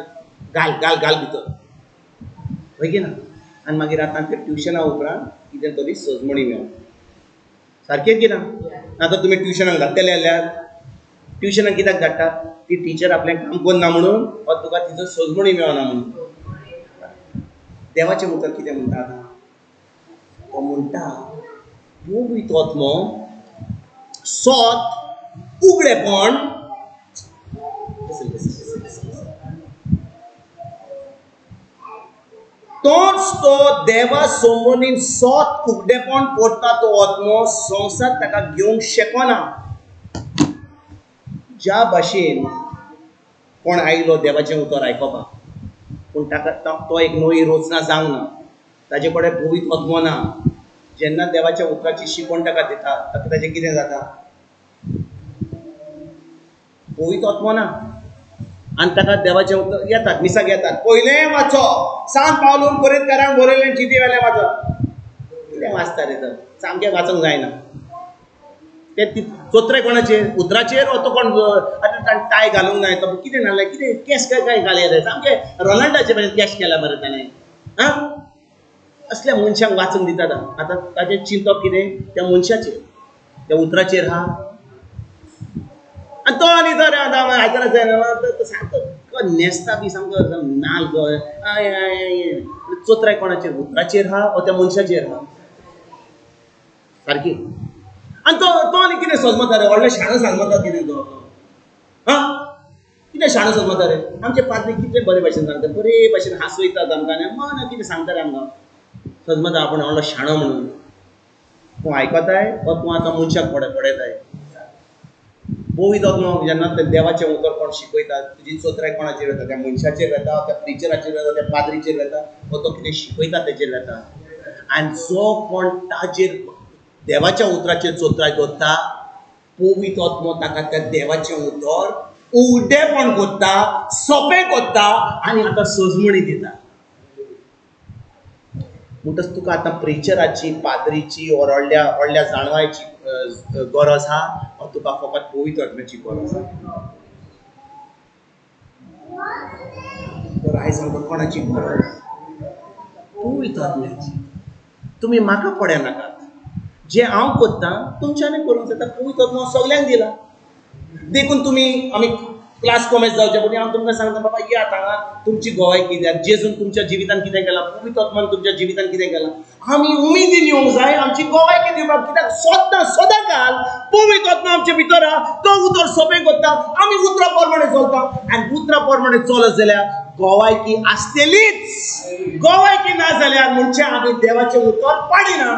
घाल घाल घाल भितर, वय की ना? आनी मागीर आतां त्या ट्युशना उपरांत कितें तरी सजमणी मेळटा. सारकें की ना? आतां तुमी ट्युशनाक घातलेले जाल्यार ट्युशनाक कित्याक धाडटा? ती टिचर आपलें काम करना म्हणून, वा तुका तिजो सजमणी मेळना म्हणून. देवाचें उतर कितें म्हणटा आतां? तो म्हणटा पवित्र आत्मो सोत उगडेपण तोच तो देवा सोंबोदीन सोत उगडेपण करता तो आत्मो संवसार ताका घेवंक शकना. ज्या भाशेन कोण आयलो देवाचें उतर आयकोपाक, पूण ताका तो एक नवी रोचना जावंक ना, ताजे कडेन पवित्र आत्मो ना. जेन्ना देवाच्या उतराची शिकवण ताका दिता, ताका ताजें कितें जाता? पवित्र आत्मो ना. आनी ताका देवाचें उतर येतात, मिसाक येतात, पयलें वाचो, सांज पावलून बरयतकारांक बरयलें चिटी वेलें वाचो. कितें वाचता रे तर? सामकें वाचूंक जायना. तें चोत्रे कोणाचेर? उतराचेर? तो कोण आतां ताणें टाय घालूंक जाय, तो कितें घालें, कितें केस काय घाले रे, सामकें रोनाल्डाचे भशेन केस केला मरे ताणें. आं, असल्या मनशांक वाचूंक दितात. आतां ताजें चिंतप कितें? त्या मनशाचेर, त्या उतराचेर आहा. आनी तो आनी तर आतां आयकना जायना, सामको न्हेसता बी, सामको नाल गो. चोत्राय कोणाचेर? उतराचेर आहा वा त्या मनशाचेर आहा? सारकी. आनी तो आनी कितें समजता रे? व्हडलें शाणो सांगता कितें तो? हां, कितें शाणो समजता रे? आमचे पाद्री कितले बरे भाशेन सांगता, बरे भाशेन हांसयतात आमकां, आनी मन कितें सांगता रे आमकां. समजता आपूण व्हडलो शाणो म्हणून. तूं आयकताय वा तूं आतां मनशाक पडयताय? पवित्र आत्मो जेन्ना ते देवाचें उतर कोण शिकयता, तुजी चोत्राय कोणाचेर येता? त्या मनशाचेर येता, त्या प्रिचराचेर येता, त्या पाद्रीचेर येता, वा तो कितें शिकयता तेचेर येता. आनी जो कोण ताचेर देवाच्या उतराचेर चोत्राय दवरता, पवित्र आत्मो ताका त्या देवाचें उतर उगडेपण कोत्ता, सोपें कोत्ता आनी आतां सजमणी दिता. म्हणटच तुका आतां प्रेचराची, पाद्रीची ओर व्हडल्या जाणवायची गरज आहा, वा तुका फकत पवित्र आत्म्याची गरज आहा? तर आयज आमकां कोणाची गरज? पवित्र आत्म्याची. तुमी म्हाका पडे नाकात. जे हांव कोत्ता तुमच्यांनी करूंक जाता. पवित्र आत्मा सगल्यांक दिला. देखून तुमी आमी क्लास कॉमेज जावचे पयलीं हांव तुमकां सांगता, बाबा यात हांगा तुमची गोवाय कित्याक, जेजून तुमच्या जिवितान कितें केलां, पवित्र आत्मान तुमच्या जिवितान कितें केलां. आमी उमेदीन येवंक जाय आमची गोवाय कितें दिवपाक. कित्याक सदां काल पवित्र आत्मा आमचे भितर आहा. तो उतर सोपें कोत्ता, आमी उतरा प्रमाणे चलता. आनी उतरा प्रमाणे चलत जाल्यार गोवायकी आसतलीच. गोवायकी ना जाल्यार म्हणजे आमी देवाचें उतर पाडिना.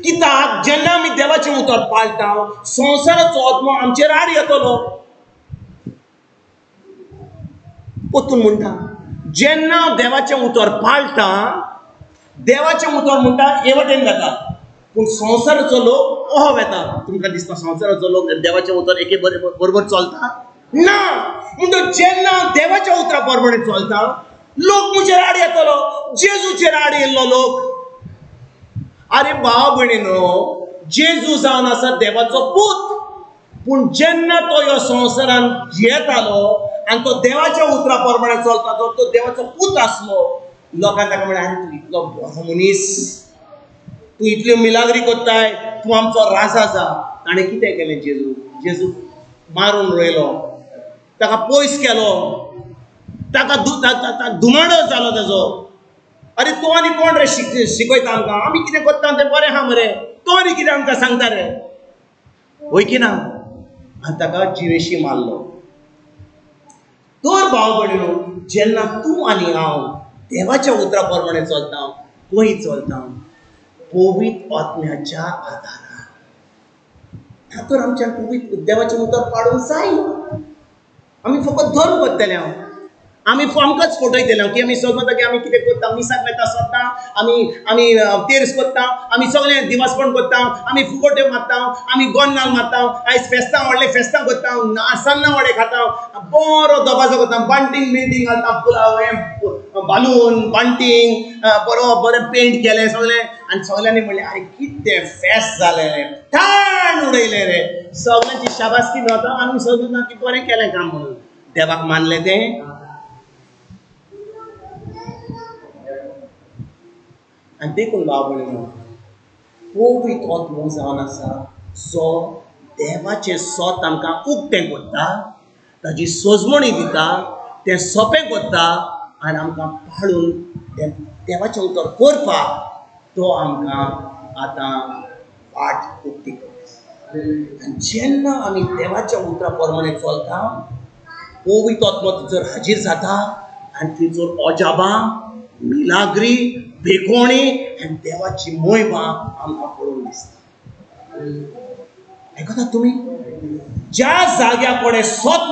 कित्याक जेन्ना आमी देवाचें उतर पाळटा, संवसाराचो आत्मो आमचेर आड येतलो. पोतून म्हणटा, जेन्ना हांव देवाचें उतर पाळटा, देवाचें उतर म्हणटा हे वटेन जाता, पूण संवसाराचो लोक ओहो येता. तुमकां दिसता संवसाराचो लोक देवाचें उतर एके बरोबर चलता? ना. म्हणटच जेन्ना हांव देवाच्या उतरा प्रमाणे चलता, लोक म्हजेर आड येतलो. जेजूचेर आड येयल्लो लोक. अरे भाव भयणीनो, जेजू जावन आसा देवाचो पूत, पूण जेन्ना तो ह्या संवसारान जियेतालो आनी तो देवाच्या उतरा प्रमाणे चलता, तो देवाचो पूत आसलो, लोकांनी ताका म्हळें, अरे तूं इतलो बरो मनीस, तूं इतल्यो मिलाग्री कोत्ताय, तूं आमचो राजा जा. ताणें कितें केलें? जेजू मारून रोयलो, ताका पयस केलो, ताका धुमाडो जालो ताजो. अरे तो आनी कोण रे शिकयता आमकां? आमी कितें कोत्ता तें बरें आहा मरे, तो आनी कितें आमकां सांगता रे? होय की ना? आनी ताका जिवेशी मारलो. तर भाव भयणीनो, जेन्ना तूं आनी हांव देवाच्या उतरा प्रमाणे चलता, खंय चलता? पवित्र आत्म्याच्या आदारान. तर आमच्यान पवित्र देवाचें उतर पाडूंक जायना. आमी फकत धर्म करतले. आमी आमकांच फटयतले की आमी सगळं की आमी कितें करता, मिसाक येता सद्दां, आमी तेर्स करता, आमी सगळें दिवासपण करता, आमी फुगोट्यो मारता, आमी गोन्नाल मारता, आयज फेस्तां व्हडलें फेस्तां करता, सान्नां वडे खाता, बरो दबाजो करता, बांटींग बिंटींग घालता, फुलां हें बालून बांटींग, बरें पेंट केलें सगळें. आनी सगल्यांनी म्हणलें, अरे कितें फेस्त जालें रे, थाण उडयलें रे. सगळ्यांची शाबासकी मेळटा. आमी सगळें की बरें केलें काम म्हणून. देवाक मानलें तें. आनी देखून भाव भयणीनो, पवित्र आत्मो जावन आसा जो देवाचें सोत आमकां उक्तें करता, ताजी सजमणी दिता, तें सोपें करता आनी आमकां पाळून तें देवाचें उतर करपाक तो आमकां आतां वाट उक्ती करता. आनी जेन्ना आमी देवाच्या उतरा प्रमाणे चलता, पवित्र आत्मो थंयसर हाजीर जाता आनी थंयसर अजाबां, मिलाग्री, बेकोणी आनी देवाची मोहिमा आमकां पळोवन दिसता. आयकता तुमी? ज्या जाग्यार कोणें सोत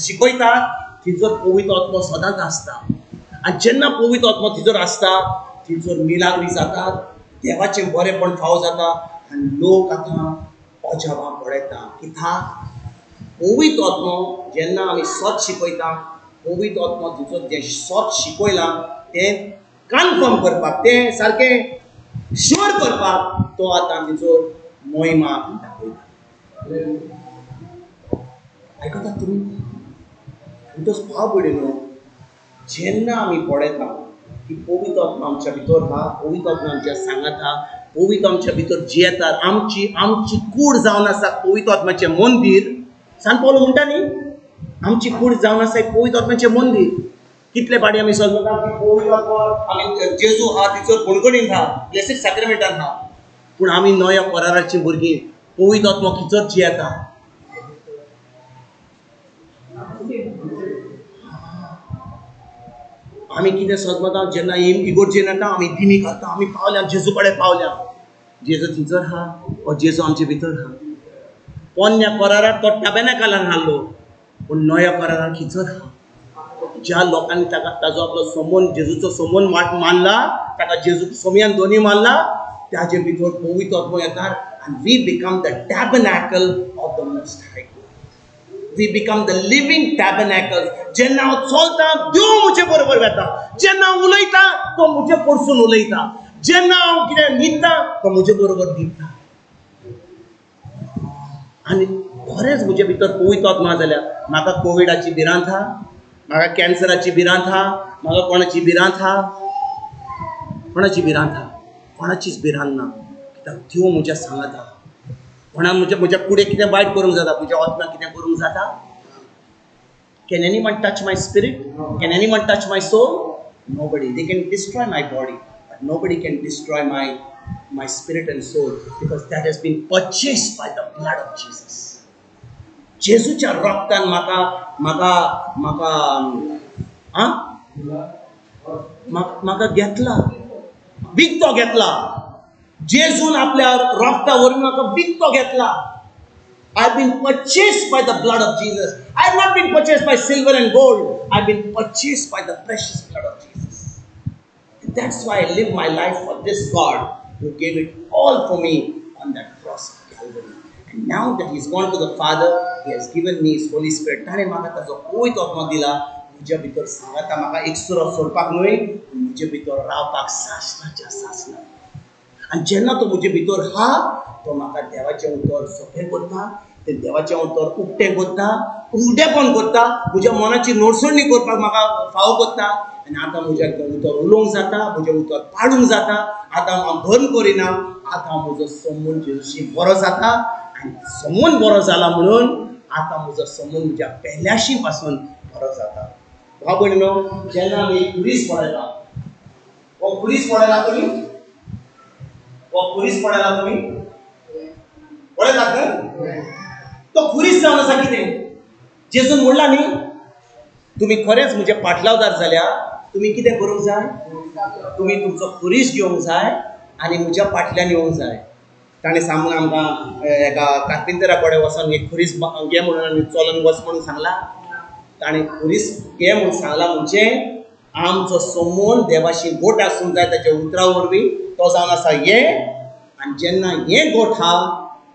शिकयतात थंयसर पवित्र आत्मो सदांच आसता. आनी जेन्ना पवित्र आत्मो थंयसर आसता, थंयसर मिलाग्री जातात, देवाचें बरेंपण फावो जाता आनी लोक आतां अजाबां पळयता. कित्याक? पवित्र आत्मो जेन्ना आमी सोत शिकयता, पवित्र आत्मो थंयसर जें सोत शिकयलां तें कन्फर्म करपाक, तें सारकें श्योर करपाक तो आतां थंयसर मोहिमा दाखयता. आयकता तुमी? म्हणटच भाव भयणीनो, जेन्ना आमी पळयता की पवित्र आत्मा आमच्या भितर आहा, पवित्र आत्मा आमच्या सांगात आहा, पवित्र आमच्या भितर जियेतात, आमची कूड जावन आसा पवित्र आत्म्याचें मंदीर. सान पावलो म्हणटा न्ही, आमची कूड जावन आसा पवित्र आत्म्याचें मंदीर. कितले फाटी आमी समजता की पवित्र आत्मा आमी जेजू आहा थंयसर कोणकोणीन आहा, ब्लेसीड सॅक्रेमेंटान आहा, पूण आमी नव्या कराराची भुरगीं. पवित्र आत्मा खंयसर जियेता? आमी कितें समजता? जेन्ना इगोर्जेन येता आमी दिमी घालता, आमी पावल्या, जेजू कडेन पावल्या. जेजू थंयसर आहा वा जेजू आमचे भितर आहा? पोन्न्या करारांत तो टॅबर्नाकलान आसलो, पूण नव्या करारांत खंयसर आहा? ज्या लोकांनी ताजो आपलो सोमोन, जेजूचो सोमोन मानला, ताका जेजू सोमयान दोनी मानला, ताजे भितर पवित्र आत्मो येता आनी we become the tabernacle of the most high God. We become the living tabernacles. जेन्ना हांव चलता देव म्हजे बरोबर वता. जेन्ना हांव उलयता तो म्हजे परसून उलयता. जेन्ना हांव कितें न्हिदता तो म्हजे बरोबर न्हिदता. आनी खरेंच म्हजे भितर पवित्र आत्मा जाल्यार म्हाका कोविडाची भिरांत आहा, म्हाका कॅन्सराची भिरांत आहा, म्हाका कोणाची भिरांत आहा, कोणाची भिरांत आहा, कोणाचीच भिरांत ना. कित्याक देव म्हज्या सांगात आहा. कोणा म्हज्या फुडें कितें वायट करूंक जाता, म्हज्या आत्म्याक कितें करूंक जाता? Can anyone touch my spirit? Can anyone touch my soul? Nobody. They can destroy my body, but nobody can destroy my spirit and soul, because that has been purchased by the blood of Jesus. जेजूच्या रक्तान म्हाका म्हाका म्हाका म्हाका घेतला, विकतो घेतला. जेजून आपल्या रक्तावरून म्हाका विकतो घेतला. I've been purchased by the blood of Jesus. I've not been purchased by silver and gold. I've been purchased by the precious blood of Jesus. And that's why I live my life for this God who gave it all for me on that cross of Calvary. And now that He's gone to the Father, He has given me His Holy Spirit. ताणे म्हाका ताजो पवित्र आत्मा दिला. म्हज्या भितर सांगता म्हाका एक सुरो सोडपाक न्हय, म्हजे भितर रावपाक सासणाच्या सासना. आनी जेन्ना तो म्हजे भितर हा, तो म्हाका देवाचें उतर सोंपें करता, ते देवाचें उतर उक्तें करता, उक्तेपण करता, म्हज्या मनाची नडसडणी करपाक म्हाका फाव करता. आनी आतां म्हजें उतर उलोवंक जाता, म्हजें उतर पाडूंक जाता. आतां हांव धर्म करिना, आतां म्हजो संबंद जेजूशी बरो जाता. आनी संबंद बरो जाला म्हणून आतां म्हजो संबंद म्हज्या पेल्याशी पासून बरो जाता. भाव भयणीनो, जेन्ना आमी खुरीस पळयता, हो खुरीस पळयला तुमी? वो खुरीस पळयला तुमी? पळयतात न्हय? तो खुरीस जावन आसा कितें? जेजून म्हणला न्ही, तुमी खरेंच म्हजे पाटलावदार जाल्यार तुमी कितें करूंक जाय? तुमी तुमचो खुरीस घेवंक जाय आनी म्हज्या फाटल्यान येवंक जाय. ताणें सांगून आमकां एका कार्पेंटरा कडेन वचोन एक खुरीस घे म्हणून आनी चलोन वच म्हणून सांगला. ताणें खुरीस घे म्हणून सांगला म्हणजे आमचो संबंद देवाशी गोट आसूंक जाय ताच्या उतरा वरवीं. तो जावन आसा हे, आनी जेन्ना हे गोट हा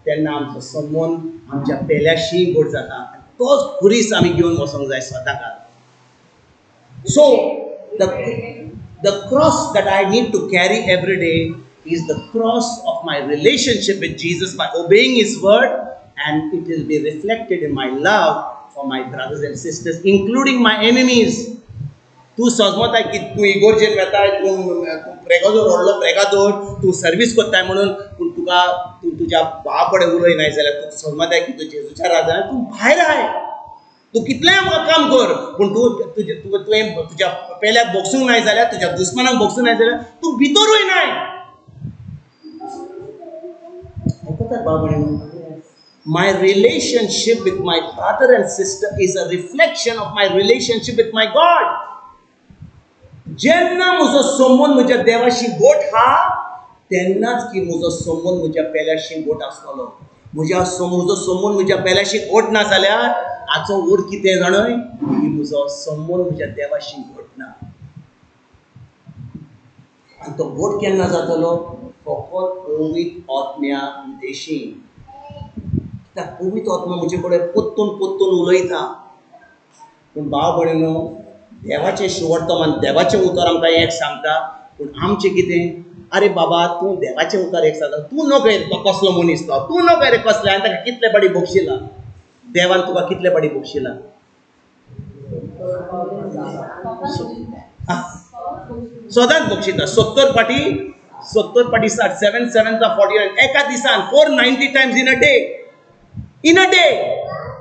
तेन्ना आमचो संबंद आमच्या पेल्याशी गोट जाता. तोच खुरीस आमी घेवन वचोंक जाय स्वताक. So the cross that I need to carry every day is the cross of my relationship with Jesus by obeying His word, and it will be reflected in my love for my brothers and sisters, including my enemies. तूं समजताय की तूं इगोर्जेन वेताय, तूं प्रेगादोर व्हडलो प्रेगादोर, तूं service करताय म्हणून, पूण तुका तूं तुज्या भावा कडेन उलयनाय जाल्यार तूं समजताय की तूं जेजूच्या राजान तूं भायर आय. तूं कितलेंय काम कर, पूण तुवें तुज्या पेल्याक भोगसूंक नाय जाल्यार, तुज्या दुस्मानाक भोगसूंक नाय जाल्यार तूं भितर वयनाय. आयकतात भाव भयणीनो? My relationship with my brother and sister is a reflection of my relationship with my God. जेन्ना म्हजो संबंद म्हज्या देवाशी गोट हा, तेन्नाच की म्हजो संबंद म्हज्या पेल्याशी गोट आसतलो. म्हजो संबंद म्हज्या पेल्याशी गोट ना जाल्यार हाचो अर्थ कितें जाणय, की म्हजो संबंद म्हज्या देवाशी गोट ना. आनी तो गोट केन्ना जातलो? फकत पवित्र आत्म्या उद्देशीन. कित्याक पवित्र आत्मा म्हजे कडेन पोत्तून उलयता. पूण भाव भयणीनो, देवाचें शिवर्तमान, देवाचें उतर आमकां एक सांगता, पूण आमचें कितें? अरे बाबा, तूं देवाचें उतर एक सांगता, तूं नको रे कसलो मनीस तो, तूं नको रे कसले, हांवें ताका कितले पाटी भोगशिला. देवान तुका कितले पाटी भोगशिला? सदांच भोगशिता. 70 पाटी 7 7 49 एका दिसान 490 times in a day.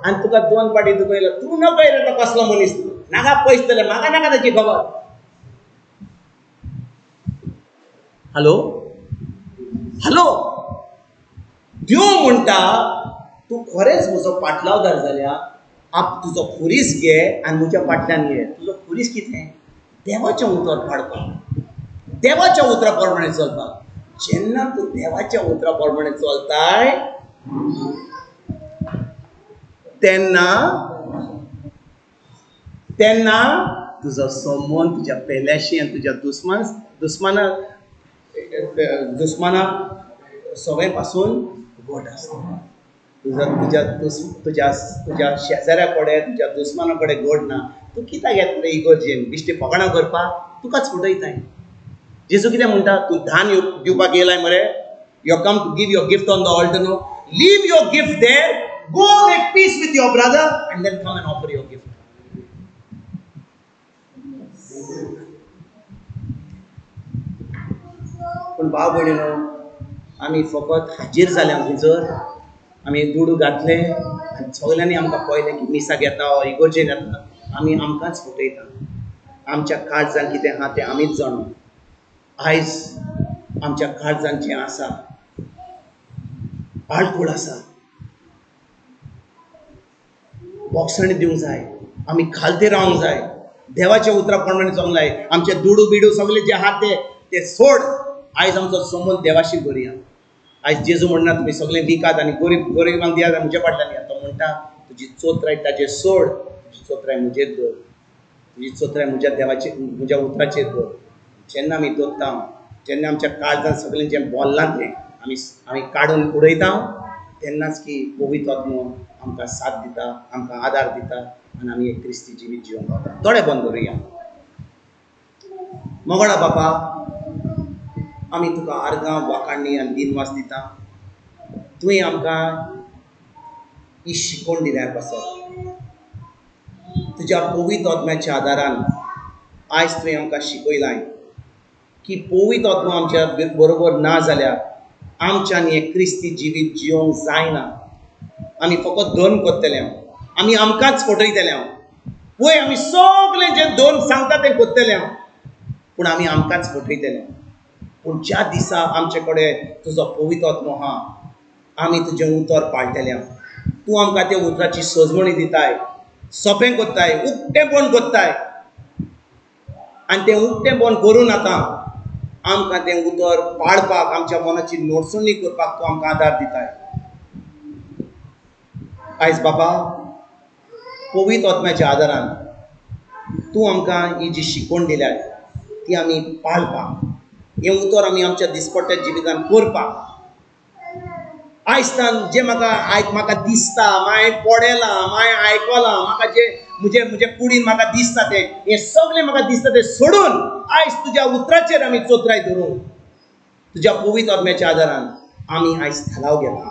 आनी तुका 2 पाटी दुखयलो, तूं नको रे तो कसलो मनीस, नाका पयसतले, म्हाका नाका ताची खबर. हॅलो हॅलो, देव म्हणटा तूं खरेंच म्हजो पाटलावदार जाल्यार तुजो खुरीस घे आनी म्हज्या फाटल्यान ये. तुजो खुरीस कितें? देवाचें उतर पाडपाक, देवाच्या उतरा प्रमाणे चलपाक. जेन्ना तूं देवाच्या उतरा प्रमाणे चलताय तेन्ना तुजो संबंद तुज्या पेल्याशी आनी तुज्या दुस्माना सगळे पासून गोट आसता. तुज्या शेजाऱ्या कडेन तुज्या दुस्माना कडेन घड ना, तूं कित्याक येतले इगोर्जेन बिश्टे फकाणां करपाक? तुकाच फटयताय. जेजू कितें म्हणटा? तूं धान दिवपाक येयलाय मरे, you come to give your gift on the altar no, leave your gift there, go make peace with your brother and then come and offer your gift. पूण भाव भयणीनो, आमी फकत हाजीर जाल्या थंयसर, आमी दुडू घातले आनी सगल्यांनी आमकां पळयलें की मिसाक येता हो इगोर्जेन येता, आमी आमकांच फटयता. आमच्या काळजान कितें आहा तें आमीच जाणू. आयज आमच्या काळजान जें आसा आळकूळ आसा, बोगसणी दिवंक जाय, आमी खालते रावंक जाय. देवाच्या उतरा प्रमाणे जावंक जाय. आमचे दुडू बिडू सगळे जे आहा ते सोड. आयज आमचो संबंद देवाशी करुया. आयज जेजू म्हणना तुमी सगळे विकात आनी गोरिबांक दियात म्हज्या फाटल्यान या. तो म्हणटा तुजी चोत्राय ताजेर सोड, तुजी चोत्राय म्हजेर दवर, तुजी चोत्राय म्हज्या देवाचे म्हज्या उतराचेर दवर. जेन्ना आमी दोत्ता, जेन्ना आमच्या काळजान सगळें जें बोल्लां तें आमी काडून उडयता, तेन्नाच की पवित्र आत्मो आमकां साथ दिता, आमकां आदार दिता आनी आमी एक क्रिस्ती जिवीत जिवंक पावता. दोळे बंद करुया. मोगडा बापा, आमी तुका आर्गां वाखाणणी आनी दिनवास दिता. तुवें आमकां ही शिकवण दिल्या पासत. तुज्या पवित्र आत्म्याच्या आदारान आयज तुवें आमकां शिकयलां की पवित्र आत्मा आमच्या बरोबर ना जाल्यार आमच्यान हें क्रिस्ती जिवीत जिवंक जायना. आमी फकत धन करतले, आमी आमकांच फटयतले. पळय, आमी सगळें जें धन सांगता तें करतले, पूण आमी आमकांच फटयतले. पूण ज्या दिसा आमचे कडेन तुजो पवित्र आत्मो आहा, आमी तुजें उतर पाळटले. तूं आमकां त्या उतराची सजमणी दिताय, सोंपें करताय, उक्तेपण करताय. आनी तें उक्तेपण करून आतां आमकां तें उतर पाळपाक, आमच्या मनाची नोडसणी करपाक तूं आमकां आदार दिताय. आयज बाबा, पवित्र आत्म्याच्या आदारान तूं आमकां ही जी शिकवण दिल्या ती आमी पाळपाक, हें उतर आमी आमच्या दिसपट्ट्या जिवितान करपाक. आयजतान जें म्हाका दिसता, हांवें पळयलां, हांवें आयकलां, म्हाका जें म्हजे कुडीन म्हाका दिसता हें सगळें म्हाका दिसता तें सोडून आयज तुज्या उतराचेर आमी चोत्राय धरून तुज्या पवित्र आत्म्याच्या आदारान आमी आयज थाराव घेता.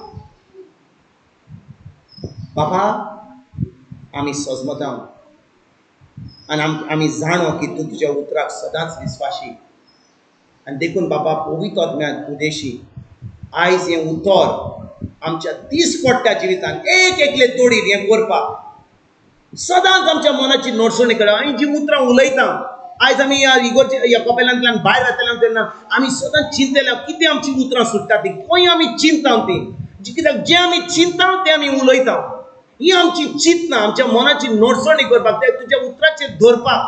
बाबा, आमी सजमता आनी आमी जाणो की तूं तुज्या उतराक सदांच विस्वाशी. आनी देखून बाबा, पवित्र आत्म्यान उदेशी आयज हें उतर आमच्या दिसपट्ट्या जिवितान एक एकले तोडीर हें करपाक सदांच आमच्या मनाची नोडसणी करप. आमी जी उतरां उलयता, आयज आमी ह्या कपेलांतल्यान भायर येतले तेन्ना आमी सदांच चिंतले कितें आमची उतरां सुट्टा ती, खंय आमी चिंतता ती, कित्याक जें आमी चिंतता तें आमी उलयता. ही आमची चिंतना, आमच्या मनाची नोडसणी करपाक, ते तुज्या उतराचेर धरपाक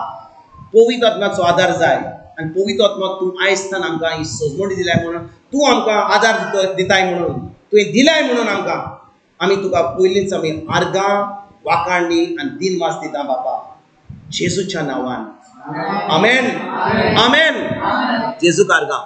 पवित्र आत्म्याचो आदार जाय. आनी पवित्र आत्मा तूं आयजतान आमकां ही सजमणी दिल्याय म्हणून, तूं आमकां आदार दिताय म्हणून, तुवें दिलाय म्हणून आमकां, आमी तुका पयलींच आमी आर्गां, वाखाणणी आनी दिनवास दिता बापा, जेजूच्या नांवान. आमेन, आमेन. जेजूक आर्गां.